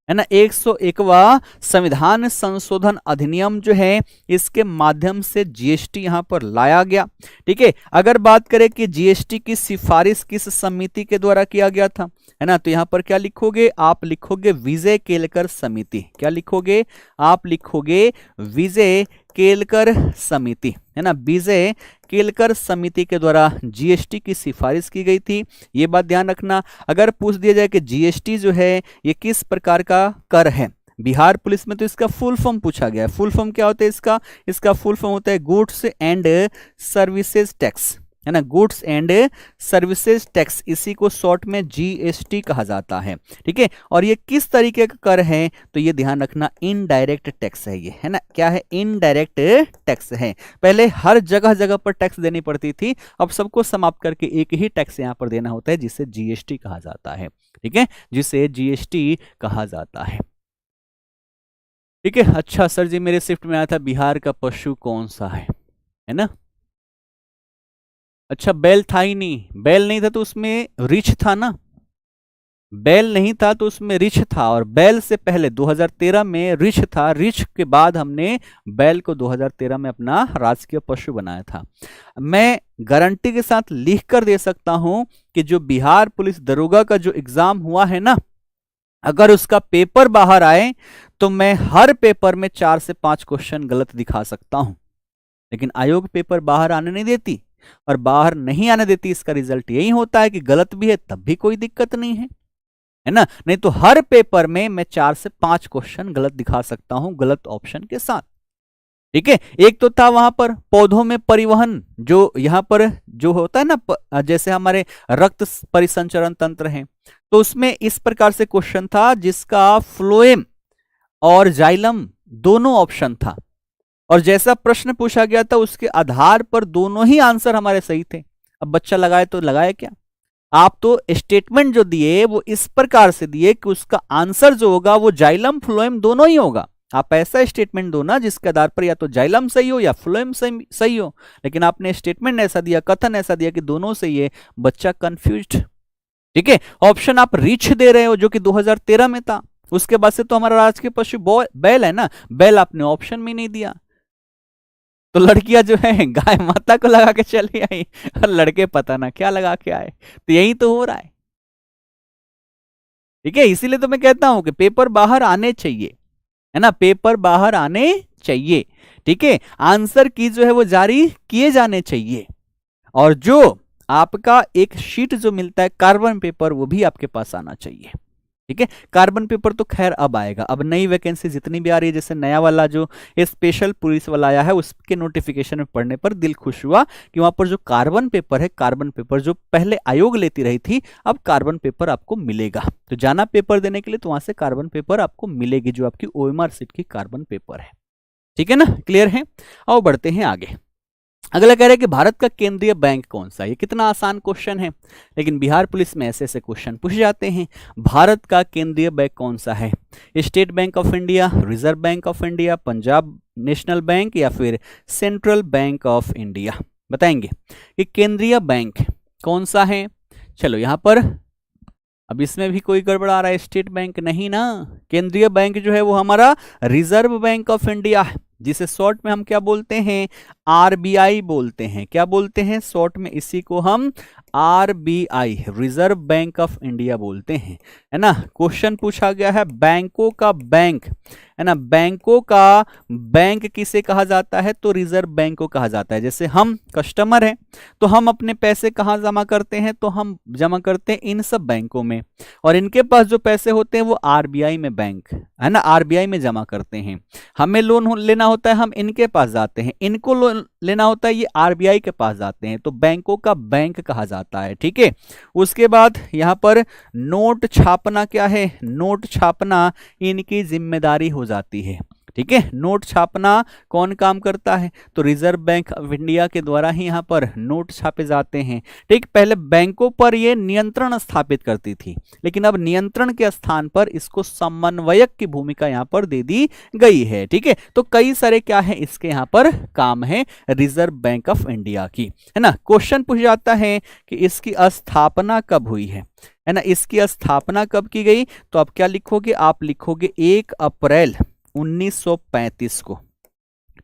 है ना। 101वां संविधान संशोधन अधिनियम जो है, इसके माध्यम से जीएसटी यहां पर लाया गया। ठीक है, अगर बात करें कि जीएसटी की सिफारिश किस समिति के द्वारा किया गया था, है ना, तो यहां पर क्या लिखोगे? आप लिखोगे विजय केलकर समिति। क्या लिखोगे? आप लिखोगे विजय केलकर समिति, है ना। विजय केलकर समिति के द्वारा जीएसटी की सिफारिश की गई थी, ये बात ध्यान रखना। अगर पूछ दिया जाए कि जीएसटी जो है ये किस प्रकार का कर है बिहार पुलिस में, तो इसका फुल फॉर्म पूछा गया है। फुल फॉर्म क्या होता है इसका फुल फॉर्म होता है गुड्स एंड सर्विसेज टैक्स, है ना। गुड्स एंड सर्विसेज टैक्स, इसी को शॉर्ट में जीएसटी कहा जाता है। ठीक है, और ये किस तरीके का कर है? तो ये ध्यान रखना, इनडायरेक्ट टैक्स है ये, है ना। क्या है? इनडायरेक्ट टैक्स है। पहले हर जगह जगह पर टैक्स देनी पड़ती थी, अब सबको समाप्त करके एक ही टैक्स यहाँ पर देना होता है, जिसे जीएसटी कहा जाता है। ठीक है, जिसे जीएसटी कहा जाता है। ठीक है, अच्छा सर जी, मेरे शिफ्ट में आया था बिहार का पशु कौन सा है ना। अच्छा, बैल था ही नहीं। बैल नहीं था तो उसमें रिछ था ना, बैल नहीं था तो उसमें रिछ था, और बैल से पहले 2013 में रिछ था, रिछ के बाद हमने बैल को 2013 में अपना राजकीय पशु बनाया था। मैं गारंटी के साथ लिख कर दे सकता हूं कि जो बिहार पुलिस दरोगा का जो एग्जाम हुआ है ना, अगर उसका पेपर बाहर आए तो मैं हर पेपर में 4 से 5 क्वेश्चन गलत दिखा सकता हूं, लेकिन आयोग पेपर बाहर आने नहीं देती, और बाहर नहीं आने देती इसका रिजल्ट यही होता है कि गलत भी है तब भी कोई दिक्कत नहीं है ना। नहीं तो हर पेपर में मैं 4 से 5 क्वेश्चन गलत दिखा सकता हूं, गलत ऑप्शन के साथ। ठीक है, एक तो था वहां पर पौधों में परिवहन, जो यहां पर जो होता है ना, जैसे हमारे रक्त परिसंचरण तंत्र है, तो उसमें इस प्रकार से क्वेश्चन था जिसका फ्लोएम और जाइलम दोनों ऑप्शन था, और जैसा प्रश्न पूछा गया था उसके आधार पर दोनों ही आंसर हमारे सही थे। अब बच्चा लगाए तो लगाए क्या? आप तो स्टेटमेंट जो दिए वो इस प्रकार से दिए कि उसका आंसर जो होगा वो जाइलम फ्लोएम दोनों ही होगा, आप ऐसा स्टेटमेंट दो ना जिसके आधार पर या तो जाइलम सही हो या फ्लोएम सही हो, लेकिन आपने स्टेटमेंट ऐसा दिया, कथन ऐसा दिया कि दोनों सही है, बच्चा कंफ्यूज्ड। ठीक है, ऑप्शन आप रिच दे रहे हो जो कि 2013 में था, उसके बाद से तो हमारा राजकीय पशु बैल है ना, बैल आपने ऑप्शन में नहीं दिया। तो लड़कियां जो है गाय माता को लगा के चली आई और लड़के पता ना क्या लगा के आए, तो यही तो हो रहा है। ठीक है, इसीलिए तो मैं कहता हूं कि पेपर बाहर आने चाहिए, है ना, पेपर बाहर आने चाहिए। ठीक है, आंसर की जो है वो जारी किए जाने चाहिए, और जो आपका एक शीट जो मिलता है कार्बन पेपर वो भी आपके पास आना चाहिए। ठीक है, कार्बन पेपर तो खैर अब आएगा, अब नई वैकेंसी जितनी भी आ रही है, जैसे नया वाला जो स्पेशल पुलिस वाला आया है उसके नोटिफिकेशन में पढ़ने पर दिल खुश हुआ कि वहां पर जो कार्बन पेपर है, कार्बन पेपर जो पहले आयोग लेती रही थी, अब कार्बन पेपर आपको मिलेगा। तो जाना पेपर देने के लिए तो वहां से कार्बन पेपर आपको मिलेगी, जो आपकी OMR सीट की कार्बन पेपर है। ठीक है ना, क्लियर है। आओ बढ़ते हैं आगे। अगला कह रहे हैं कि भारत का केंद्रीय बैंक कौन सा है। ये कितना आसान क्वेश्चन है, लेकिन बिहार पुलिस में ऐसे ऐसे क्वेश्चन पूछ जाते हैं। भारत का केंद्रीय बैंक कौन सा है? State bank of India, reserve bank of India, Punjab national bank या फिर सेंट्रल बैंक ऑफ इंडिया? बताएंगे कि केंद्रीय बैंक कौन सा है। चलो यहां पर अब इसमें भी कोई गड़बड़ आ रहा है, स्टेट बैंक नहीं ना, केंद्रीय बैंक जो है वो हमारा रिजर्व बैंक ऑफ इंडिया है, जिसे शॉर्ट में हम क्या बोलते हैं, RBI बोलते हैं। क्या बोलते हैं शॉर्ट में? इसी को हम RBI, reserve bank of India बोलते हैं, है ना। क्वेश्चन पूछा गया है बैंकों का बैंक, है ना, बैंकों का बैंक किसे कहा जाता है? तो रिजर्व बैंक को कहा जाता है। जैसे हम कस्टमर हैं तो हम अपने पैसे कहाँ जमा करते हैं? तो हम जमा करते हैं इन सब बैंकों में, और इनके पास जो पैसे होते हैं वो RBI में बैंक, है ना, RBI में जमा करते हैं। हमें लोन लेना होता है, हम इनके पास जाते हैं, इनको लोन लेना होता है, ये RBI के पास जाते हैं। तो बैंकों का बैंक कहा जाता है। ठीक है, उसके बाद यहाँ पर नोट छापना क्या है? नोट छापना इनकी जिम्मेदारी हो जाती है। ठीक है, नोट छापना कौन काम करता है? तो रिजर्व बैंक ऑफ इंडिया के द्वारा ही यहाँ पर नोट छापे जाते हैं। ठीक, पहले बैंकों पर ये नियंत्रण स्थापित करती थी, लेकिन अब नियंत्रण के स्थान पर इसको समन्वयक की भूमिका यहाँ पर दे दी गई है। ठीक है, तो कई सारे क्या है इसके यहाँ पर काम है रिजर्व बैंक ऑफ इंडिया की, है ना। क्वेश्चन पूछ जाता है कि इसकी स्थापना कब हुई है ना, इसकी स्थापना कब की गई? तो आप क्या लिखोगे? आप लिखोगे 1 अप्रैल 1935 को।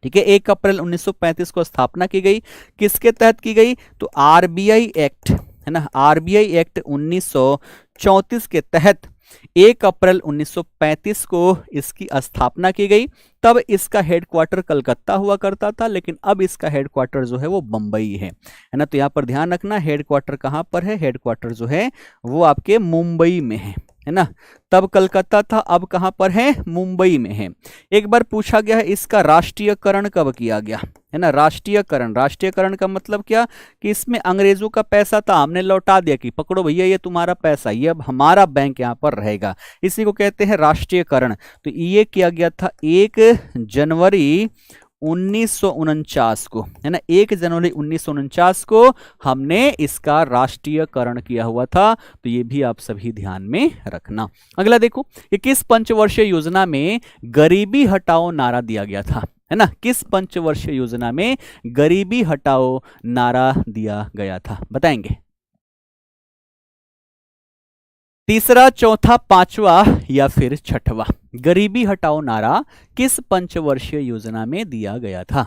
ठीक है, 1 अप्रैल 1935 को स्थापना की गई। किसके तहत की गई? तो RBI एक्ट, है ना, RBI एक्ट 1934 के तहत 1 अप्रैल 1935 को इसकी स्थापना की गई। तब इसका हेडक्वार्टर कलकत्ता हुआ करता था, लेकिन अब इसका हेडक्वार्टर जो है वो बंबई है ना। तो यहां पर ध्यान रखना, हेडक्वार्टर कहां पर है? हेडक्वार्टर जो है वो आपके मुंबई में है ना। तब कलकत्ता था, अब कहां पर है? मुंबई में है। एक बार पूछा गया है इसका राष्ट्रीयकरण कब किया गया, है ना। राष्ट्रीयकरण, राष्ट्रीयकरण का मतलब क्या? कि इसमें अंग्रेजों का पैसा था, हमने लौटा दिया कि पकड़ो भैया ये तुम्हारा पैसा, ये अब हमारा बैंक यहां पर रहेगा, इसी को कहते हैं राष्ट्रीयकरण। तो ये किया गया था 1 जनवरी 1949 को, है ना, 1 जनवरी 1949 को हमने इसका राष्ट्रीयकरण किया हुआ था। तो ये भी आप सभी ध्यान में रखना। अगला देखो, ये किस पंचवर्षीय योजना में गरीबी हटाओ नारा दिया गया था, है ना। किस पंचवर्षीय योजना में गरीबी हटाओ नारा दिया गया था? बताएंगे। तीसरा, चौथा, पांचवा या फिर छठवा? गरीबी हटाओ नारा किस पंचवर्षीय योजना में दिया गया था?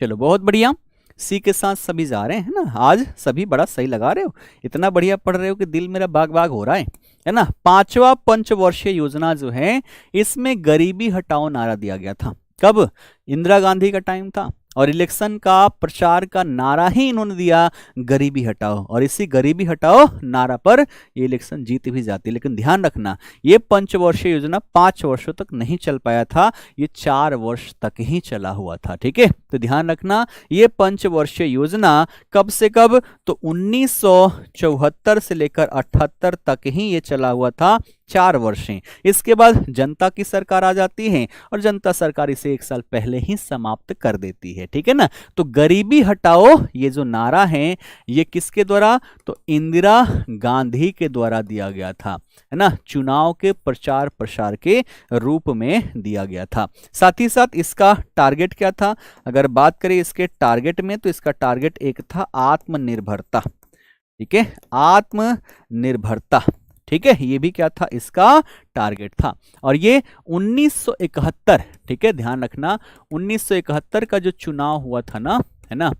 चलो बहुत बढ़िया, सी के साथ सभी जा रहे हैं ना। आज सभी बड़ा सही लगा रहे हो, इतना बढ़िया पढ़ रहे हो कि दिल मेरा बाग बाग हो रहा है ना। 5वां पंचवर्षीय योजना जो है इसमें गरीबी हटाओ नारा दिया गया था। कब? इंदिरा गांधी का टाइम था, और इलेक्शन का प्रचार का नारा ही इन्होंने दिया गरीबी हटाओ, और इसी गरीबी हटाओ नारा पर ये इलेक्शन जीत भी जाती है। लेकिन ध्यान रखना, ये पंचवर्षीय योजना 5 वर्षों तक नहीं चल पाया था, ये 4 वर्ष तक ही चला हुआ था। ठीक है, तो ध्यान रखना, ये पंचवर्षीय योजना कब से कब? तो 1974 से लेकर 78 तक ही ये चला हुआ था, 4 वर्षें। इसके बाद जनता की सरकार आ जाती है और जनता सरकार इसे 1 साल पहले ही समाप्त कर देती है। ठीक है ना। तो गरीबी हटाओ ये जो नारा है ये किसके द्वारा, तो इंदिरा गांधी के द्वारा दिया गया था, है ना, चुनाव के प्रचार प्रसार के रूप में दिया गया था। साथ ही साथ इसका टारगेट क्या था, अगर बात करें इसके टारगेट में, तो इसका टारगेट एक था आत्मनिर्भरता। ठीक है, आत्मनिर्भरता। ठीक है, ये भी क्या था, इसका टारगेट था। और ये 1971, ठीक है, ध्यान रखना 1971 का जो चुनाव हुआ था ना, है ना,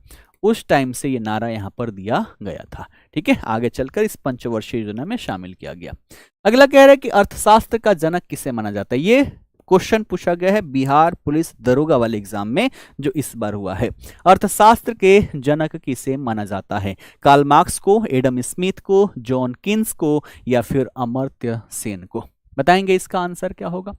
उस टाइम से ये नारा यहां पर दिया गया था। ठीक है, आगे चलकर इस पंचवर्षीय योजना में शामिल किया गया। अगला कह रहा है कि अर्थशास्त्र का जनक किसे माना जाता है। ये क्वेश्चन पूछा गया है बिहार पुलिस दरोगा वाले एग्जाम में जो इस बार हुआ है। अर्थशास्त्र के जनक किसे माना जाता है, कार्ल मार्क्स को, एडम स्मिथ को, जॉन कीन्स को, या फिर अमर्त्य सेन को। बताएंगे इसका आंसर क्या होगा।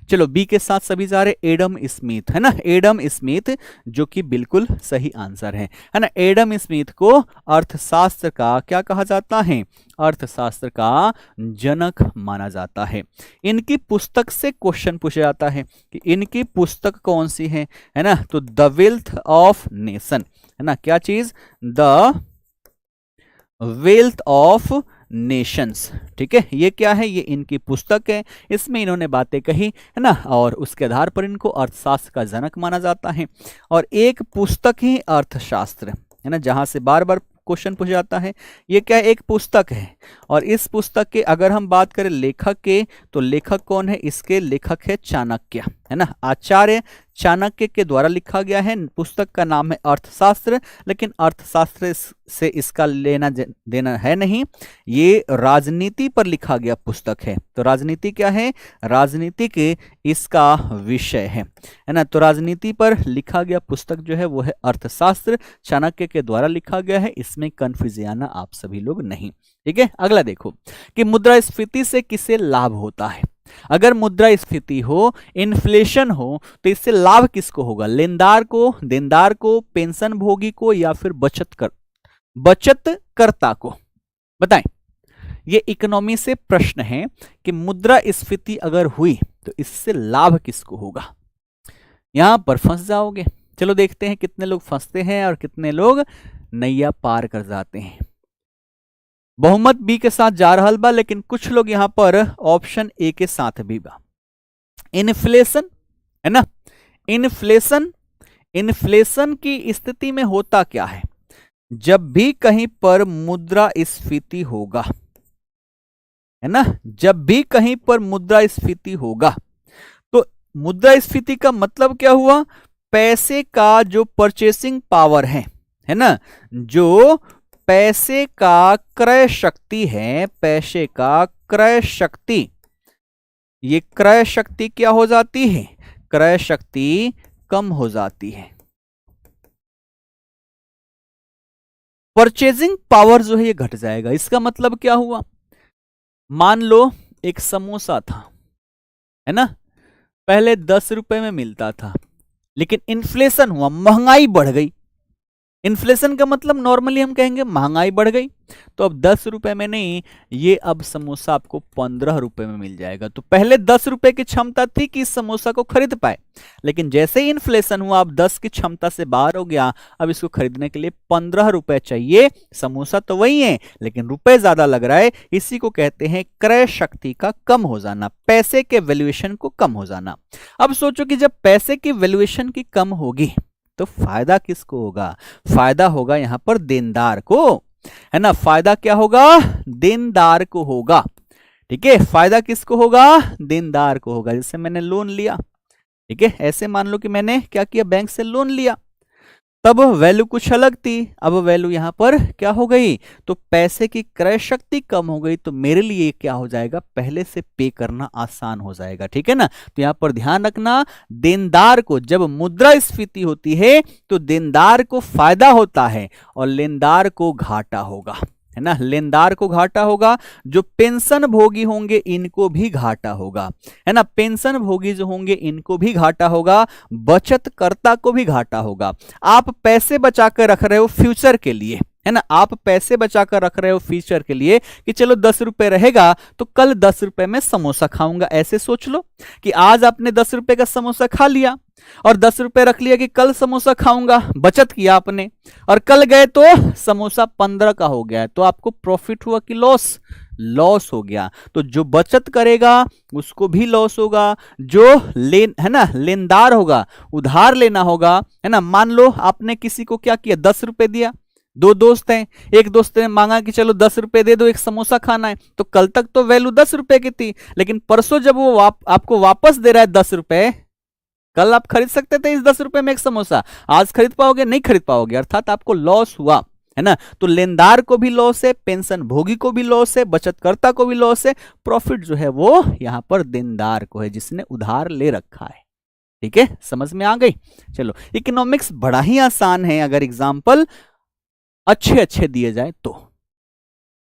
चलो बी के साथ सभी जा रहे, एडम स्मिथ, है ना, एडम स्मिथ, जो कि बिल्कुल सही आंसर है ना। एडम स्मिथ को अर्थशास्त्र का क्या कहा जाता है, अर्थशास्त्र का जनक माना जाता है। इनकी पुस्तक से क्वेश्चन पूछा जाता है कि इनकी पुस्तक कौन सी है ना, तो द वेल्थ ऑफ नेशन, है ना, क्या चीज, द वेल्थ ऑफ नेशंस। ठीक है, ये क्या है, ये इनकी पुस्तक है, इसमें इन्होंने बातें कही, है ना, और उसके आधार पर इनको अर्थशास्त्र का जनक माना जाता है। और एक पुस्तक ही अर्थशास्त्र, है ना, जहां से बार बार क्वेश्चन पूछा जाता है, ये क्या है, एक पुस्तक है। और इस पुस्तक के अगर हम बात करें लेखक के, तो लेखक कौन है, इसके लेखक है चाणक्य, है ना, आचार्य चाणक्य के द्वारा लिखा गया है। पुस्तक का नाम है अर्थशास्त्र, लेकिन अर्थशास्त्र से इसका लेना देना है नहीं, ये राजनीति पर लिखा गया पुस्तक है। तो राजनीति क्या है, राजनीति के इसका विषय है ना। तो राजनीति पर लिखा गया पुस्तक जो है वो है अर्थशास्त्र, चाणक्य के द्वारा लिखा गया है, इसमें कंफ्यूजन आना आप सभी लोग नहीं। ठीक है, अगला देखो कि मुद्रास्फीति से किसे लाभ होता है। अगर मुद्रास्फीति हो, इन्फ्लेशन हो, तो इससे लाभ किसको होगा, लेनदार को, देनदार को, पेंशन भोगी को, या फिर बचतकर्ता को। बताएं, ये इकोनॉमी से प्रश्न है कि मुद्रास्फीति अगर हुई तो इससे लाभ किसको होगा। यहां पर फंस जाओगे। चलो देखते हैं कितने लोग फंसते हैं और कितने लोग नैया पार कर जाते हैं। बहुमत बी के साथ जा रहा बा, लेकिन कुछ लोग यहां पर ऑप्शन ए के साथ भी बा। इन्फ्लेशन, है ना, इन्फ्लेशन की स्थिति में होता क्या है, जब भी कहीं पर मुद्रास्फीति होगा, है ना, जब भी कहीं पर मुद्रास्फीति होगा, तो मुद्रास्फीति का मतलब क्या हुआ, पैसे का जो परचेसिंग पावर है ना, जो पैसे का क्रय शक्ति है, पैसे का क्रय शक्ति, ये क्रय शक्ति क्या हो जाती है, क्रय शक्ति कम हो जाती है। परचेजिंग पावर जो है ये घट जाएगा। इसका मतलब क्या हुआ, मान लो एक समोसा था, है ना, पहले 10 रुपए में मिलता था, लेकिन इन्फ्लेशन हुआ, महंगाई बढ़ गई। इन्फ्लेशन का मतलब नॉर्मली हम कहेंगे महंगाई बढ़ गई, तो अब 10 रुपए में नहीं, ये अब समोसा आपको 15 रुपए में मिल जाएगा। तो पहले 10 रुपए की क्षमता थी कि इस समोसा को खरीद पाए, लेकिन जैसे ही इन्फ्लेशन हुआ, अब 10 की क्षमता से बाहर हो गया, अब इसको खरीदने के लिए 15 रुपए चाहिए। समोसा तो वही है, लेकिन रुपए ज्यादा लग रहा है। इसी को कहते हैं क्रय शक्ति का कम हो जाना, पैसे के वैल्यूएशन को कम हो जाना। अब सोचो कि जब पैसे की वैल्यूएशन की कम होगी तो फायदा किसको होगा, फायदा होगा यहां पर देनदार को, है ना, फायदा क्या होगा, देनदार को होगा। ठीक है, फायदा किसको होगा, देनदार को होगा। जैसे मैंने लोन लिया, ठीक है, ऐसे मान लो कि मैंने क्या किया, बैंक से लोन लिया, तब वैल्यू कुछ अलग थी, अब वैल्यू यहां पर क्या हो गई, तो पैसे की क्रय शक्ति कम हो गई, तो मेरे लिए क्या हो जाएगा, पहले से पे करना आसान हो जाएगा। ठीक है ना, तो यहां पर ध्यान रखना, देनदार को जब मुद्रास्फीति होती है तो देनदार को फायदा होता है और लेनदार को घाटा होगा, है ना, लेनदार को घाटा होगा। जो पेंशन भोगी होंगे इनको भी घाटा होगा, है ना, पेंशन भोगी जो होंगे इनको भी घाटा होगा, बचतकर्ता को भी घाटा होगा। आप पैसे बचा कर रख रहे हो फ्यूचर के लिए, है ना, आप पैसे बचाकर रख रहे हो फ्यूचर के लिए कि चलो 10 रुपए रहेगा तो कल 10 रुपए में समोसा खाऊंगा। ऐसे सोच लो कि आज आपने 10 रुपए का समोसा खा लिया और 10 रुपए रख लिया कि कल समोसा खाऊंगा, बचत किया आपने, और कल गए तो समोसा 15 का हो गया, तो आपको प्रॉफिट हुआ कि लॉस? लॉस हो गया। तो जो बचत करेगा उसको भी लॉस होगा, जो लेनदार होगा, उधार लेना होगा, है ना। मान लो आपने किसी को क्या किया, 10 रुपए दिया, दो दोस्त हैं, एक दोस्त ने मांगा कि चलो 10 रुपए दे दो, एक समोसा खाना है, तो कल तक तो वैल्यू 10 रुपए की थी, लेकिन परसों जब वो आपको वापस दे रहा है 10 रुपए, कल आप खरीद सकते थे इस 10 रुपए में एक समोसा, आज खरीद पाओगे? नहीं खरीद पाओगे, अर्थात आपको लॉस हुआ, है ना। तो लेनदार को भी लॉस है, पेंशन भोगी को भी लॉस है, बचतकर्ता को भी लॉस है, प्रॉफिट जो है वो यहां पर देनदार को है, जिसने उधार ले रखा है। ठीक है, समझ में आ गई? चलो, इकोनॉमिक्स बड़ा ही आसान है अगर एग्जाम्पल अच्छे अच्छे दिए जाए तो।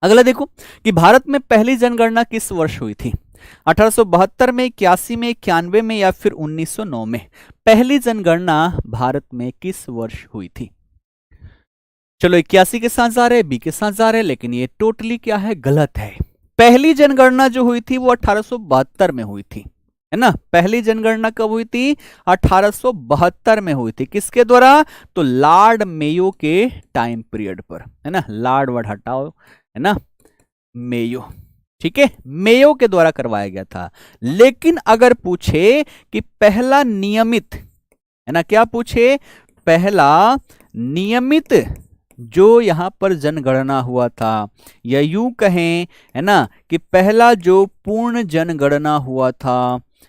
अगला देखो कि भारत में पहली जनगणना किस वर्ष हुई थी? 1872 में, 81 में, 91 में या फिर 1909 में? पहली जनगणना भारत में किस वर्ष हुई थी? चलो 81 के साथ जा रहे हैं, बी के साथ जा रहे हैं, लेकिन ये टोटली क्या है, गलत है। पहली जनगणना जो हुई थी वो 1872 में हुई थी, है ना। पहली जनगणना कब हुई थी? 1872 में हुई थी। किसके द्वारा? तो लॉर्ड मेयो के टाइम पीरियड पर, है ना। लॉर्ड वर्ड हटाओ, है ना, मेयो, ठीक है, मेयो के द्वारा करवाया गया था। लेकिन अगर पूछे कि पहला नियमित, है ना, क्या पूछे? पहला नियमित जो यहां पर जनगणना हुआ था, या यूं कहें, है ना, कि पहला जो पूर्ण जनगणना हुआ था,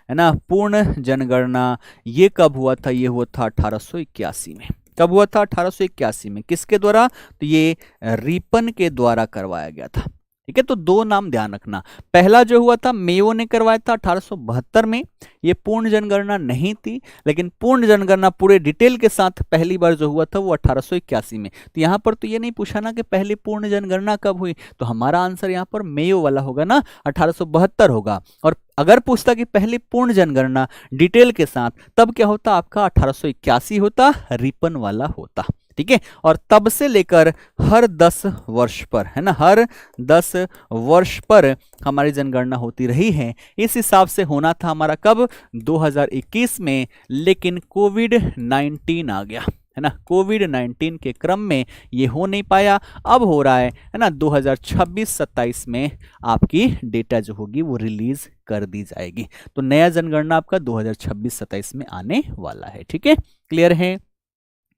है ना, पूर्ण जनगणना, ये कब हुआ था? ये हुआ था 1881 में। कब हुआ था? 1881 में। किसके द्वारा? तो ये रिपन के द्वारा करवाया गया था। ठीक है, तो दो नाम ध्यान रखना। पहला जो हुआ था मेयो ने करवाया था 1872 में, ये पूर्ण जनगणना नहीं थी, लेकिन पूर्ण जनगणना पूरे डिटेल के साथ पहली बार जो हुआ था वो 1881 में। तो यहां पर तो ये नहीं पूछा ना कि पहली पूर्ण जनगणना कब हुई, तो हमारा आंसर यहां पर मेयो वाला होगा ना, 1872 होगा। और अगर पूछता कि पहली पूर्ण जनगणना डिटेल के साथ, तब क्या होता? आपका 1881 होता, रिपन वाला होता। ठीक है, और तब से लेकर हर 10 वर्ष पर, है ना, हर 10 वर्ष पर हमारी जनगणना होती रही है। इस हिसाब से होना था हमारा कब? 2021 में, लेकिन कोविड-19 आ गया, है ना। कोविड-19 के क्रम में ये हो नहीं पाया, अब हो रहा है ना, 2026-27 में आपकी डेटा जो होगी वो रिलीज कर दी जाएगी। तो नया जनगणना आपका 2026-27 में आने वाला है। ठीक है, क्लियर है?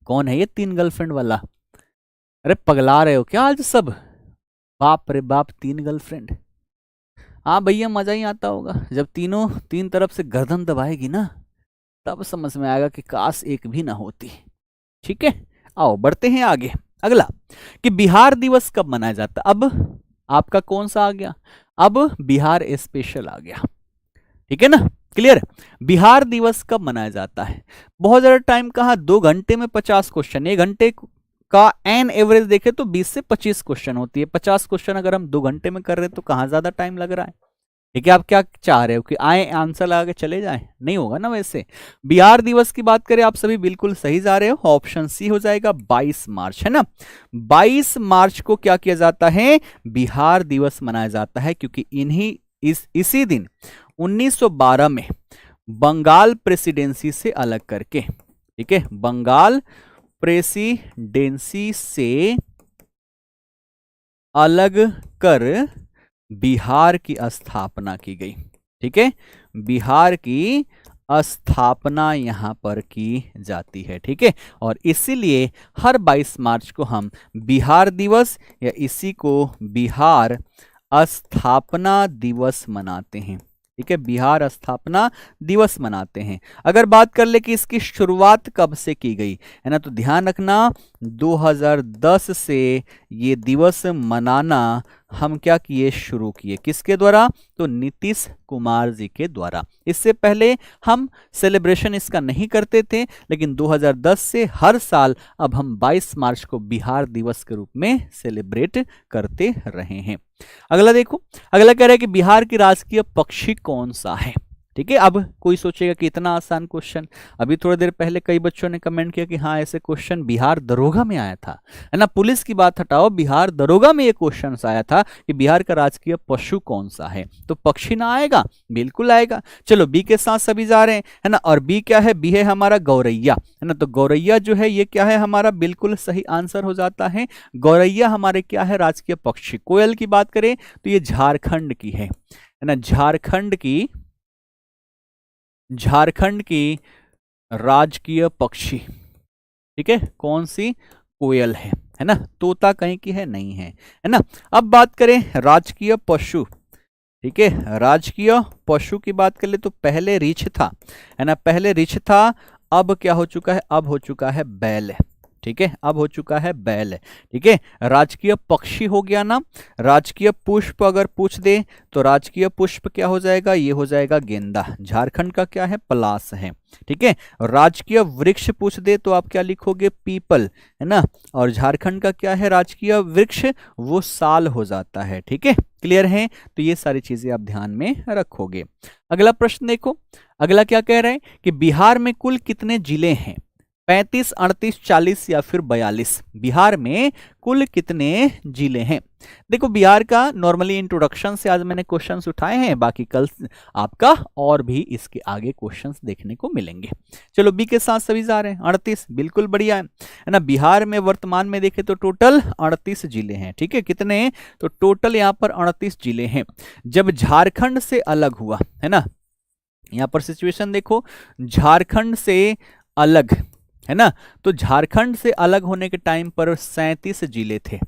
कौन है ये 3 गर्लफ्रेंड वाला? अरे पगला रहे हो क्या आज सब? बाप रे बाप, 3 गर्लफ्रेंड। हाँ भैया, मजा ही आता होगा जब तीनों 3 तरफ से गर्दन दबाएगी ना, तब समझ में आएगा कि काश एक भी ना होती। ठीक है, आओ बढ़ते हैं आगे। अगला कि बिहार दिवस कब मनाया जाता? अब आपका कौन सा आ गया? अब बिहार स्पेशल आ गया। ठीक है ना, क्लियर? बिहार दिवस कब मनाया जाता है? बहुत ज्यादा टाइम कहा, 2 घंटे में 50 क्वेश्चन। 1 घंटे का एन एवरेज देखे तो 20 से 25 क्वेश्चन होती है। 50 क्वेश्चन अगर हम 2 घंटे में कर रहे हैं तो कहाँ ज्यादा टाइम लग रहा है? ठीक है, आप क्या चाह रहे हो कि आए आंसर लगा के चले जाए? नहीं होगा ना। वैसे बिहार दिवस की बात करें, आप सभी बिल्कुल सही जा रहे हो, ऑप्शन सी हो जाएगा, 22 मार्च, है ना। 22 मार्च को क्या किया जाता है? बिहार दिवस मनाया जाता है, क्योंकि इसी दिन 1912 में बंगाल प्रेसिडेंसी से अलग करके, ठीक है, बंगाल प्रेसिडेंसी से अलग कर बिहार की स्थापना की गई। ठीक है, बिहार की स्थापना यहां पर की जाती है। ठीक है, और इसीलिए हर 22 मार्च को हम बिहार दिवस या इसी को बिहार स्थापना दिवस मनाते हैं। ठीक है, बिहार स्थापना दिवस मनाते हैं। अगर बात कर ले कि इसकी शुरुआत कब से की गई, है ना, तो ध्यान रखना 2010 से ये दिवस मनाना हम क्या किए? शुरू किए। किसके द्वारा? तो नीतीश कुमार जी के द्वारा। इससे पहले हम सेलिब्रेशन इसका नहीं करते थे, लेकिन 2010 से हर साल अब हम 22 मार्च को बिहार दिवस के रूप में सेलिब्रेट करते रहे हैं। अगला देखो, अगला कह रहा है कि बिहार की राजकीय पक्षी कौन सा है? ठीक है। अब कोई सोचेगा कि इतना आसान क्वेश्चन, अभी थोड़ी देर पहले कई बच्चों ने कमेंट किया कि हाँ ऐसे क्वेश्चन बिहार दरोगा में आया था, है ना। पुलिस की बात हटाओ, बिहार दरोगा में ये क्वेश्चन आया था कि बिहार का राजकीय पशु कौन सा है, तो पक्षी ना आएगा, बिल्कुल आएगा। चलो बी के साथ सभी जा रहे हैं, है ना। और बी क्या है, बी है हमारा गौरैया, है ना। तो गौरैया जो है ये क्या है हमारा, बिल्कुल सही आंसर हो जाता है। गौरैया हमारे क्या है, राजकीय पक्षी। कोयल की बात करें तो ये झारखंड की है ना। झारखंड की राजकीय पक्षी, ठीक है। कौन सी, कोयल है ना। तोता कहीं की है, नहीं है, है ना। अब बात करें राजकीय पशु, ठीक है। राजकीय पशु की बात कर ले तो पहले रीछ था, है ना, पहले रीछ था। अब क्या हो चुका है, अब हो चुका है बैल, ठीक है, अब हो चुका है बैल, ठीक है। राजकीय पक्षी हो गया ना। राजकीय पुष्प अगर पूछ दे तो राजकीय पुष्प क्या हो जाएगा, ये हो जाएगा गेंदा। झारखंड का क्या है, पलाश है, ठीक है। राजकीय वृक्ष पूछ दे तो आप क्या लिखोगे, पीपल, है ना। और झारखंड का क्या है राजकीय वृक्ष, वो साल हो जाता है, ठीक है। क्लियर है, तो ये सारी चीजें आप ध्यान में रखोगे। अगला प्रश्न देखो, अगला क्या कह रहे हैं कि बिहार में कुल कितने जिले हैं, 35, 38, 40 या फिर 42। बिहार में कुल कितने जिले हैं। देखो बिहार का नॉर्मली इंट्रोडक्शन से आज मैंने क्वेश्चंस उठाए हैं, बाकी कल आपका और भी इसके आगे क्वेश्चंस देखने को मिलेंगे। चलो बी के साथ सभी जा रहे हैं, 38, बिल्कुल बढ़िया है ना। बिहार में वर्तमान में देखें तो टोटल 38 जिले हैं, ठीक है। कितने, तो टोटल यहाँ पर 38 जिले हैं। जब झारखंड से अलग हुआ, है ना, यहाँ पर सिचुएशन देखो, झारखंड से अलग, है ना। तो झारखंड से अलग होने के टाइम पर 37 जिले थे, है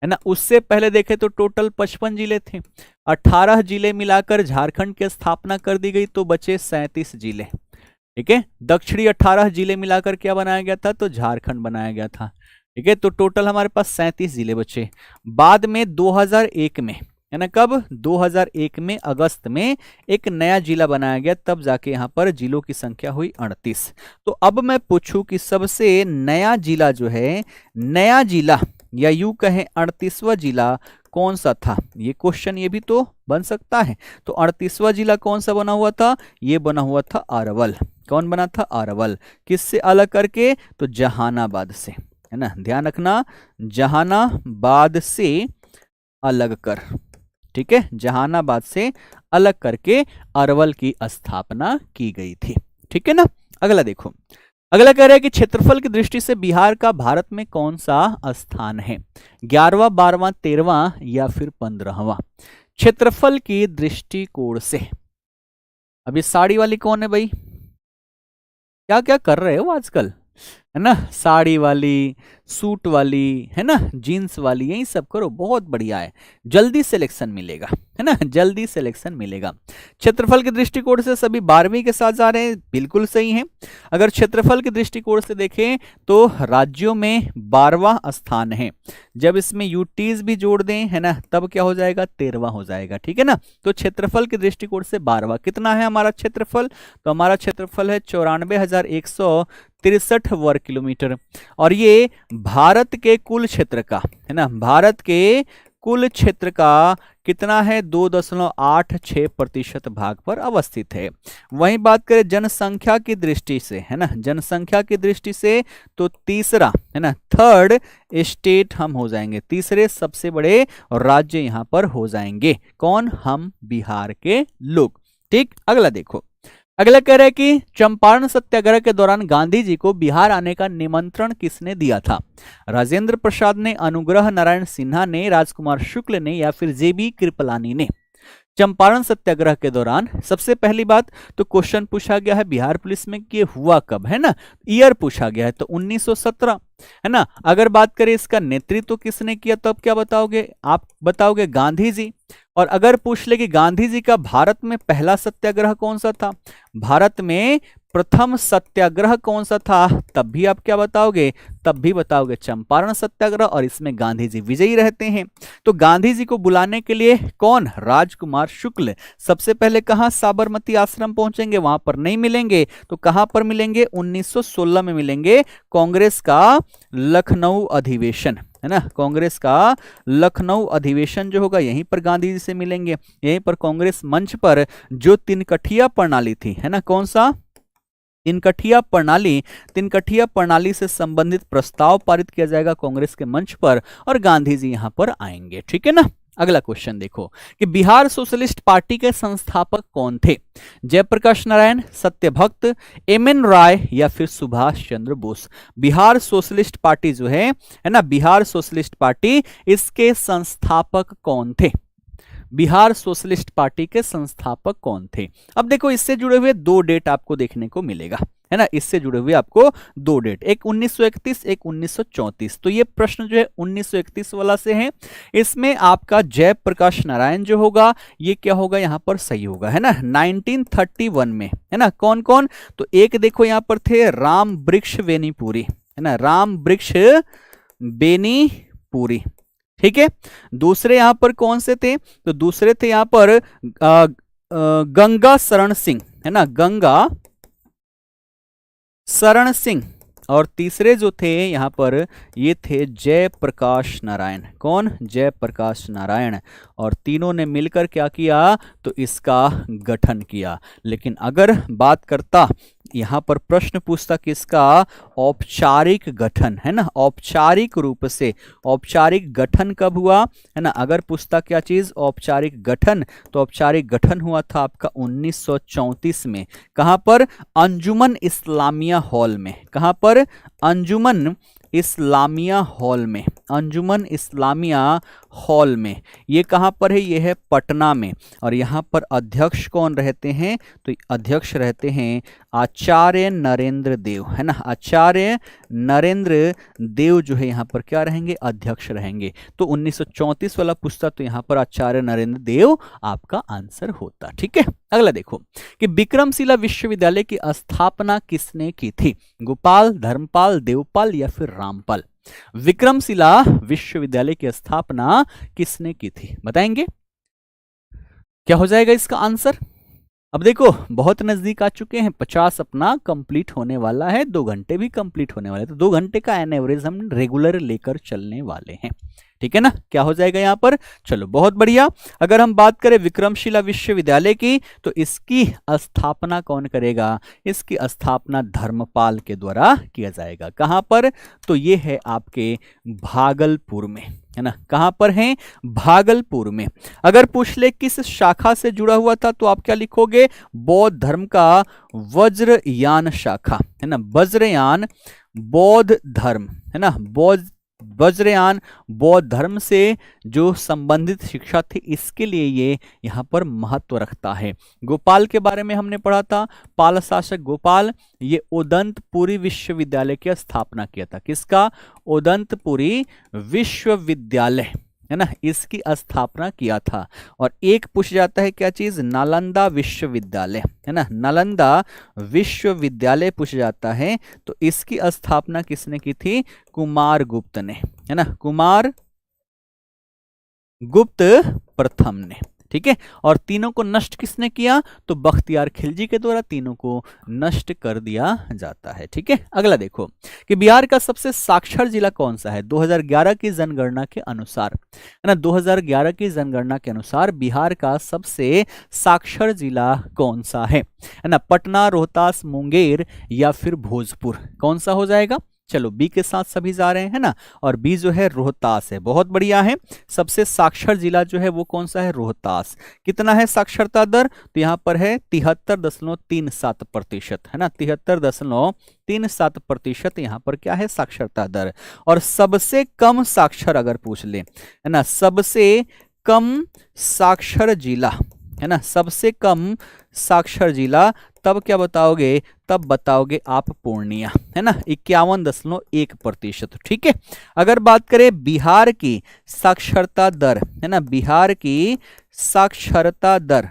ना। उससे पहले देखे तो टोटल 55 जिले थे। 18 जिले मिलाकर झारखंड की स्थापना कर दी गई तो बचे 37 जिले, ठीक है। दक्षिणी 18 जिले मिलाकर क्या बनाया गया था, तो झारखंड बनाया गया था, ठीक है। तो टोटल हमारे पास 37 जिले बचे। बाद में 2001 में, है ना, कब, 2001 में अगस्त में एक नया जिला बनाया गया, तब जाके यहां पर जिलों की संख्या हुई 38। तो अब मैं पूछूं कि सबसे नया जिला जो है, नया जिला या यूं कहें 38वां जिला कौन सा था, ये क्वेश्चन ये भी तो बन सकता है। तो 38वां जिला कौन सा बना हुआ था, ये बना हुआ था अरवल। कौन बना था, अरवल। किससे अलग करके, तो जहानाबाद से, है ना, ध्यान रखना, जहानाबाद से अलग कर, ठीक है। जहानाबाद से अलग करके अरवल की स्थापना की गई थी, ठीक है ना। अगला देखो, अगला कह रहा है कि क्षेत्रफल की दृष्टि से बिहार का भारत में कौन सा स्थान है, 11वां, 12वां, 13वां या फिर 15वां। क्षेत्रफल की दृष्टिकोण से, अभी साड़ी वाली कौन है भाई, क्या क्या कर रहे हो आजकल, है ना। साड़ी वाली, सूट वाली, है ना, जीन्स वाली, यही सब करो, बहुत बढ़िया है, जल्दी सिलेक्शन मिलेगा, है ना, जल्दी सिलेक्शन मिलेगा। क्षेत्रफल के दृष्टिकोण से सभी 12वीं के साथ जा रहे हैं, बिल्कुल सही है। अगर क्षेत्रफल के दृष्टिकोण से देखें तो राज्यों में 12वां स्थान है। जब इसमें यूटीज भी जोड़ दें, है ना, तब क्या हो जाएगा, 13वां हो जाएगा, ठीक है ना। तो क्षेत्रफल के दृष्टिकोण से 12वां। कितना है हमारा क्षेत्रफल, तो हमारा क्षेत्रफल है 94,163 वर्ग किलोमीटर। और ये भारत के कुल क्षेत्र का, है ना, भारत के कुल क्षेत्र का कितना है, 2.86% भाग पर अवस्थित है। वहीं बात करें जनसंख्या की दृष्टि से, है ना, जनसंख्या की दृष्टि से तो तीसरा, है ना, थर्ड स्टेट हम हो जाएंगे, तीसरे सबसे बड़े राज्य यहां पर हो जाएंगे। कौन, हम बिहार के लोग, ठीक। अगला देखो, अगला कह रहा है कि चंपारण सत्याग्रह के दौरान गांधी जी को बिहार आने का निमंत्रण किसने दिया था, राजेंद्र प्रसाद ने, अनुग्रह नारायण सिन्हा ने, राजकुमार शुक्ल ने या फिर जेबी कृपलानी ने। चंपारण सत्याग्रह के दौरान सबसे पहली बात तो क्वेश्चन पूछा गया है बिहार पुलिस में कि हुआ कब, है ना, ईयर पूछा गया है तो 1917, है ना। अगर बात करें इसका नेतृत्व किसने किया, तब क्या बताओगे, आप बताओगे गांधी जी। और अगर पूछ ले कि गांधी जी का भारत में पहला सत्याग्रह कौन सा था, भारत में प्रथम सत्याग्रह कौन सा था, तब भी आप क्या बताओगे, तब भी बताओगे चंपारण सत्याग्रह, और इसमें गांधी जी विजयी रहते हैं। तो गांधी जी को बुलाने के लिए कौन, राजकुमार शुक्ल सबसे पहले कहां, साबरमती आश्रम पहुंचेंगे, वहां पर नहीं मिलेंगे तो कहां पर मिलेंगे, 1916 में मिलेंगे, कांग्रेस का लखनऊ अधिवेशन, है ना, कांग्रेस का लखनऊ अधिवेशन जो होगा यहीं पर गांधी जी से मिलेंगे। यहीं पर कांग्रेस मंच पर जो तिनकठिया प्रणाली थी, है ना, कौन सा, तिनकठिया प्रणाली से संबंधित प्रस्ताव पारित किया जाएगा कांग्रेस के मंच पर और गांधी जी यहां पर आएंगे। ठीक है ना। अगला क्वेश्चन देखो कि बिहार सोशलिस्ट पार्टी के संस्थापक कौन थे? जयप्रकाश नारायण, सत्यभक्त, एम.एन. राय या फिर सुभाष चंद्र बोस। बिहार सोशलिस्ट पार्टी जो है ना, बिहार सोशलिस्ट पार्टी, इसके संस्थापक कौन थे? बिहार सोशलिस्ट पार्टी के संस्थापक कौन थे? अब देखो इससे जुड़े हुए दो डेट आपको देखने को मिलेगा, है ना, इससे जुड़े हुए आपको दो डेट, एक 1931, एक 1934। तो ये प्रश्न जो है 1931 वाला से है। इसमें आपका जयप्रकाश नारायण जो होगा ये क्या होगा, यहां पर सही होगा, है ना, 1931 में, है ना। कौन कौन? तो एक देखो यहां पर थे राम वृक्ष बेनीपुरी, है ना, राम वृक्ष बेनीपुरी। ठीक है। दूसरे यहां पर कौन से थे? तो दूसरे थे यहां पर गंगा शरण सिंह, है ना, गंगा शरण सिंह। और तीसरे जो थे यहां पर ये थे जयप्रकाश नारायण। कौन? जयप्रकाश नारायण। और तीनों ने मिलकर क्या किया? तो इसका गठन किया। लेकिन अगर बात करता, यहां पर प्रश्न पूछता किसका? औपचारिक गठन, है ना, औपचारिक रूप से। औपचारिक गठन कब हुआ, है ना, अगर पूछता क्या चीज? औपचारिक गठन, तो औपचारिक गठन हुआ था आपका 1934 में। कहां पर? अंजुमन इस्लामिया हॉल में। कहां पर? अंजुमन इस्लामिया हॉल में। अंजुमन इस्लामिया हॉल में। ये कहां पर है? ये है पटना में। और यहां पर अध्यक्ष कौन रहते हैं? तो अध्यक्ष रहते हैं आचार्य नरेंद्र देव, है ना, आचार्य नरेंद्र देव जो है यहां पर क्या रहेंगे? अध्यक्ष रहेंगे। तो 1934 वाला पूछता तो यहां पर आचार्य नरेंद्र देव आपका आंसर होता। ठीक है। अगला देखो कि विक्रमशिला विश्वविद्यालय की स्थापना किसने की थी? गोपाल, धर्मपाल, देवपाल या फिर रामपाल। विक्रमशिला विश्वविद्यालय की स्थापना किसने की थी? बताएंगे क्या हो जाएगा इसका आंसर? अब देखो बहुत नजदीक आ चुके हैं, 50 अपना कंप्लीट होने वाला है, 2 घंटे भी कंप्लीट होने वाले, तो 2 घंटे का एन एवरेज हम रेगुलर लेकर चलने वाले हैं। ठीक है ना। क्या हो जाएगा यहां पर? चलो बहुत बढ़िया। अगर हम बात करें विक्रमशिला विश्वविद्यालय की, तो इसकी स्थापना कौन करेगा? इसकी स्थापना धर्मपाल के द्वारा किया जाएगा। कहां पर? तो ये है आपके भागलपुर में, है ना। कहां पर है? भागलपुर में। अगर पूछ ले किस शाखा से जुड़ा हुआ था, तो आप क्या लिखोगे? बौद्ध धर्म का वज्रयान शाखा, है ना, वज्रयान बौद्ध धर्म, है ना, वज्रयान बौद्ध धर्म से जो संबंधित शिक्षा थी, इसके लिए ये यहां पर महत्व रखता है। गोपाल के बारे में हमने पढ़ा था, पाल शासक गोपाल, ये उदंतपुरी विश्वविद्यालय की स्थापना किया था। किसका? उदंतपुरी विश्वविद्यालय, है ना, इसकी स्थापना किया था। और एक पूछ जाता है क्या चीज? नालंदा विश्वविद्यालय, है ना, नालंदा विश्वविद्यालय पूछ जाता है। तो इसकी स्थापना किसने की थी? कुमार गुप्त ने, है ना, कुमार गुप्त प्रथम ने। ठीक है। और तीनों को नष्ट किसने किया? तो बख्तियार खिलजी के द्वारा तीनों को नष्ट कर दिया जाता है। ठीक है। अगला देखो कि बिहार का सबसे साक्षर जिला कौन सा है 2011 की जनगणना के अनुसार, है ना, 2011 की जनगणना के अनुसार बिहार का सबसे साक्षर जिला कौन सा है ना, पटना, रोहतास, मुंगेर या फिर भोजपुर। कौन सा हो जाएगा? चलो बी के साथ सभी जा रहे हैं, है ना, और बी जो है रोहतास है। बहुत बढ़िया है। सबसे साक्षर जिला जो है वो कौन सा है? रोहतास। कितना है साक्षरता दर? तो यहां पर है 73.37%, है ना, 73.37% यहां पर क्या है? साक्षरता दर। और सबसे कम साक्षर अगर पूछ ले, है ना, सबसे कम साक्षर जिला, है ना, सबसे कम साक्षर जिला, तब क्या बताओगे? तब बताओगे आप पूर्णिया, है ना, 51.1%। ठीक है। अगर बात करें बिहार की साक्षरता दर, है ना, बिहार की साक्षरता दर,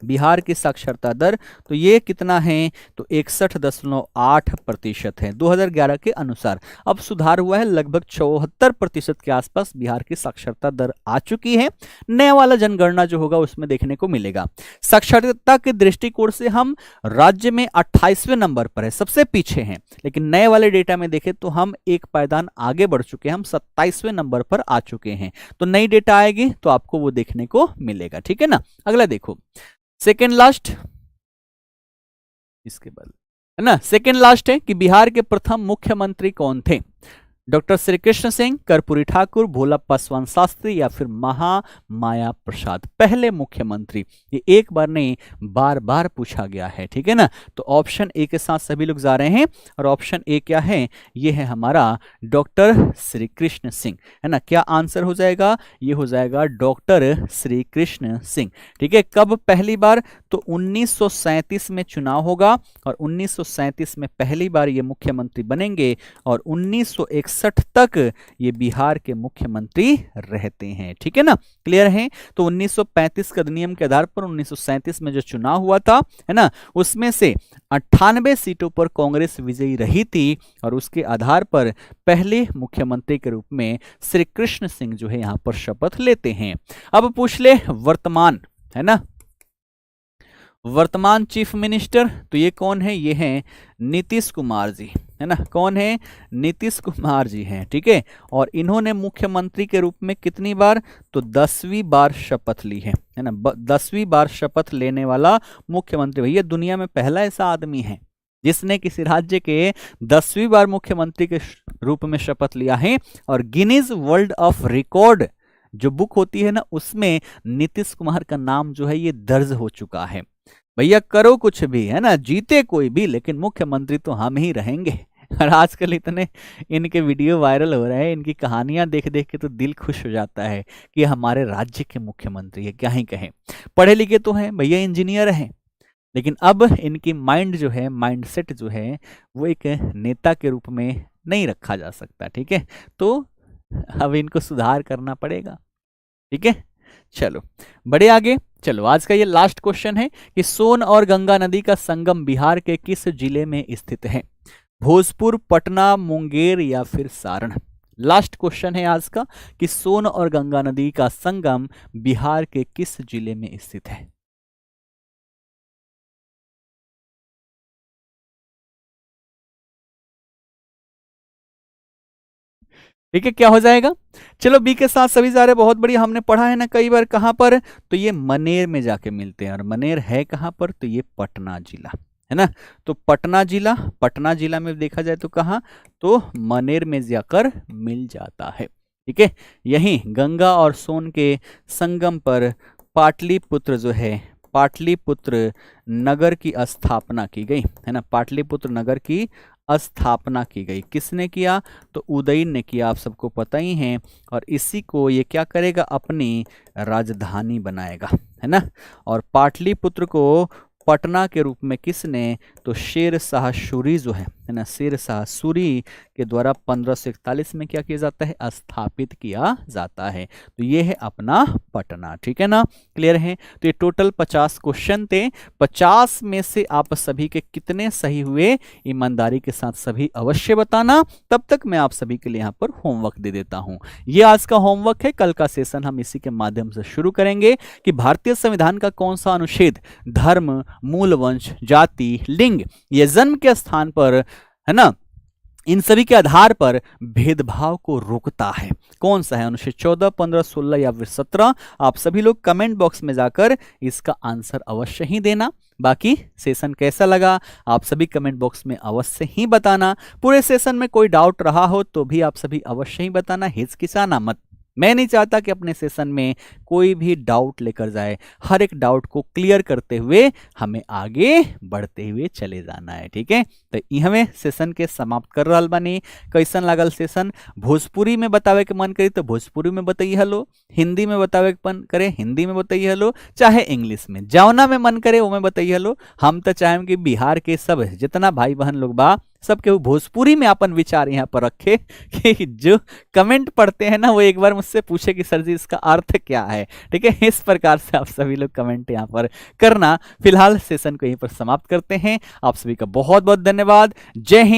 बिहार की साक्षरता दर तो ये कितना है, तो 61.8% है 2011 के अनुसार। अब सुधार हुआ है, लगभग 74% के आसपास बिहार की साक्षरता दर आ चुकी है। नया वाला जनगणना जो होगा उसमें देखने को मिलेगा। साक्षरता के दृष्टिकोण से हम राज्य में 28वें नंबर पर है, सबसे पीछे हैं, लेकिन नए वाले डेटा में देखें तो हम एक पायदान आगे बढ़ चुके हैं, हम 27वें नंबर पर आ चुके हैं। तो नई डेटा आएगी तो आपको वो देखने को मिलेगा, ठीक है ना। अगला देखो, सेकेंड लास्ट, इसके बाद है ना, सेकेंड लास्ट है कि बिहार के प्रथम मुख्यमंत्री कौन थे। डॉक्टर श्री कृष्ण सिंह, कर्पूरी ठाकुर, भोला पासवान शास्त्री या फिर महामाया प्रसाद, पहले मुख्यमंत्री। ये एक बार नहीं बार बार पूछा गया है, ठीक है ना। तो ऑप्शन ए के साथ सभी लोग जा रहे हैं, और ऑप्शन ए क्या है, ये है हमारा डॉक्टर श्री कृष्ण सिंह, है ना। क्या आंसर हो जाएगा, ये हो जाएगा डॉक्टर श्री कृष्ण सिंह, ठीक है। कब पहली बार, तो 1937 में चुनाव होगा, और 1937 में पहली बार ये मुख्यमंत्री बनेंगे, और 1961 तक ये बिहार के मुख्यमंत्री रहते हैं, ठीक है ना। क्लियर है। तो 1935 के अधिनियम के आधार पर 1937 में जो चुनाव हुआ था, है ना, उसमें से 98 सीटों पर कांग्रेस विजयी रही थी, और उसके आधार पर पहले मुख्यमंत्री के रूप में श्री कृष्ण सिंह जो है यहां पर शपथ लेते हैं। अब पूछ ले वर्तमान, है ना, वर्तमान चीफ मिनिस्टर, तो ये कौन है, ये हैं नीतीश कुमार जी, है ना। कौन है, नीतीश कुमार जी हैं, ठीक है। और इन्होंने मुख्यमंत्री के रूप में कितनी बार, तो 10वीं बार शपथ ली है ना। 10वीं बार शपथ लेने वाला मुख्यमंत्री, भैया दुनिया में पहला ऐसा आदमी है जिसने किसी राज्य के 10वीं बार मुख्यमंत्री के रूप में शपथ लिया है। और गिनीज वर्ल्ड ऑफ रिकॉर्ड जो बुक होती है ना, उसमें नीतीश कुमार का नाम जो है ये दर्ज हो चुका है। भैया करो कुछ भी, है ना, जीते कोई भी, लेकिन मुख्यमंत्री तो हम ही रहेंगे। और आजकल इतने इनके वीडियो वायरल हो रहे हैं, इनकी कहानियां देख देख के तो दिल खुश हो जाता है कि हमारे राज्य के मुख्यमंत्री है, क्या ही कहें। पढ़े लिखे तो हैं भैया, इंजीनियर हैं, लेकिन अब इनकी माइंड जो है, माइंडसेट जो है, वो एक नेता के रूप में नहीं रखा जा सकता, ठीक है। तो अब इनको सुधार करना पड़ेगा, ठीक है। चलो बड़े आगे, चलो आज का ये लास्ट क्वेश्चन है कि सोन और गंगा नदी का संगम बिहार के किस जिले में स्थित है। भोजपुर, पटना, मुंगेर या फिर सारण। लास्ट क्वेश्चन है आज का कि सोन और गंगा नदी का संगम बिहार के किस जिले में स्थित है। ठीक है, क्या हो जाएगा, चलो बी के साथ सभी जा रहे, बहुत बढ़िया। हमने पढ़ा है ना कई बार, कहां पर, तो ये मनेर में जाके मिलते हैं, और मनेर है कहां पर, तो ये पटना जिला, है ना। तो पटना जिला में देखा जाए तो कहां, तो मनेर में जाकर मिल जाता है, ठीक है। यही गंगा और सोन के संगम पर पाटलिपुत्र जो है, पाटलिपुत्र नगर की स्थापना की गई, है ना। पाटलिपुत्र नगर की स्थापना की गई, किसने किया, तो उदयन ने किया, आप सबको पता ही है। और इसी को ये क्या करेगा, अपनी राजधानी बनाएगा, है ना। और पाटलिपुत्र को पटना के रूप में किसने, तो शेर शाह सूरी जो है ना, शेर शाह सूरी के द्वारा 1541 में क्या किया जाता है, स्थापित किया जाता है। तो ये है अपना पटना, ठीक है ना। क्लियर है। तो ये टोटल 50 क्वेश्चन थे, 50 में से आप सभी के कितने सही हुए, ईमानदारी के साथ सभी अवश्य बताना। तब तक मैं आप सभी के लिए यहाँ पर होमवर्क दे देता हूँ। ये आज का होमवर्क है, कल का सेशन हम इसी के माध्यम से शुरू करेंगे कि भारतीय संविधान का कौन सा अनुच्छेद धर्म, मूल वंश, जाति, लिंग, ये जन्म के स्थान पर, है ना, इन सभी के आधार पर भेदभाव को रोकता है। कौन सा है, अनुच्छेद 14, 15, 16 या फिर 17। आप सभी लोग कमेंट बॉक्स में जाकर इसका आंसर अवश्य ही देना। बाकी सेशन कैसा लगा आप सभी कमेंट बॉक्स में अवश्य ही बताना। पूरे सेशन में कोई डाउट रहा हो तो भी आप सभी अवश्य ही बताना, हिचकिचाना मत। मैं नहीं चाहता कि अपने सेशन में कोई भी डाउट लेकर जाए, हर एक डाउट को क्लियर करते हुए हमें आगे बढ़ते हुए चले जाना है, ठीक है। तो हमें सेशन के समाप्त कर रहा बानी। कैसन लागल सेशन, भोजपुरी में बतावे के मन करी तो भोजपुरी में बताइए हलो, हिंदी में बतावे के मन करे हिंदी में बताइए हलो, चाहे इंग्लिश में, जौना में मन करे वो में बताइए हलो। हम तो चाहें कि बिहार के सब जितना भाई बहन लोग बा सबके भोजपुरी में अपन विचार यहाँ पर रखे कि जो कमेंट पढ़ते हैं ना वो एक बार मुझसे पूछे कि सर जी इसका अर्थ क्या है। ठीक है, इस प्रकार से आप सभी लोग कमेंट यहाँ पर करना। फिलहाल सेशन को यहीं पर समाप्त करते हैं। आप सभी का बहुत बहुत धन्यवाद। जय हिंद।